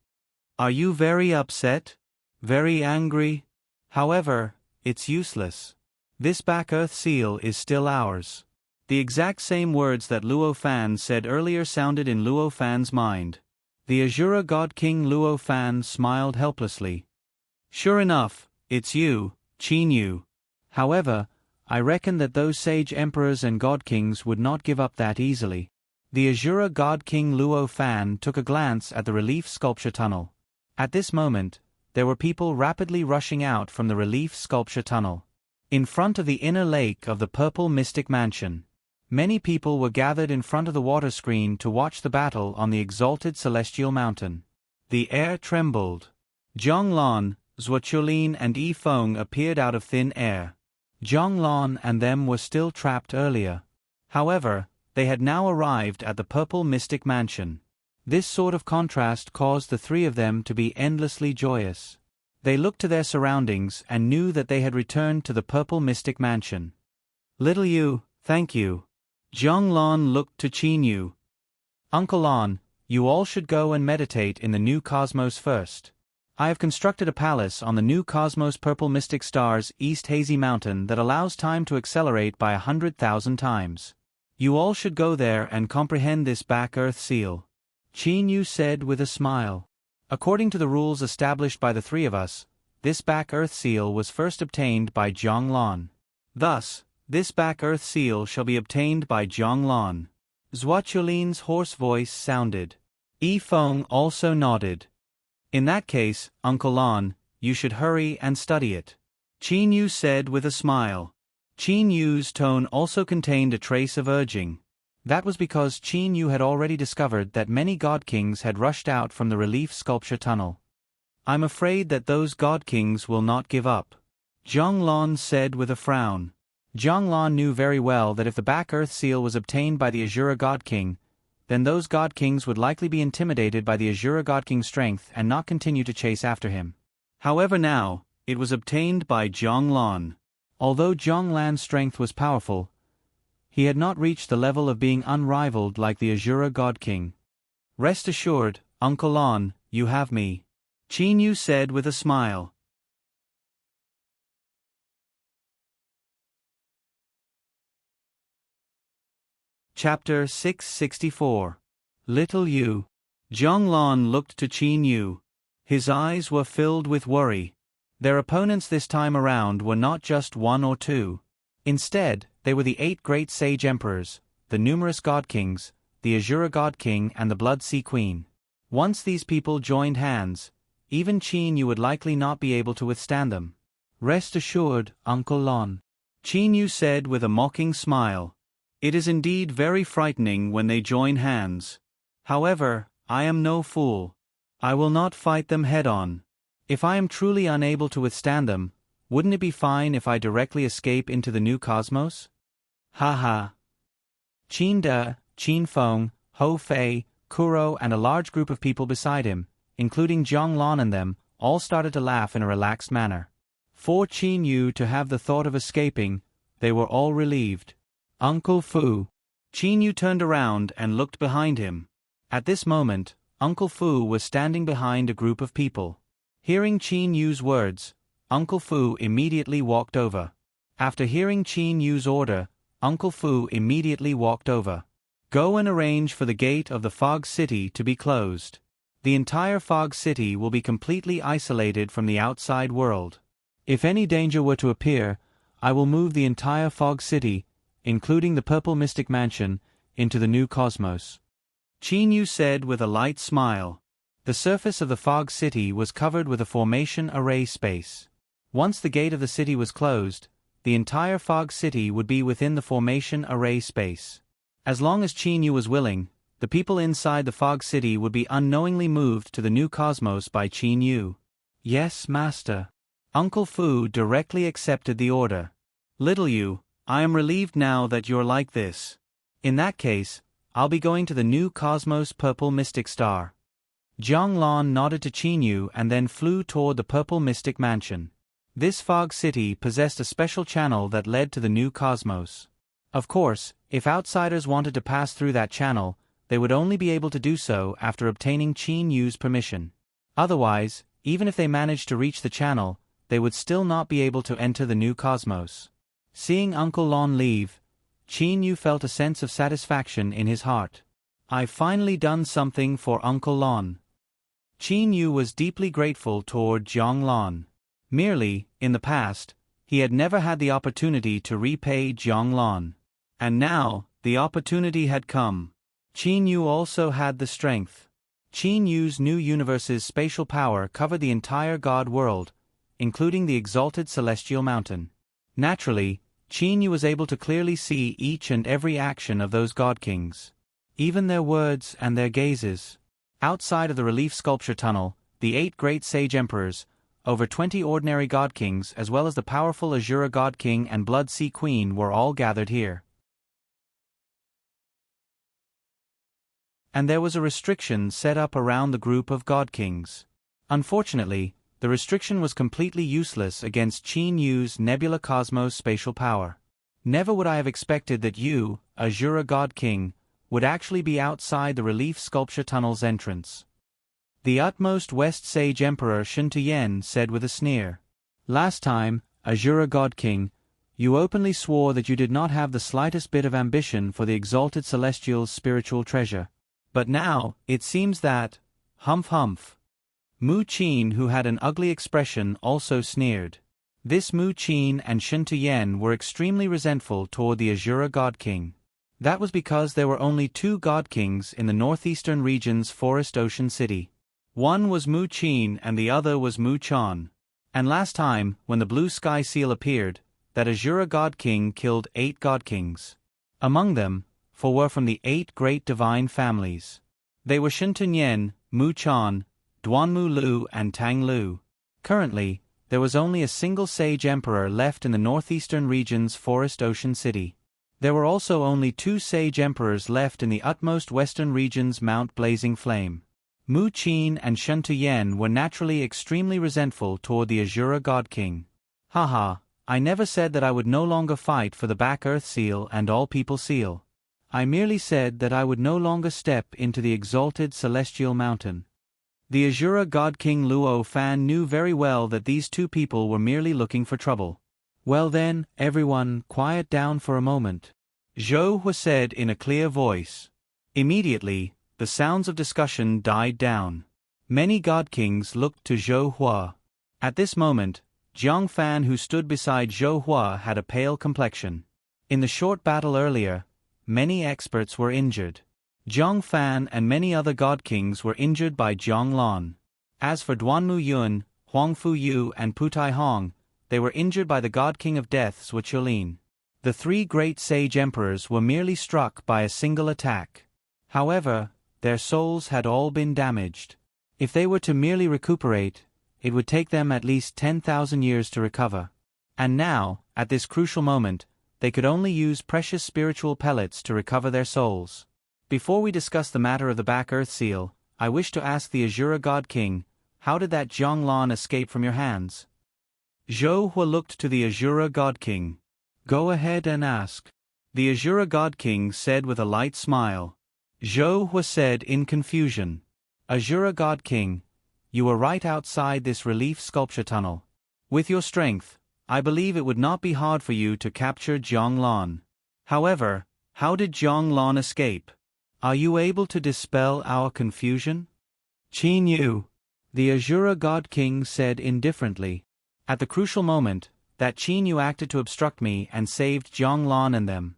Are you very upset? Very angry? However, it's useless. This Back Earth Seal is still ours. The exact same words that Luo Fan said earlier sounded in Luo Fan's mind. The Azura God King Luo Fan smiled helplessly. Sure enough, it's you, Qin Yu. However, I reckon that those sage emperors and god kings would not give up that easily. The Azura God King Luo Fan took a glance at the relief sculpture tunnel. At this moment, there were people rapidly rushing out from the relief sculpture tunnel. In front of the inner lake of the Purple Mystic Mansion, many people were gathered in front of the water screen to watch the battle on the exalted celestial mountain. The air trembled. Zhonglan, Zhuochulin and Yifeng appeared out of thin air. Zhonglan and them were still trapped earlier. However, they had now arrived at the Purple Mystic Mansion. This sort of contrast caused the 3 of them to be endlessly joyous. They looked to their surroundings and knew that they had returned to the Purple Mystic Mansion. Little Yu, thank you. Zhonglan looked to Qin Yu. Uncle Lan, you all should go and meditate in the new cosmos first. I have constructed a palace on the new cosmos Purple Mystic Star's East Hazy Mountain that allows time to accelerate by 100,000 times. You all should go there and comprehend this Back Earth Seal. Qin Yu said with a smile. According to the rules established by the 3 of us, this Back Earth Seal was first obtained by Zhonglan. Thus, this Back Earth Seal shall be obtained by Zhonglan. Zhuochulin's hoarse voice sounded. Yifeng also nodded. In that case, Uncle Lan, you should hurry and study it. Qin Yu said with a smile. Qin Yu's tone also contained a trace of urging. That was because Qin Yu had already discovered that many god kings had rushed out from the relief sculpture tunnel. I'm afraid that those god kings will not give up. Zhonglan said with a frown. Zhonglan knew very well that if the Back Earth Seal was obtained by the Azura God King, then those god kings would likely be intimidated by the Azura God King's strength and not continue to chase after him. However now, it was obtained by Zhonglan. Although Zhonglan's strength was powerful, he had not reached the level of being unrivaled like the Azura God King. Rest assured, Uncle Lan, you have me. Qin Yu said with a smile. Chapter 664. Little Yu. Zhonglan looked to Qin Yu. His eyes were filled with worry. Their opponents this time around were not just 1 or 2. Instead, they were the 8 great sage emperors, the numerous god kings, the Azura God King and the Blood Sea Queen. Once these people joined hands, even Qin Yu would likely not be able to withstand them. Rest assured, Uncle Lan. Qin Yu said with a mocking smile. It is indeed very frightening when they join hands. However, I am no fool. I will not fight them head-on. If I am truly unable to withstand them, wouldn't it be fine if I directly escape into the new cosmos? Ha ha. Qin De, Qin Feng, Ho Fei, Kuro and a large group of people beside him, including Jiang Lan and them, all started to laugh in a relaxed manner. For Qin Yu to have the thought of escaping, they were all relieved. Uncle Fu. Qin Yu turned around and looked behind him. At this moment, Uncle Fu was standing behind a group of people. Hearing Qin Yu's words, Uncle Fu immediately walked over. After hearing Qin Yu's order, Uncle Fu immediately walked over. Go and arrange for the gate of the Fog City to be closed. The entire Fog City will be completely isolated from the outside world. If any danger were to appear, I will move the entire Fog City, including the Purple Mystic Mansion, into the new cosmos. Qin Yu said with a light smile. The surface of the Fog City was covered with a formation array space. Once the gate of the city was closed, the entire Fog City would be within the formation array space. As long as Qin Yu was willing, the people inside the Fog City would be unknowingly moved to the new cosmos by Qin Yu. Yes, Master. Uncle Fu directly accepted the order. Little Yu, I am relieved now that you're like this. In that case, I'll be going to the new cosmos Purple Mystic Star. Jiang Lan nodded to Qin Yu and then flew toward the Purple Mystic Mansion. This Fog City possessed a special channel that led to the new cosmos. Of course, if outsiders wanted to pass through that channel, they would only be able to do so after obtaining Qin Yu's permission. Otherwise, even if they managed to reach the channel, they would still not be able to enter the new cosmos. Seeing Uncle Lon leave, Qin Yu felt a sense of satisfaction in his heart. I've finally done something for Uncle Lon. Qin Yu was deeply grateful toward Jiang Lan. Merely, in the past, he had never had the opportunity to repay Jiang Lan. And now, the opportunity had come. Qin Yu also had the strength. Qin Yu's new universe's spatial power covered the entire God world, including the exalted celestial mountain. Naturally, Qin Yu was able to clearly see each and every action of those God Kings. Even their words and their gazes. Outside of the relief sculpture tunnel, the 8 great sage emperors, over 20 ordinary God Kings as well as the powerful Azura God King and Blood Sea Queen were all gathered here. And there was a restriction set up around the group of God Kings. Unfortunately, the restriction was completely useless against Qin Yu's Nebula Cosmos spatial power. Never would I have expected that you, Azura God King, would actually be outside the relief sculpture tunnel's entrance. The utmost West Sage Emperor Shen Tuyen said with a sneer. Last time, Azura God King, you openly swore that you did not have the slightest bit of ambition for the exalted Celestial's spiritual treasure. But now, it seems that, humph humph. Mu Qin, who had an ugly expression, also sneered. This Mu Qin and Shen Tuyen were extremely resentful toward the Azura God King. That was because there were only 2 God Kings in the northeastern region's Forest Ocean City. One was Mu Qin and the other was Mu Chan. And last time, when the Blue Sky Seal appeared, that Azura God King killed 8 God Kings. Among them, 4 were from the 8 great divine families. They were Shen Tuyen, Mu Chan, Duanmu Lu and Tang Lu. Currently, there was only a single sage emperor left in the northeastern region's Forest Ocean City. There were also only 2 sage emperors left in the utmost western region's Mount Blazing Flame. Mu Qin and Shen Tuyen were naturally extremely resentful toward the Azura God King. Haha, I never said that I would no longer fight for the Back Earth Seal and All People Seal. I merely said that I would no longer step into the exalted Celestial Mountain. The Azura God King Luo Fan knew very well that these 2 people were merely looking for trouble. Well then, everyone, quiet down for a moment. Zhou Hua said in a clear voice. Immediately, the sounds of discussion died down. Many God Kings looked to Zhou Hua. At this moment, Jiang Fan, who stood beside Zhou Hua, had a pale complexion. In the short battle earlier, many experts were injured. Jiang Fan and many other God Kings were injured by Jiang Lan. As for Duanmu Yun, Huang Fu Yu and Putai Hong, they were injured by the God King of Death Zhuqiulin. The 3 great sage emperors were merely struck by a single attack. However, their souls had all been damaged. If they were to merely recuperate, it would take them at least 10,000 years to recover. And now, at this crucial moment, they could only use precious spiritual pellets to recover their souls. Before we discuss the matter of the Back Earth Seal, I wish to ask the Azura God King, how did that Zhonglan escape from your hands? Zhou Hua looked to the Azura God King. Go ahead and ask. The Azura God King said with a light smile. Zhou Hua said in confusion. Azura God King, you were right outside this relief sculpture tunnel. With your strength, I believe it would not be hard for you to capture Zhonglan. However, how did Zhonglan escape? Are you able to dispel our confusion? Qin Yu, the Azura God King said indifferently. At the crucial moment, that Qin Yu acted to obstruct me and saved Zhonglan and them.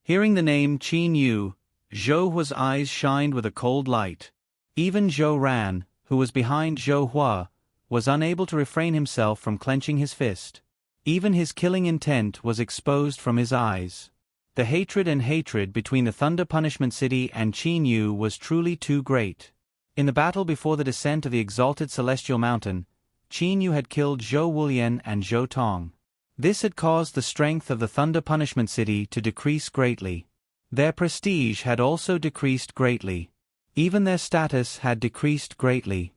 Hearing the name Qin Yu, Zhou Hua's eyes shined with a cold light. Even Zhou Ran, who was behind Zhou Hua, was unable to refrain himself from clenching his fist. Even his killing intent was exposed from his eyes. The hatred between the Thunder Punishment City and Qin Yu was truly too great. In the battle before the descent of the exalted Celestial Mountain, Qin Yu had killed Zhou Wulian and Zhou Tong. This had caused the strength of the Thunder Punishment City to decrease greatly. Their prestige had also decreased greatly. Even their status had decreased greatly.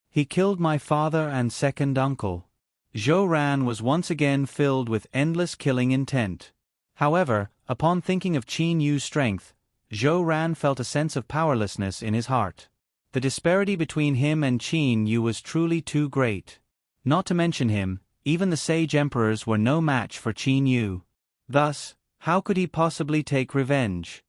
He killed my father and second uncle. Zhou Ran was once again filled with endless killing intent. However, upon thinking of Qin Yu's strength, Zhou Ran felt a sense of powerlessness in his heart. The disparity between him and Qin Yu was truly too great. Not to mention him, even the sage emperors were no match for Qin Yu. Thus, how could he possibly take revenge?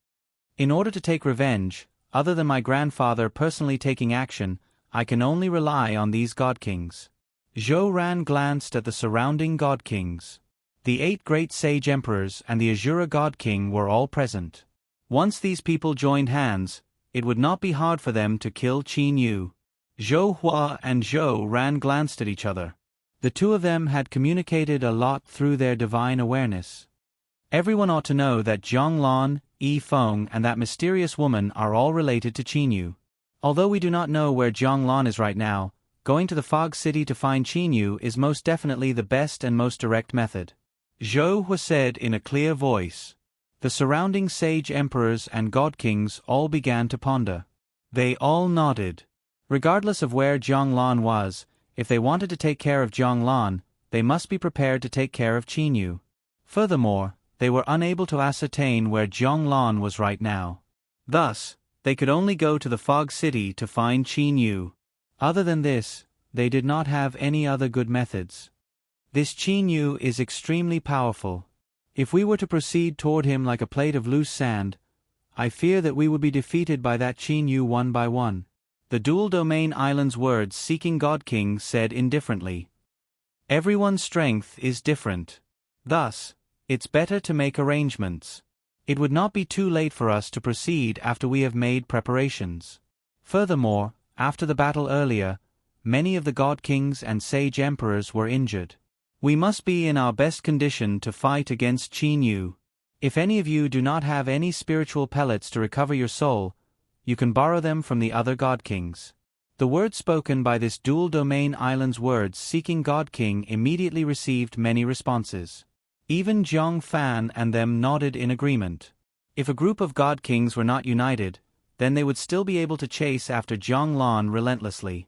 In order to take revenge, other than my grandfather personally taking action, I can only rely on these God Kings. Zhou Ran glanced at the surrounding God Kings. The 8 great sage emperors and the Azura God King were all present. Once these people joined hands, it would not be hard for them to kill Qin Yu. Zhou Hua and Zhou Ran glanced at each other. The two of them had communicated a lot through their divine awareness. Everyone ought to know that Zhonglan, Yi Feng and that mysterious woman are all related to Qin Yu. Although we do not know where Zhonglan is right now, going to the Fog City to find Qin Yu is most definitely the best and most direct method. Zhou Hua said in a clear voice. The surrounding sage emperors and god kings all began to ponder. They all nodded. Regardless of where Zhonglan was, if they wanted to take care of Zhonglan, they must be prepared to take care of Qin Yu. Furthermore, they were unable to ascertain where Zhonglan was right now. Thus, they could only go to the Fog City to find Qin Yu. Other than this, they did not have any other good methods. This Qin Yu is extremely powerful. If we were to proceed toward him like a plate of loose sand, I fear that we would be defeated by that Qin Yu one by one. The Dual Domain Island's words seeking God King said indifferently. Everyone's strength is different. Thus, it's better to make arrangements. It would not be too late for us to proceed after we have made preparations. Furthermore, after the battle earlier, many of the God Kings and Sage Emperors were injured. We must be in our best condition to fight against Qin Yu. If any of you do not have any spiritual pellets to recover your soul, you can borrow them from the other God Kings. The words spoken by this Dual Domain Island's words seeking God King immediately received many responses. Even Zhang Fan and them nodded in agreement. If a group of God Kings were not united, then they would still be able to chase after Zhonglan relentlessly.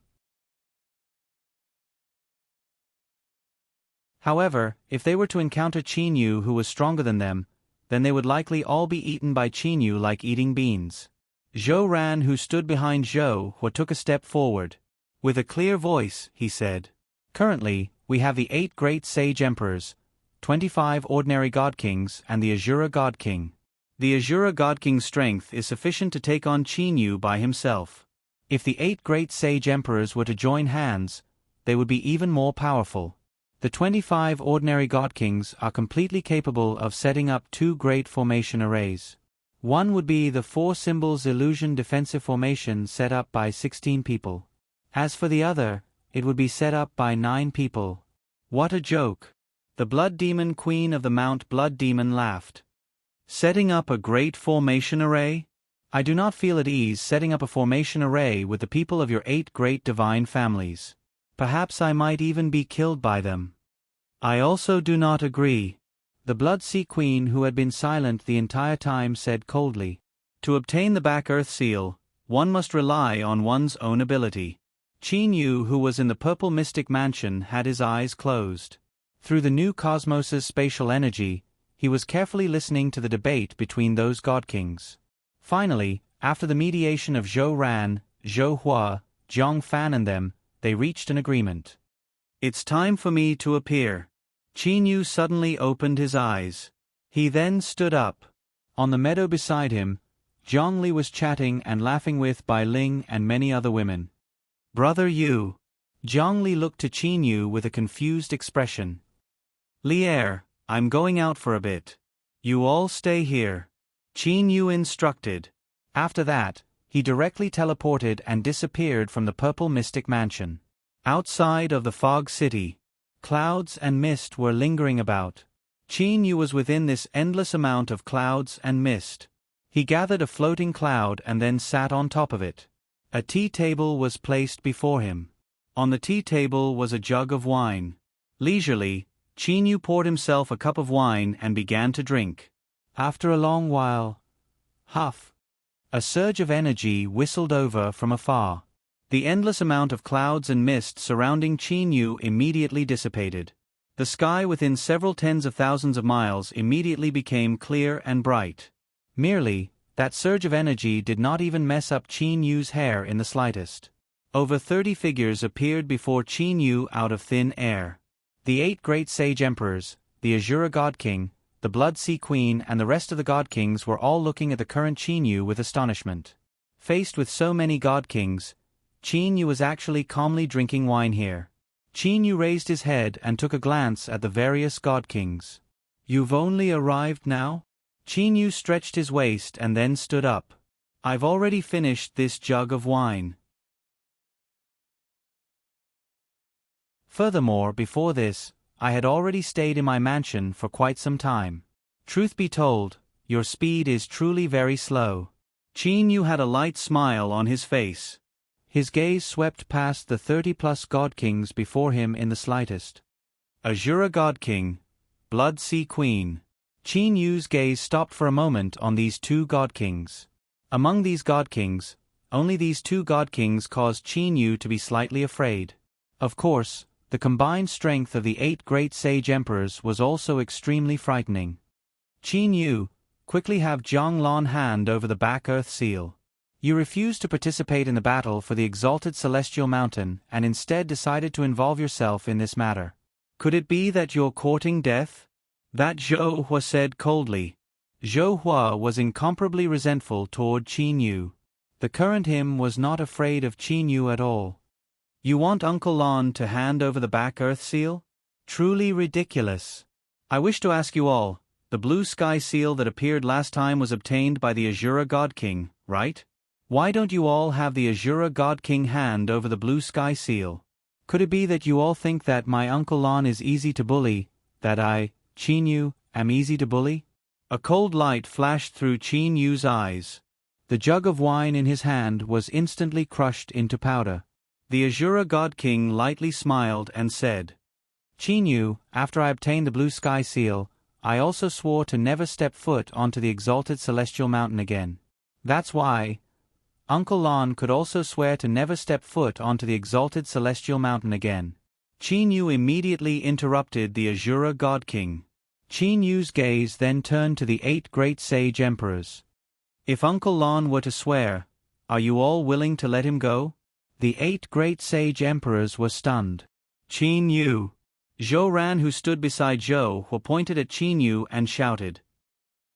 However, if they were to encounter Qin Yu who was stronger than them, then they would likely all be eaten by Qin Yu like eating beans. Zhou Ran, who stood behind Zhou Hua, took a step forward. With a clear voice, he said, "Currently, we have the 8 great sage emperors, 25 ordinary God Kings and the Azura God King. The Azura God King's strength is sufficient to take on Qin Yu by himself. If the 8 great sage emperors were to join hands, they would be even more powerful. The 25 ordinary God Kings are completely capable of setting up 2 great formation arrays. One would be the 4 symbols illusion defensive formation set up by 16 people. As for the other, it would be set up by 9 people." What a joke! The Blood Demon Queen of the Mount Blood Demon laughed. "Setting up a great formation array? I do not feel at ease setting up a formation array with the people of your 8 great divine families. Perhaps I might even be killed by them. I also do not agree. The Blood Sea Queen, who had been silent the entire time, said coldly. To obtain the Back Earth Seal, one must rely on one's own ability. Qin Yu, who was in the Purple Mystic Mansion, had his eyes closed. Through the new cosmos's spatial energy, he was carefully listening to the debate between those god kings. Finally, after the mediation of Zhou Ran, Zhou Hua, Zhang Fan and them, they reached an agreement. It's time for me to appear. Qin Yu suddenly opened his eyes. He then stood up. On the meadow beside him, Zhang Li was chatting and laughing with Bai Ling and many other women. Brother Yu. Zhang Li looked to Qin Yu with a confused expression. Lier, I'm going out for a bit. You all stay here. Qin Yu instructed. After that, he directly teleported and disappeared from the Purple Mystic Mansion. Outside of the Fog City, clouds and mist were lingering about. Qin Yu was within this endless amount of clouds and mist. He gathered a floating cloud and then sat on top of it. A tea table was placed before him. On the tea table was a jug of wine. Leisurely, Qin Yu poured himself a cup of wine and began to drink. After a long while, huff, a surge of energy whistled over from afar. The endless amount of clouds and mist surrounding Qin Yu immediately dissipated. The sky within several tens of thousands of miles immediately became clear and bright. Merely, that surge of energy did not even mess up Qin Yu's hair in the slightest. Over 30 figures appeared before Qin Yu out of thin air. The 8 great sage emperors, the Azura God King, the Blood Sea Queen and the rest of the God Kings were all looking at the current Qin Yu with astonishment. Faced with so many God Kings, Qin Yu was actually calmly drinking wine here. Qin Yu raised his head and took a glance at the various God Kings. You've only arrived now? Qin Yu stretched his waist and then stood up. I've already finished this jug of wine. Furthermore, before this, I had already stayed in my mansion for quite some time. Truth be told, your speed is truly very slow. Qin Yu had a light smile on his face. His gaze swept past the 30-plus God Kings before him in the slightest. Azura God King, Blood Sea Queen. Qin Yu's gaze stopped for a moment on these 2 God Kings. Among these God Kings, only these 2 God Kings caused Qin Yu to be slightly afraid. Of course, the combined strength of the 8 great sage emperors was also extremely frightening. Qin Yu, quickly have Zhang Lan hand over the Back Earth Seal. You refused to participate in the battle for the exalted celestial mountain and instead decided to involve yourself in this matter. Could it be that you're courting death? That Zhou Hua said coldly. Zhou Hua was incomparably resentful toward Qin Yu. The current him was not afraid of Qin Yu at all. You want Uncle Lon to hand over the Back Earth Seal? Truly ridiculous. I wish to ask you all, the blue sky seal that appeared last time was obtained by the Azura God King, right? Why don't you all have the Azura God King hand over the blue sky seal? Could it be that you all think that my Uncle Lon is easy to bully, that I, Qin Yu, am easy to bully? A cold light flashed through Qin Yu's eyes. The jug of wine in his hand was instantly crushed into powder. The Azura God King lightly smiled and said, Qin Yu, after I obtained the blue sky seal, I also swore to never step foot onto the exalted celestial mountain again. That's why Uncle Lon could also swear to never step foot onto the exalted celestial mountain again. Qin Yu immediately interrupted the Azura God King. Qin Yu's gaze then turned to the 8 great sage emperors. If Uncle Lon were to swear, are you all willing to let him go? The 8 great sage emperors were stunned. Qin Yu. Zhou Ran, who stood beside Zhou Hua, pointed at Qin Yu and shouted.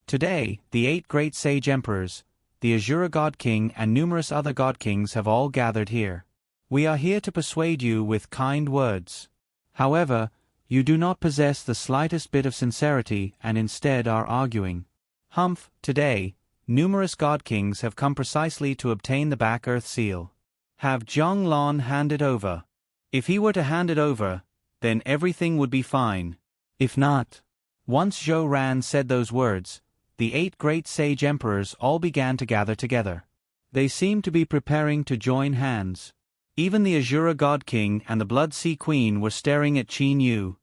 Today, the 8 great sage emperors, the Azura God King and numerous other God Kings have all gathered here. We are here to persuade you with kind words. However, you do not possess the slightest bit of sincerity and instead are arguing. Humph, today, numerous God Kings have come precisely to obtain the Back Earth Seal. Have Zhang Lan hand it over. If he were to hand it over, then everything would be fine. If not. Once Zhou Ran said those words, the 8 great sage emperors all began to gather together. They seemed to be preparing to join hands. Even the Azura God King and the Blood Sea Queen were staring at Qin Yu.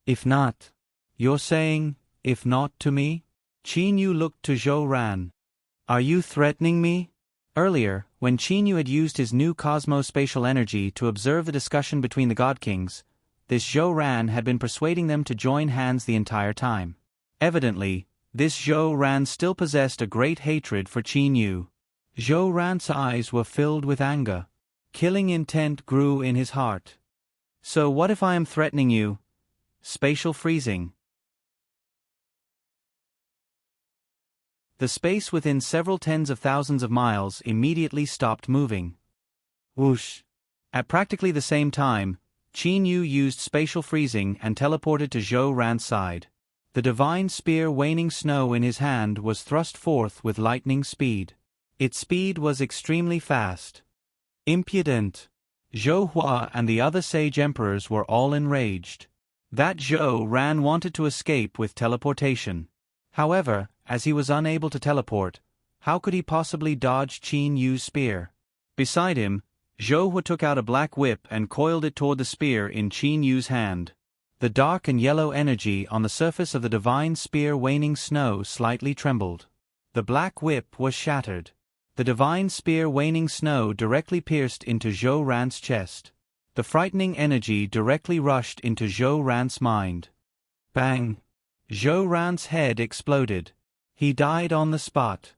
If not, you're saying, if not to me? Qin Yu looked to Zhou Ran. Are you threatening me? Earlier, when Qin Yu had used his new cosmospatial energy to observe the discussion between the God Kings, this Zhou Ran had been persuading them to join hands the entire time. Evidently, this Zhou Ran still possessed a great hatred for Qin Yu. Zhou Ran's eyes were filled with anger. Killing intent grew in his heart. So what if I am threatening you? Spatial freezing. The space within several tens of thousands of miles immediately stopped moving. Whoosh! At practically the same time, Qin Yu used spatial freezing and teleported to Zhou Ran's side. The divine spear waning snow in his hand was thrust forth with lightning speed. Its speed was extremely fast. Impudent! Zhou Hua and the other sage emperors were all enraged. That Zhou Ran wanted to escape with teleportation. However, as he was unable to teleport, how could he possibly dodge Qin Yu's spear? Beside him, Zhou Hua took out a black whip and coiled it toward the spear in Qin Yu's hand. The dark and yellow energy on the surface of the divine spear waning snow slightly trembled. The black whip was shattered. The divine spear waning snow directly pierced into Zhou Ran's chest. The frightening energy directly rushed into Zhou Ran's mind. Bang! Zhou Ran's head exploded. He died on the spot.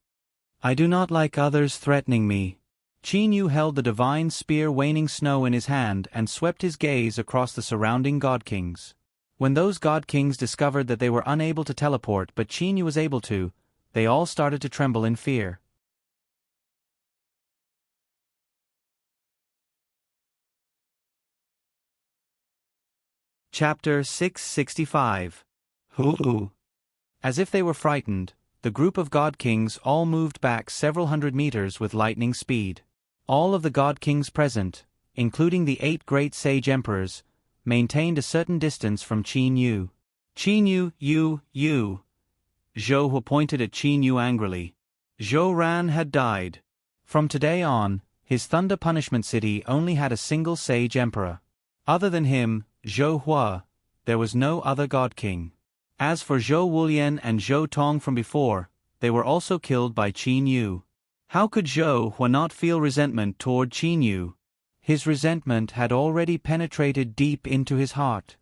I do not like others threatening me. Qin Yu held the divine spear waning snow in his hand and swept his gaze across the surrounding God Kings. When those God Kings discovered that they were unable to teleport but Qin Yu was able to, they all started to tremble in fear. Chapter 665. Hoo! As if they were frightened, the group of God Kings all moved back several hundred meters with lightning speed. All of the God Kings present, including the 8 great sage emperors, maintained a certain distance from Qin Yu. Qin Yu, you. Zhou Hua pointed at Qin Yu angrily. Zhou Ran had died. From today on, his Thunder Punishment City only had a single sage emperor. Other than him, Zhou Hua, there was no other God King. As for Zhou Wulian and Zhou Tong from before, they were also killed by Qin Yu. How could Zhou Hua not feel resentment toward Qin Yu? His resentment had already penetrated deep into his heart.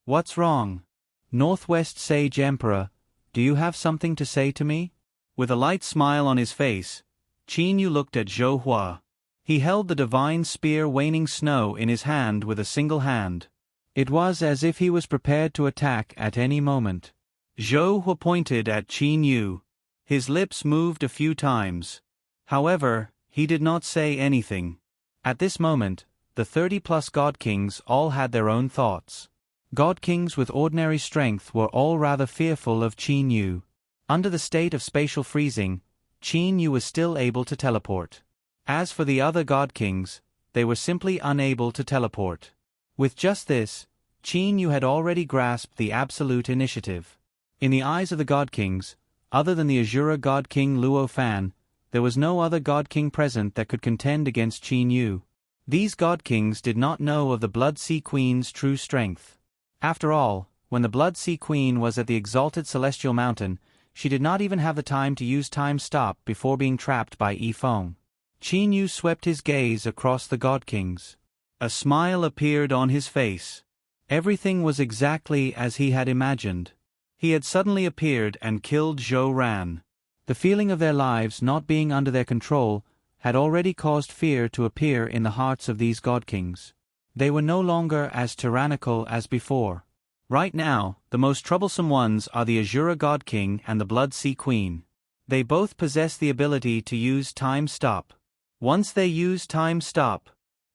What's wrong? Northwest Sage Emperor, do you have something to say to me? With a light smile on his face, Qin Yu looked at Zhou Hua. He held the divine spear waning snow in his hand with a single hand. It was as if he was prepared to attack at any moment. Zhou Hua pointed at Qin Yu. His lips moved a few times. However, he did not say anything. At this moment, the 30-plus God Kings all had their own thoughts. God Kings with ordinary strength were all rather fearful of Qin Yu. Under the state of spatial freezing, Qin Yu was still able to teleport. As for the other God Kings, they were simply unable to teleport. With just this, Qin Yu had already grasped the absolute initiative. In the eyes of the God Kings, other than the Azura God King Luo Fan, there was no other God King present that could contend against Qin Yu. These God Kings did not know of the Blood Sea Queen's true strength. After all, when the Blood Sea Queen was at the exalted Celestial Mountain, she did not even have the time to use Time Stop before being trapped by Yi Feng. Qin Yu swept his gaze across the God Kings. A smile appeared on his face. Everything was exactly as he had imagined. He had suddenly appeared and killed Zhou Ran. The feeling of their lives not being under their control had already caused fear to appear in the hearts of these God Kings. They were no longer as tyrannical as before. Right now, the most troublesome ones are the Azura God King and the Blood Sea Queen. They both possess the ability to use Time Stop. Once they use Time Stop,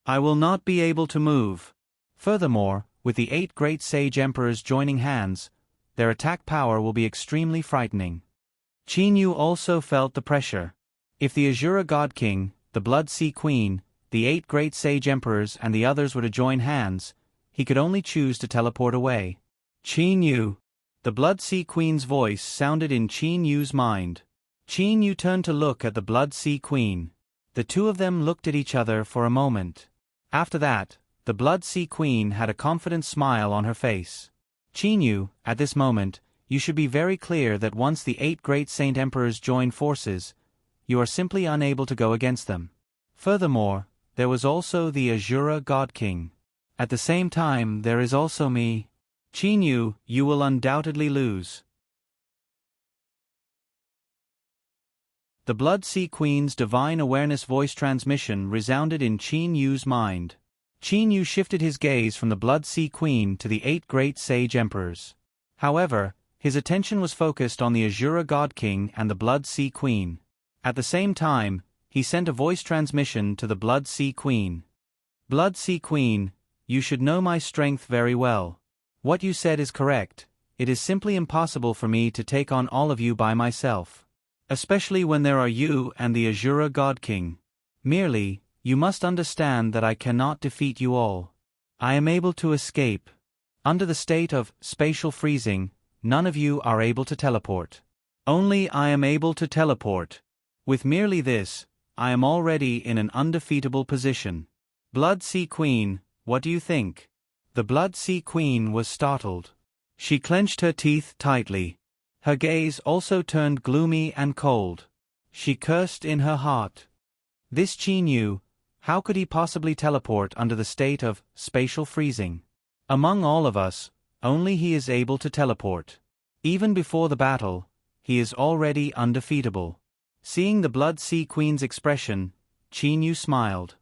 I will not be able to move. Furthermore, with the 8 great sage emperors joining hands, their attack power will be extremely frightening. Qin Yu also felt the pressure. If the Azura God King, the Blood Sea Queen, the 8 great sage emperors and the others were to join hands, he could only choose to teleport away. Qin Yu, The Blood Sea Queen's voice sounded in Qin Yu's mind. Qin Yu turned to look at the Blood Sea Queen. The two of them looked at each other for a moment. After that, the Blood Sea Queen had a confident smile on her face. Qin Yu, at this moment, you should be very clear that once the 8 great Saint Emperors join forces, you are simply unable to go against them. Furthermore, there was also the Azura God King. At the same time, there is also me. Qin Yu, you will undoubtedly lose. The Blood Sea Queen's divine awareness voice transmission resounded in Qin Yu's mind. Qin Yu shifted his gaze from the Blood Sea Queen to the 8 great sage emperors. However, his attention was focused on the Azura God King and the Blood Sea Queen. At the same time, he sent a voice transmission to the Blood Sea Queen. Blood Sea Queen, you should know my strength very well. What you said is correct. It is simply impossible for me to take on all of you by myself. Especially when there are you and the Azura God King. Merely, you must understand that I cannot defeat you all. I am able to escape. Under the state of spatial freezing, none of you are able to teleport. Only I am able to teleport. With merely this, I am already in an undefeatable position. Blood Sea Queen, what do you think? The Blood Sea Queen was startled. She clenched her teeth tightly. Her gaze also turned gloomy and cold. She cursed in her heart. This Qin Yu, how could he possibly teleport under the state of spatial freezing? Among all of us, only he is able to teleport. Even before the battle, he is already undefeatable. Seeing the Blood Sea Queen's expression, Qin Yu smiled.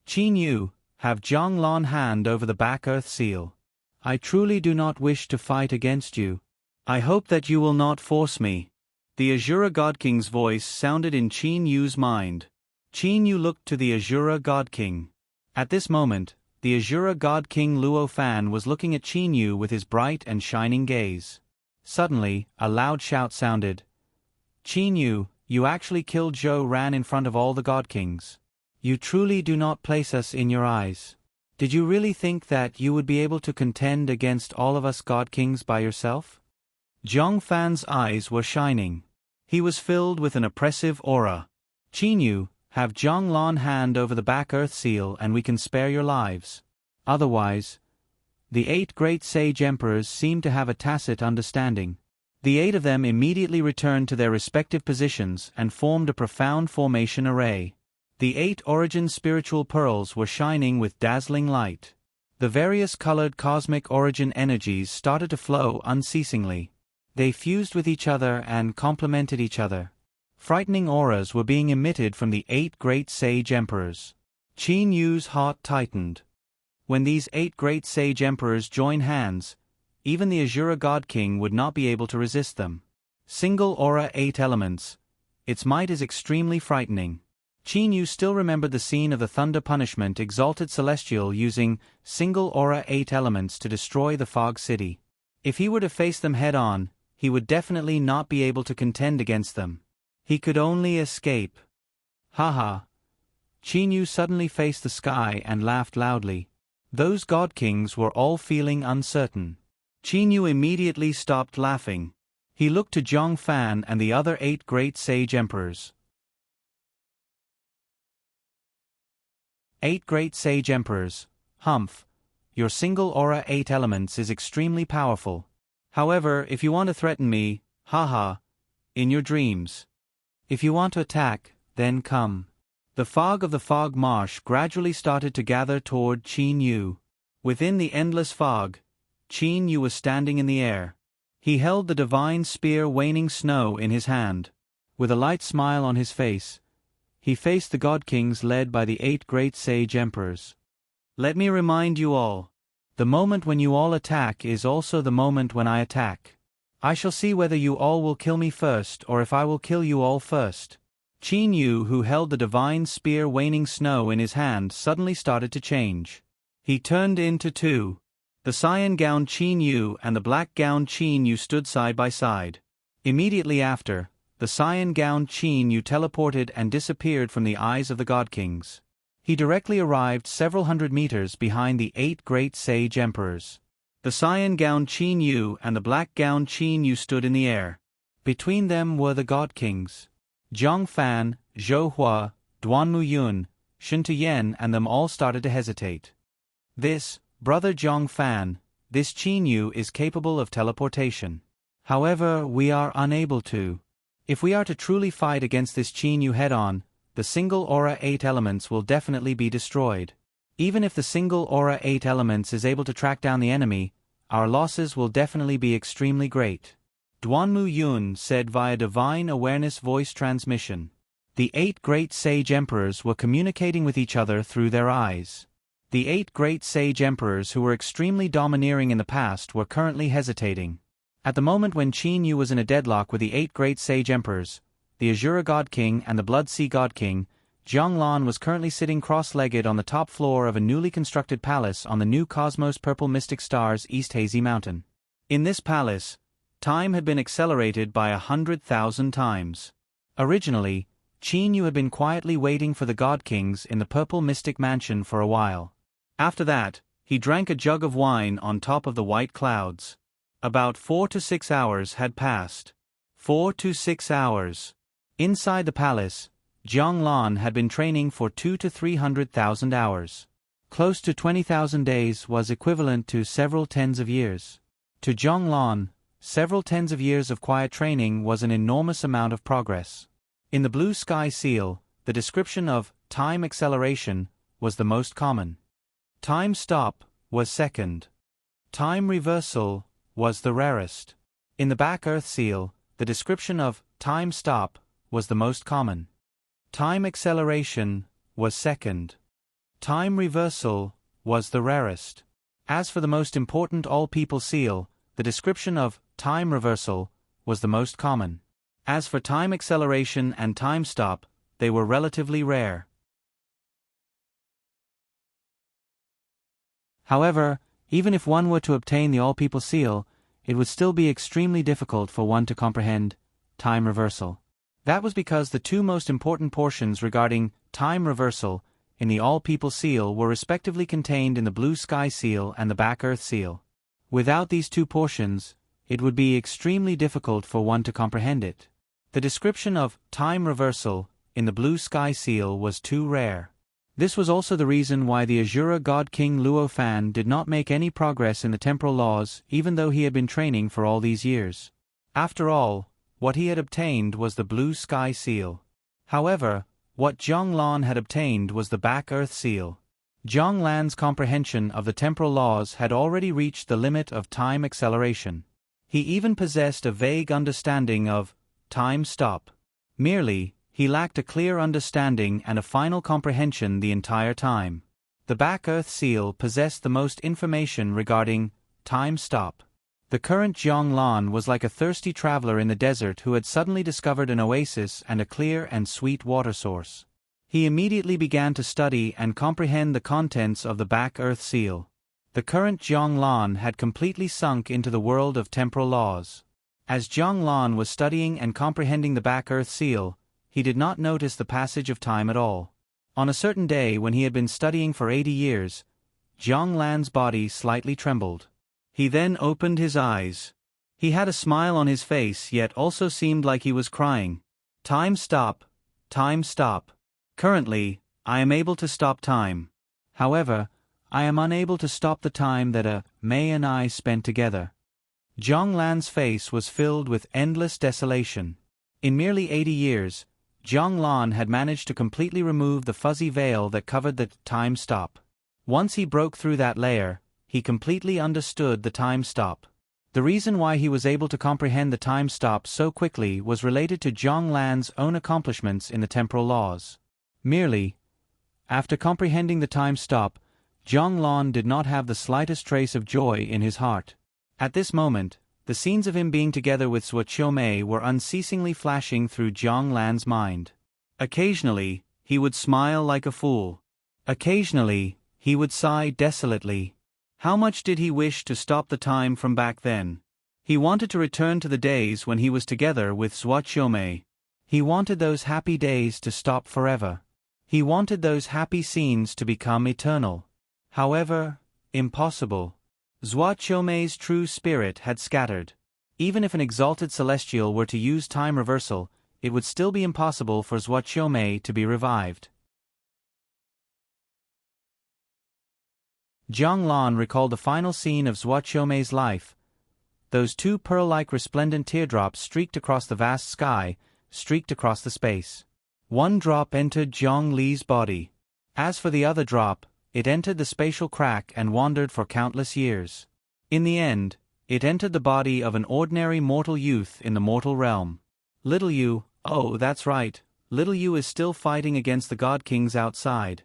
Qin Yu, have Zhang Lan hand over the back earth seal. I truly do not wish to fight against you. I hope that you will not force me. The Azura God King's voice sounded in Qin Yu's mind. Qin Yu looked to the Azura God King. At this moment, the Azura God King Luo Fan was looking at Qin Yu with his bright and shining gaze. Suddenly, a loud shout sounded. Qin Yu, you actually killed Zhou Ran in front of all the God Kings. You truly do not place us in your eyes. Did you really think that you would be able to contend against all of us God Kings by yourself? Zhang Fan's eyes were shining. He was filled with an oppressive aura. Qin Yu, have Zhang Lan hand over the back earth seal and we can spare your lives. Otherwise, the 8 great sage emperors seemed to have a tacit understanding. The 8 of them immediately returned to their respective positions and formed a profound formation array. The 8 origin spiritual pearls were shining with dazzling light. The various colored cosmic origin energies started to flow unceasingly. They fused with each other and complemented each other. Frightening auras were being emitted from the 8 great sage emperors. Qin Yu's heart tightened. When these 8 great sage emperors join hands, even the Azura God King would not be able to resist them. Single aura 8 elements. Its might is extremely frightening. Qin Yu still remembered the scene of the thunder punishment exalted celestial using single aura 8 elements to destroy the fog city. If he were to face them head-on, he would definitely not be able to contend against them. He could only escape. Haha. Qin Yu suddenly faced the sky and laughed loudly. Those God Kings were all feeling uncertain. Qin Yu immediately stopped laughing. He looked to Zhang Fan and the other 8 great sage emperors. 8 great sage emperors. Humph. Your single aura 8 elements is extremely powerful. However, if you want to threaten me, haha, in your dreams. If you want to attack, then come. The fog of the fog marsh gradually started to gather toward Qin Yu. Within the endless fog, Qin Yu was standing in the air. He held the divine spear waning snow in his hand. With a light smile on his face, he faced the God Kings led by the 8 great sage emperors. Let me remind you all. The moment when you all attack is also the moment when I attack. I shall see whether you all will kill me first or if I will kill you all first. Qin Yu, who held the divine spear waning snow in his hand, suddenly started to change. He turned into 2. The cyan-gowned Qin Yu and the black-gowned Qin Yu stood side by side. Immediately after, the cyan-gowned Qin Yu teleported and disappeared from the eyes of the God Kings. He directly arrived several hundred meters behind the 8 great sage emperors. The cyan-gowned Qin Yu and the black-gowned Qin Yu stood in the air. Between them were the God Kings. Zhang Fan, Zhou Hua, Duanmu Yun, Shen Tuyen and them all started to hesitate. This, Brother Zhang Fan, this Qin Yu is capable of teleportation. However, we are unable to. If we are to truly fight against this Qin Yu head-on, the single Aura 8 elements will definitely be destroyed. Even if the single Aura 8 elements is able to track down the enemy, our losses will definitely be extremely great. Duanmu Yun said via divine awareness voice transmission. The 8 great sage emperors were communicating with each other through their eyes. The 8 great sage emperors who were extremely domineering in the past were currently hesitating. At the moment when Qin Yu was in a deadlock with the 8 great sage emperors, the Azura God King and the Blood Sea God King, Jiang Lan was currently sitting cross-legged on the top floor of a newly constructed palace on the new Cosmos Purple Mystic Star's East Hazy Mountain. In this palace, time had been accelerated by 100,000 times. Originally, Qin Yu had been quietly waiting for the God Kings in the Purple Mystic Mansion for a while. After that, he drank a jug of wine on top of the white clouds. About 4 to 6 hours had passed. 4 to 6 hours. Inside the palace, Jiang Lan had been training for 200,000 to 300,000 hours. Close to 20,000 days was equivalent to several tens of years. To Jiang Lan, several tens of years of quiet training was an enormous amount of progress. In the Blue Sky Seal, the description of time acceleration was the most common. Time stop was second. Time reversal was the rarest. In the Back Earth Seal, the description of time stop was the most common. Time acceleration was second. Time reversal was the rarest. As for the most important All-People Seal, the description of time reversal was the most common. As for time acceleration and time stop, they were relatively rare. However, even if one were to obtain the All-People Seal, it would still be extremely difficult for one to comprehend time reversal. That was because the two most important portions regarding time reversal in the All-People Seal were respectively contained in the Blue Sky Seal and the Back Earth Seal. Without these two portions, it would be extremely difficult for one to comprehend it. The description of time reversal in the Blue Sky Seal was too rare. This was also the reason why the Azura God King Luo Fan did not make any progress in the temporal laws even though he had been training for all these years. After all, what he had obtained was the Blue Sky Seal. However, what Jiang Lan had obtained was the Back Earth Seal. Jiang Lan's comprehension of the temporal laws had already reached the limit of time acceleration. He even possessed a vague understanding of time stop. Merely, he lacked a clear understanding and a final comprehension the entire time. The Back Earth Seal possessed the most information regarding time stop. The current Jiang Lan was like a thirsty traveler in the desert who had suddenly discovered an oasis and a clear and sweet water source. He immediately began to study and comprehend the contents of the Back Earth Seal. The current Jiang Lan had completely sunk into the world of temporal laws. As Jiang Lan was studying and comprehending the Back Earth Seal, he did not notice the passage of time at all. On a certain day when he had been studying for 80 years, Jiang Lan's body slightly trembled. He then opened his eyes. He had a smile on his face yet also seemed like he was crying. Time stop. Time stop. Currently, I am able to stop time. However, I am unable to stop the time that Mei and I spent together. Jiang Lan's face was filled with endless desolation. In merely 80 years, Jiang Lan had managed to completely remove the fuzzy veil that covered the time stop. Once he broke through that layer, he completely understood the time stop. The reason why he was able to comprehend the time stop so quickly was related to Jiang Lan's own accomplishments in the temporal laws. Merely, after comprehending the time stop, Jiang Lan did not have the slightest trace of joy in his heart. At this moment, the scenes of him being together with Zhuo Qiumei were unceasingly flashing through Jiang Lan's mind. Occasionally, he would smile like a fool. Occasionally, he would sigh desolately. How much did he wish to stop the time from back then? He wanted to return to the days when he was together with Zhuo Qiumei. He wanted those happy days to stop forever. He wanted those happy scenes to become eternal. However, impossible. Zhua Qiumei's true spirit had scattered. Even if an exalted celestial were to use time reversal, it would still be impossible for Zhua Qiumei to be revived. Jiang Lan recalled the final scene of Zhua Qiumei's life. Those two pearl-like resplendent teardrops streaked across the vast sky, streaked across the space. One drop entered Zhang Li's body. As for the other drop, it entered the spatial crack and wandered for countless years. In the end, it entered the body of an ordinary mortal youth in the mortal realm. Little Yu, oh that's right, Little Yu is still fighting against the God Kings outside.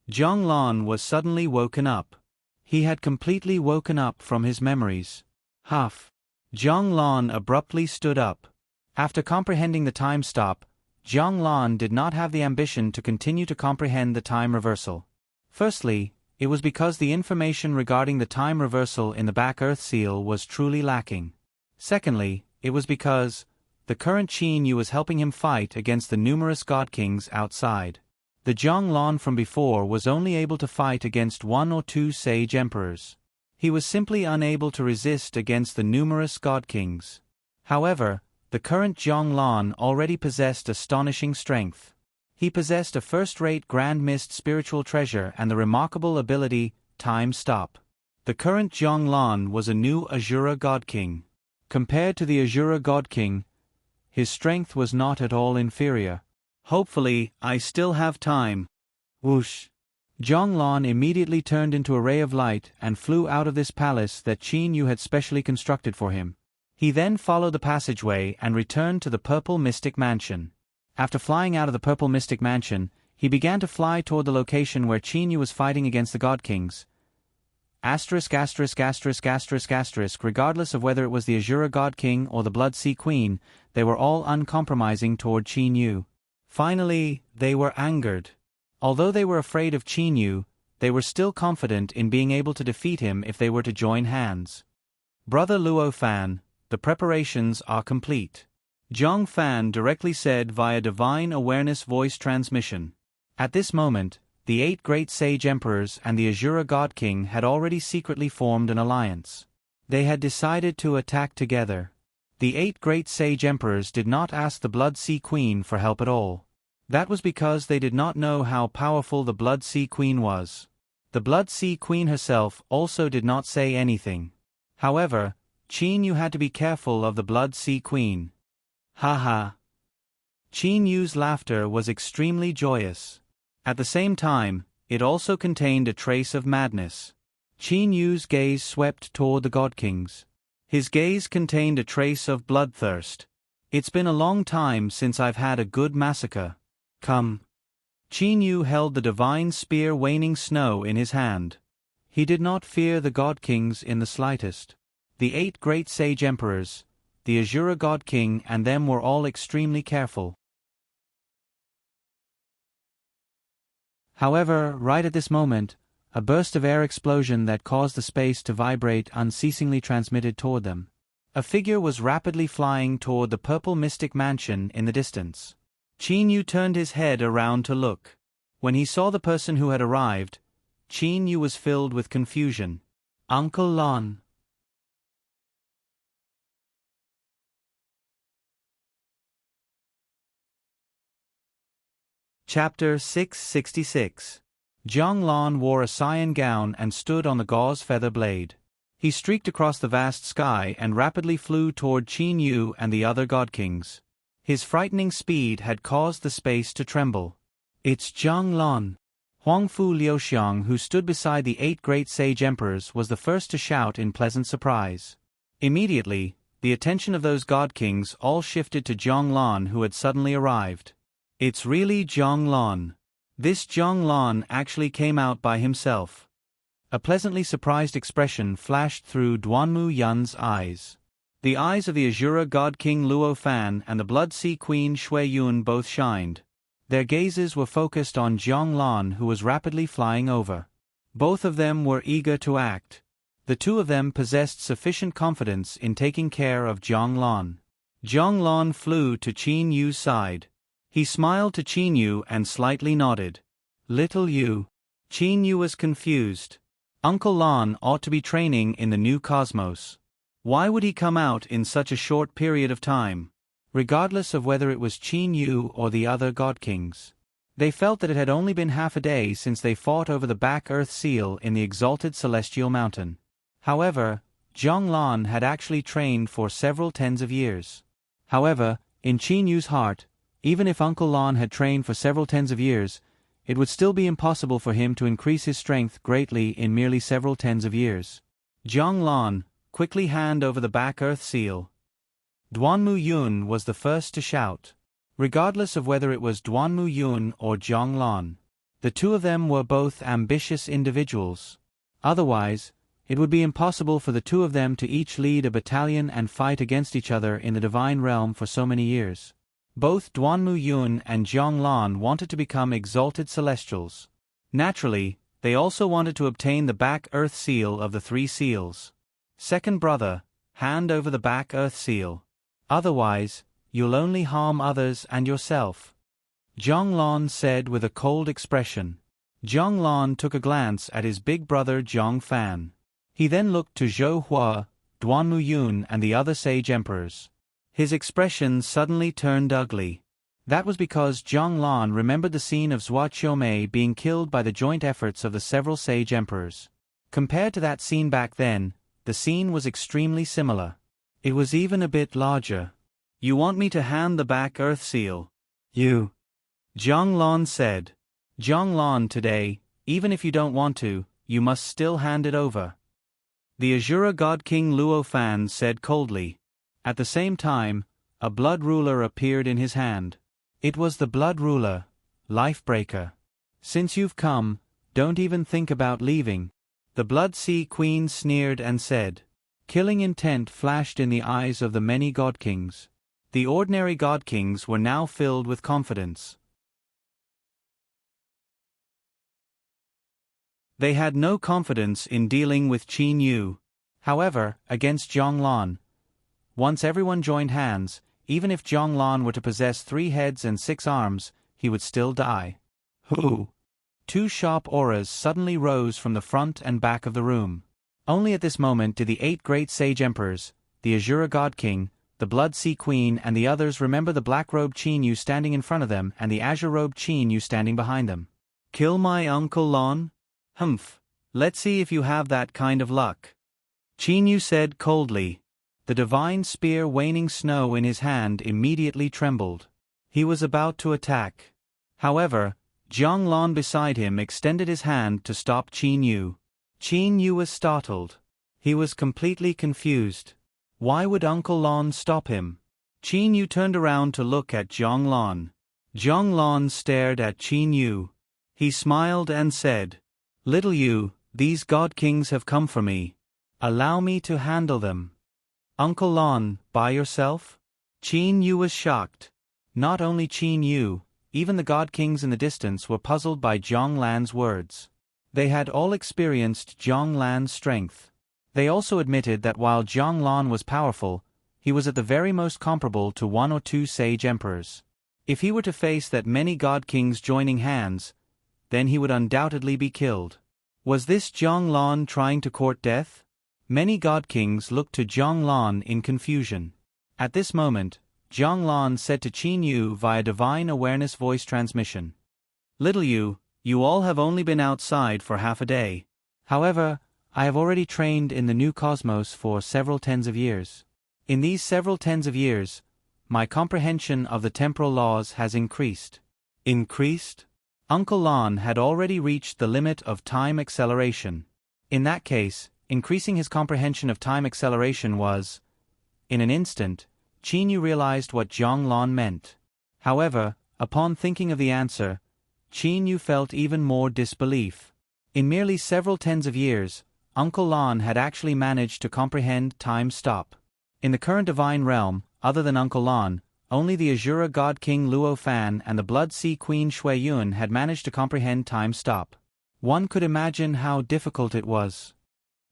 Jiang Lan was suddenly woken up. He had completely woken up from his memories. Huff. Jiang Lan abruptly stood up. After comprehending the time stop, Jiang Lan did not have the ambition to continue to comprehend the time reversal. Firstly, it was because the information regarding the time reversal in the back Earth seal was truly lacking. Secondly, it was because the current Qin Yu was helping him fight against the numerous God Kings outside. The Jiang Lan from before was only able to fight against one or two sage emperors. He was simply unable to resist against the numerous God Kings. However, the current Jiang Lan already possessed astonishing strength. He possessed a first-rate Grand Mist spiritual treasure and the remarkable ability, Time Stop. The current Jiang Lan was a new Azura God King. Compared to the Azura God King, his strength was not at all inferior. Hopefully, I still have time. Whoosh! Jiang Lan immediately turned into a ray of light and flew out of this palace that Qin Yu had specially constructed for him. He then followed the passageway and returned to the Purple Mystic Mansion. After flying out of the Purple Mystic Mansion, he began to fly toward the location where Qin Yu was fighting against the God Kings. Regardless of whether it was the Azura God King or the Blood Sea Queen, they were all uncompromising toward Qin Yu. Finally, they were angered. Although they were afraid of Qin Yu, they were still confident in being able to defeat him if they were to join hands. Brother Luo Fan, the preparations are complete. Zhang Fan directly said via Divine Awareness voice transmission. At this moment, the 8 great sage emperors and the Azura God King had already secretly formed an alliance. They had decided to attack together. The 8 great sage emperors did not ask the Blood Sea Queen for help at all. That was because they did not know how powerful the Blood Sea Queen was. The Blood Sea Queen herself also did not say anything. However, Qin Yu had to be careful of the Blood Sea Queen. Ha ha. Qin Yu's laughter was extremely joyous. At the same time, it also contained a trace of madness. Qin Yu's gaze swept toward the God Kings. His gaze contained a trace of bloodthirst. It's been a long time since I've had a good massacre. Come. Qin Yu held the divine spear Waning Snow in his hand. He did not fear the God Kings in the slightest. The 8 great sage emperors, the Azura God King and them were all extremely careful. However, right at this moment, a burst of air explosion that caused the space to vibrate unceasingly transmitted toward them. A figure was rapidly flying toward the Purple Mystic Mansion in the distance. Qin Yu turned his head around to look. When he saw the person who had arrived, Qin Yu was filled with confusion. Uncle Lan. Chapter 666. Jiang Lan wore a cyan gown and stood on the gauze feather blade. He streaked across the vast sky and rapidly flew toward Qin Yu and the other God Kings. His frightening speed had caused the space to tremble. It's Jiang Lan. Huangfu Liuxiang, who stood beside the 8 great sage emperors, was the first to shout in pleasant surprise. Immediately, the attention of those God Kings all shifted to Jiang Lan, who had suddenly arrived. It's really Jiang Lan. This Jiang Lan actually came out by himself. A pleasantly surprised expression flashed through Duanmu Yun's eyes. The eyes of the Azura God King Luo Fan and the Blood Sea Queen Shui Yun both shined. Their gazes were focused on Jiang Lan, who was rapidly flying over. Both of them were eager to act. The two of them possessed sufficient confidence in taking care of Jiang Lan. Jiang Lan flew to Qin Yu's side. He smiled to Qin Yu and slightly nodded. Little Yu. Qin Yu was confused. Uncle Lon ought to be training in the new cosmos. Why would he come out in such a short period of time? Regardless of whether it was Qin Yu or the other God Kings. They felt that it had only been half a day since they fought over the back earth seal in the exalted celestial mountain. However, Zhang Lan had actually trained for several tens of years. However, in Qin Yu's heart, even if Uncle Lon had trained for several tens of years, it would still be impossible for him to increase his strength greatly in merely several tens of years. Zhang Lan, quickly hand over the back earth seal. Duanmu Yun was the first to shout. Regardless of whether it was Duanmu Yun or Zhang Lan, the two of them were both ambitious individuals. Otherwise, it would be impossible for the two of them to each lead a battalion and fight against each other in the divine realm for so many years. Both Duanmu Yun and Zhang Lan wanted to become exalted celestials. Naturally, they also wanted to obtain the back earth seal of the three seals. Second brother, hand over the back earth seal. Otherwise, you'll only harm others and yourself. Zhang Lan said with a cold expression. Zhang Lan took a glance at his big brother Zhang Fan. He then looked to Zhou Hua, Duanmu Yun and the other sage emperors. His expression suddenly turned ugly. That was because Zhang Lan remembered the scene of Zhua Qiumei being killed by the joint efforts of the several sage emperors. Compared to that scene back then, the scene was extremely similar. It was even a bit larger. You want me to hand the back earth seal? You. Zhang Lan said. Zhang Lan today, even if you don't want to, you must still hand it over. The Azura God King Luo Fan said coldly. At the same time, a blood ruler appeared in his hand. It was the blood ruler, Lifebreaker. Since you've come, don't even think about leaving. The Blood Sea Queen sneered and said. Killing intent flashed in the eyes of the many God Kings. The ordinary God Kings were now filled with confidence. They had no confidence in dealing with Qin Yu. However, against Zhang Lan, once everyone joined hands, even if Zhang Lan were to possess 3 heads and 6 arms, he would still die. Who? 2 sharp auras suddenly rose from the front and back of the room. Only at this moment did the 8 great sage emperors, the Azura God King, the Blood Sea Queen and the others remember the black-robed Qin Yu standing in front of them and the azure-robed Qin Yu standing behind them. Kill my Uncle Lon? Humph. Let's see if you have that kind of luck. Qin Yu said coldly. The divine spear waning snow in his hand immediately trembled. He was about to attack. However, Zhang Lan beside him extended his hand to stop Qin Yu. Qin Yu was startled. He was completely confused. Why would Uncle Lon stop him? Qin Yu turned around to look at Zhang Lan. Zhang Lan stared at Qin Yu. He smiled and said, Little Yu, these God Kings have come for me. Allow me to handle them. Uncle Lon, by yourself? Qin Yu was shocked. Not only Qin Yu, even the God Kings in the distance were puzzled by Zhang Lan's words. They had all experienced Zhang Lan's strength. They also admitted that while Zhang Lan was powerful, he was at the very most comparable to 1 or 2 sage emperors. If he were to face that many God Kings joining hands, then he would undoubtedly be killed. Was this Zhang Lan trying to court death? Many God Kings looked to Zhang Lan in confusion. At this moment, Zhang Lan said to Qin Yu via divine awareness voice transmission. Little Yu, you all have only been outside for half a day. However, I have already trained in the new cosmos for several tens of years. In these several tens of years, my comprehension of the temporal laws has increased. Increased? Uncle Lon had already reached the limit of time acceleration. In that case, increasing his comprehension of time acceleration was... In an instant, Qin Yu realized what Zhang Lan meant. However, upon thinking of the answer, Qin Yu felt even more disbelief. In merely several tens of years, Uncle Lon had actually managed to comprehend time stop. In the current divine realm, other than Uncle Lon, only the Azura God King Luo Fan and the Blood Sea Queen Shui Yun had managed to comprehend time stop. One could imagine how difficult it was.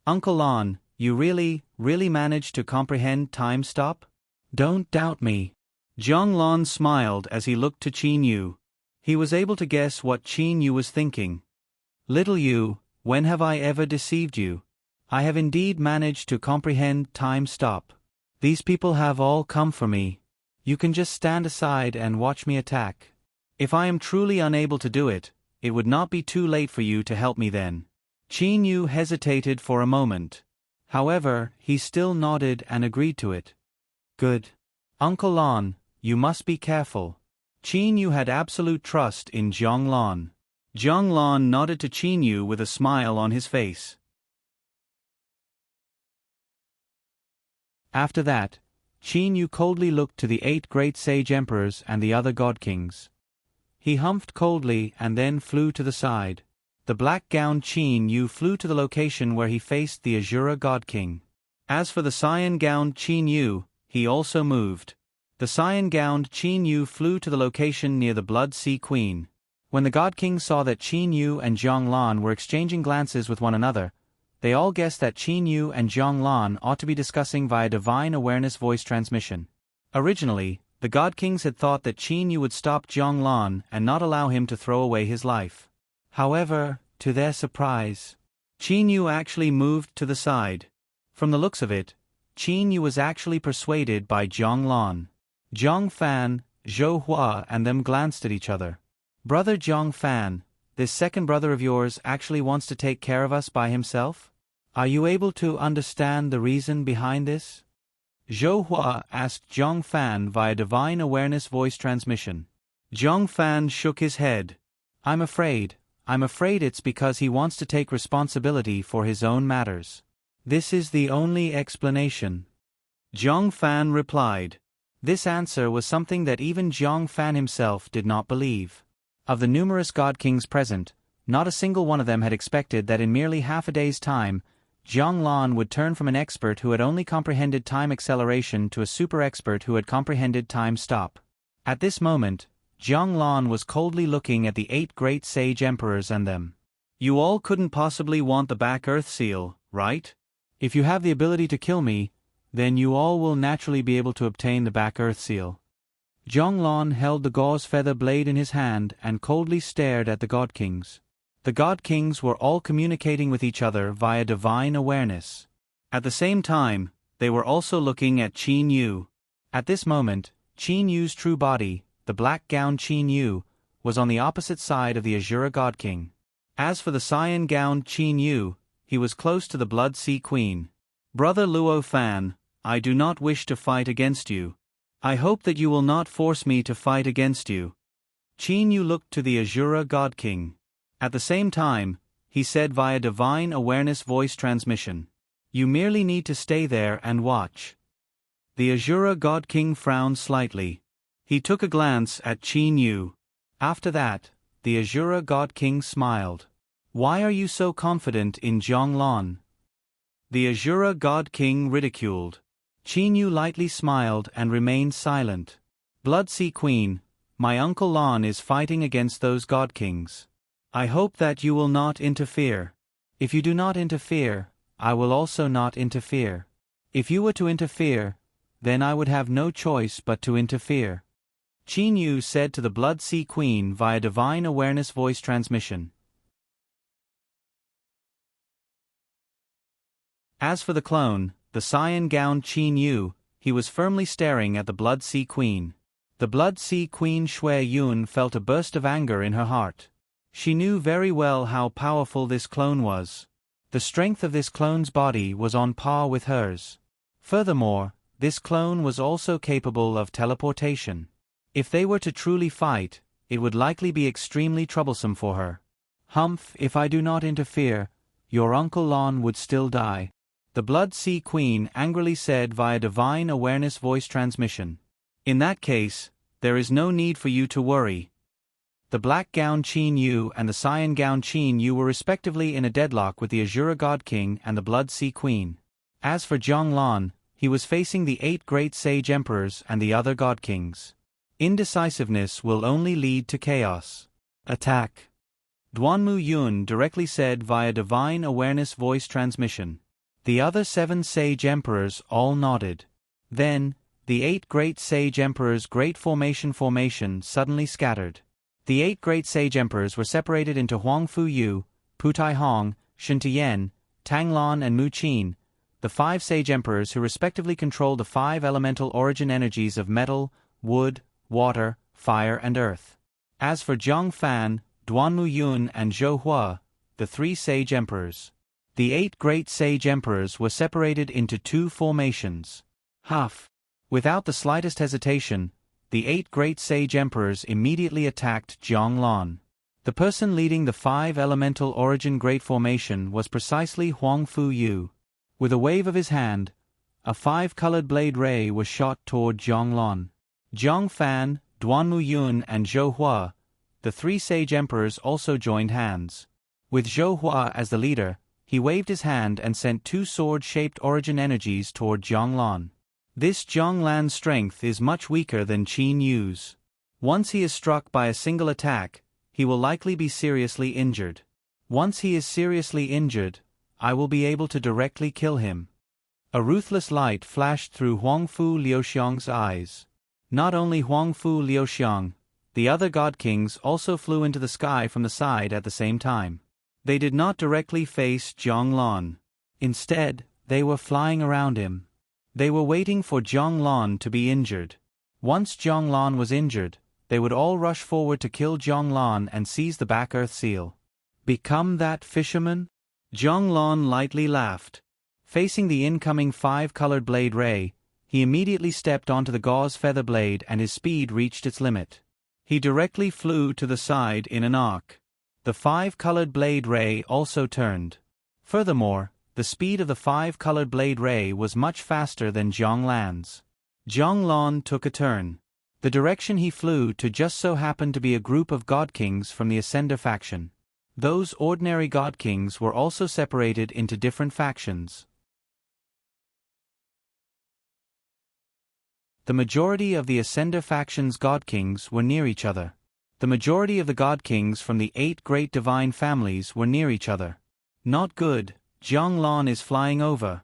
Uncle Lon, you really managed to comprehend time stop? Don't doubt me. Zhang Lan smiled as he looked to Qin Yu. He was able to guess what Qin Yu was thinking. Little Yu, When have I ever deceived you? I have indeed managed to comprehend time stop. These people have all come for me. You can just stand aside and watch me attack. If I am truly unable to do it, it would not be too late for you to help me then. Qin Yu hesitated for a moment. However, he still nodded and agreed to it. Good. Uncle Lon, you must be careful. Qin Yu had absolute trust in Zhang Lon. Zhang Lon nodded to Qin Yu with a smile on his face. After that, Qin Yu coldly looked to the 8 great sage emperors and the other god kings. He humphed coldly and then flew to the side. The black-gowned Qin Yu flew to the location where he faced the Azura god king. As for the cyan-gowned Qin Yu, he also moved. The cyan-gowned Qin Yu flew to the location near the Blood Sea Queen. When the god king saw that Qin Yu and Zhang Lan were exchanging glances with one another, they all guessed that Qin Yu and Zhang Lan ought to be discussing via divine awareness voice transmission. Originally, the god kings had thought that Qin Yu would stop Zhang Lan and not allow him to throw away his life. However, to their surprise, Qin Yu actually moved to the side. From the looks of it, Qin Yu was actually persuaded by Zhang Lan. Zhang Fan, Zhou Hua and them glanced at each other. Brother Zhang Fan, this second brother of yours actually wants to take care of us by himself? Are you able to understand the reason behind this? Zhou Hua asked Zhang Fan via divine awareness voice transmission. Zhang Fan shook his head. I'm afraid it's because he wants to take responsibility for his own matters. This is the only explanation. Zhang Fan replied. This answer was something that even Zhang Fan himself did not believe. Of the numerous god kings present, not a single one of them had expected that in merely half a day's time, Zhang Lan would turn from an expert who had only comprehended time acceleration to a super expert who had comprehended time stop. At this moment, Zhang Lan was coldly looking at the 8 great sage emperors and them. You all couldn't possibly want the back Earth seal, right? If you have the ability to kill me, then you all will naturally be able to obtain the back Earth seal. Zhang Lan held the gauze feather blade in his hand and coldly stared at the god kings. The god kings were all communicating with each other via divine awareness. At the same time, they were also looking at Qin Yu. At this moment, Qin Yu's true body, the black-gowned Qin Yu, was on the opposite side of the Azura god king. As for the cyan-gowned Qin Yu, he was close to the Blood Sea Queen. Brother Luo Fan, I do not wish to fight against you. I hope that you will not force me to fight against you. Qin Yu looked to the Azura god king. At the same time, he said via divine awareness voice transmission. You merely need to stay there and watch. The Azura god king frowned slightly. He took a glance at Qin Yu. After that, the Azura god king smiled. Why are you so confident in Zhang Lan? The Azura god king ridiculed. Qin Yu lightly smiled and remained silent. Blood Sea Queen, my uncle Lan is fighting against those god kings. I hope that you will not interfere. If you do not interfere, I will also not interfere. If you were to interfere, then I would have no choice but to interfere. Qin Yu said to the Blood Sea Queen via divine awareness voice transmission. As for the clone, the cyan-gowned Qin Yu, he was firmly staring at the Blood Sea Queen. The Blood Sea Queen Shui Yun felt a burst of anger in her heart. She knew very well how powerful this clone was. The strength of this clone's body was on par with hers. Furthermore, this clone was also capable of teleportation. If they were to truly fight, it would likely be extremely troublesome for her. Humph, if I do not interfere, your Uncle Lon would still die. The Blood Sea Queen angrily said via divine awareness voice transmission. In that case, there is no need for you to worry. The black-gowned Qin Yu and the cyan-gowned Qin Yu were respectively in a deadlock with the Azura God King and the Blood Sea Queen. As for Zhang Lan, he was facing the 8 great sage emperors and the other god kings. Indecisiveness will only lead to chaos. Attack. Duanmu Yun directly said via divine awareness voice transmission. The other 7 sage emperors all nodded. Then, the 8 great sage emperors' great formation suddenly scattered. The 8 great sage emperors were separated into Huangfu Yu, Putai Hong, Shintiyen, Tanglon and Mu Qin, the 5 sage emperors who respectively controlled the 5 elemental origin energies of metal, wood, water, fire and earth. As for Zhang Fan, Duanmu Yun and Zhou Hua, the 3 sage emperors. The 8 great sage emperors were separated into 2 formations. Huff. Without the slightest hesitation, the 8 great sage emperors immediately attacked Zhonglun. The person leading the 5 elemental origin great formation was precisely Huang Fu Yu. With a wave of his hand, a 5-colored blade ray was shot toward Zhonglun. Zhang Fan, Duanmu Yun and Zhou Hua, the 3 sage emperors also joined hands. With Zhou Hua as the leader, he waved his hand and sent 2 sword-shaped origin energies toward Zhonglun. This Zhonglan's strength is much weaker than Qin Yu's. Once he is struck by a single attack, he will likely be seriously injured. Once he is seriously injured, I will be able to directly kill him. A ruthless light flashed through Huangfu Liuxiang's eyes. Not only Huangfu Liuxiang, the other god kings also flew into the sky from the side at the same time. They did not directly face Zhonglun. Instead, they were flying around him. They were waiting for Zhonglun to be injured. Once Zhonglun was injured, they would all rush forward to kill Zhonglun and seize the back earth seal. Become that fisherman? Zhonglun lightly laughed. Facing the incoming 5-colored blade ray, he immediately stepped onto the gauze feather blade and his speed reached its limit. He directly flew to the side in an arc. The 5-colored blade ray also turned. Furthermore, the speed of the 5-colored blade ray was much faster than Zhonglan's. Zhonglun took a turn. The direction he flew to just so happened to be a group of god kings from the Ascender faction. Those ordinary god kings were also separated into different factions. The majority of the Ascender faction's god kings were near each other. The majority of the god kings from the 8 great divine families were near each other. Not good, Zhonglun is flying over.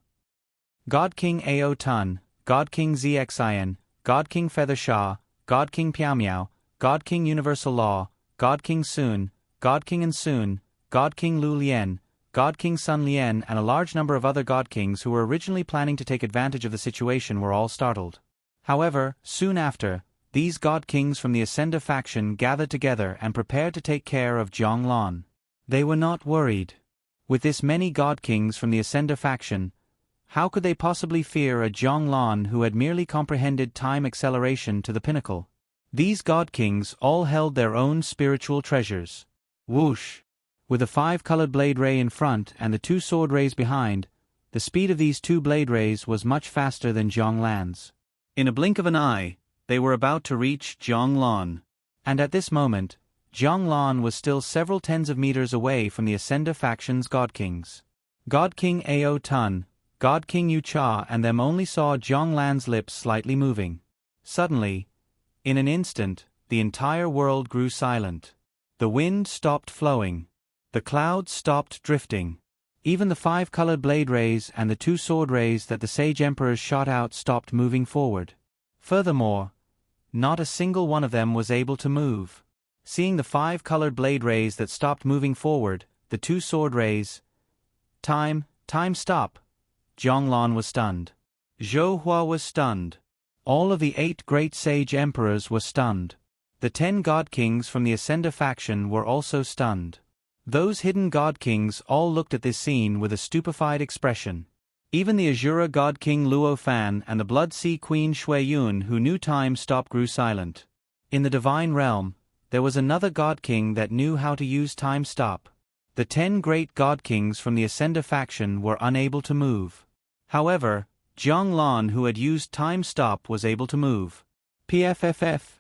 God King Ao Tun, God King Zxian, God King Feather Shah, God King Piao, God King Universal Law, God King Sun, God King Ansun, God King Lu Lian, God King Sun Lian and a large number of other god kings who were originally planning to take advantage of the situation were all startled. However, soon after, these god kings from the Ascender faction gathered together and prepared to take care of Zhonglun. They were not worried. With this many god kings from the Ascender faction, how could they possibly fear a Zhonglun who had merely comprehended time acceleration to the pinnacle? These god kings all held their own spiritual treasures. Whoosh! With the 5-colored blade ray in front and the 2 sword rays behind, the speed of these 2 blade rays was much faster than Zhonglan's. In a blink of an eye, they were about to reach Zhonglun. And at this moment, Zhonglun was still several tens of meters away from the Ascender faction's god kings. God King Ao Tun, God King Yu Cha and them only saw Zhonglan's lips slightly moving. Suddenly, in an instant, the entire world grew silent. The wind stopped flowing. The clouds stopped drifting. Even the 5-colored blade rays and the 2 sword rays that the sage emperors shot out stopped moving forward. Furthermore, not a single one of them was able to move. Seeing the 5-colored blade rays that stopped moving forward, the 2 sword rays, Time stop! Zhonglun was stunned. Zhou Hua was stunned. All of the 8 great sage emperors were stunned. The 10 god kings from the Ascender faction were also stunned. Those hidden god kings all looked at this scene with a stupefied expression. Even the Azura god king Luo Fan and the Blood Sea queen Shui Yun who knew time stop grew silent. In the divine realm, there was another god king that knew how to use time stop. The 10 great god kings from the Ascender faction were unable to move. However, Zhonglun who had used time stop was able to move. PFFF.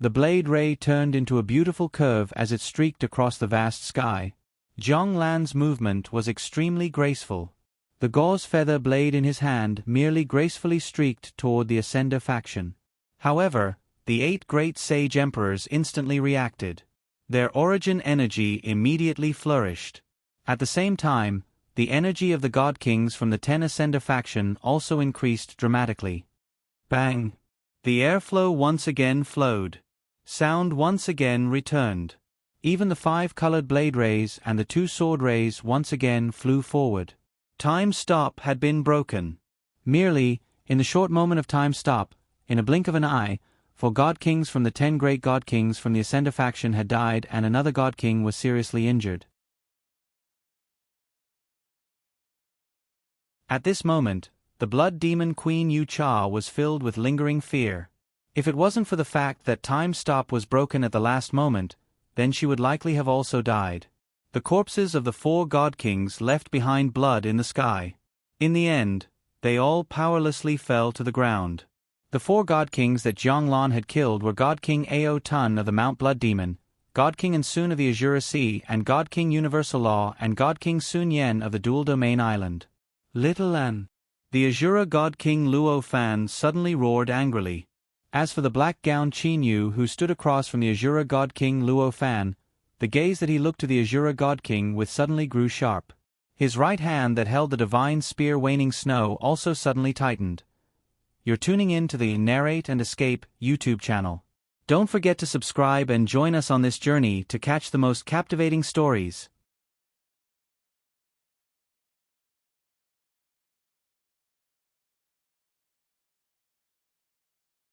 The blade ray turned into a beautiful curve as it streaked across the vast sky. Zhonglan's movement was extremely graceful. The gauze feather blade in his hand merely gracefully streaked toward the Ascender faction. However, the 8 great sage emperors instantly reacted. Their origin energy immediately flourished. At the same time, the energy of the god kings from the 10 Ascender faction also increased dramatically. Bang! The airflow once again flowed. Sound once again returned. Even the 5 colored blade rays and the 2 sword rays once again flew forward. Time stop had been broken. Merely, in the short moment of time stop, in a blink of an eye, 4 god kings from the 10 great god kings from the Ascender faction had died and another god king was seriously injured. At this moment, the blood demon Queen Yu Cha was filled with lingering fear. If it wasn't for the fact that time stop was broken at the last moment, then she would likely have also died. The corpses of the 4 god kings left behind blood in the sky. In the end, they all powerlessly fell to the ground. The 4 god kings that Jianglan had killed were God King Ao Tun of the Mount Blood Demon, God King Ansun of the Azura Sea, and God King Universal Law, and God King Sun Yen of the Dual Domain Island. Little An. The Azura God King Luo Fan suddenly roared angrily. As for the black-gowned Qin Yu who stood across from the Azura God King Luo Fan, the gaze that he looked to the Azura God King with suddenly grew sharp. His right hand that held the divine spear Waning Snow also suddenly tightened. You're tuning in to the Narrate and Escape YouTube channel. Don't forget to subscribe and join us on this journey to catch the most captivating stories.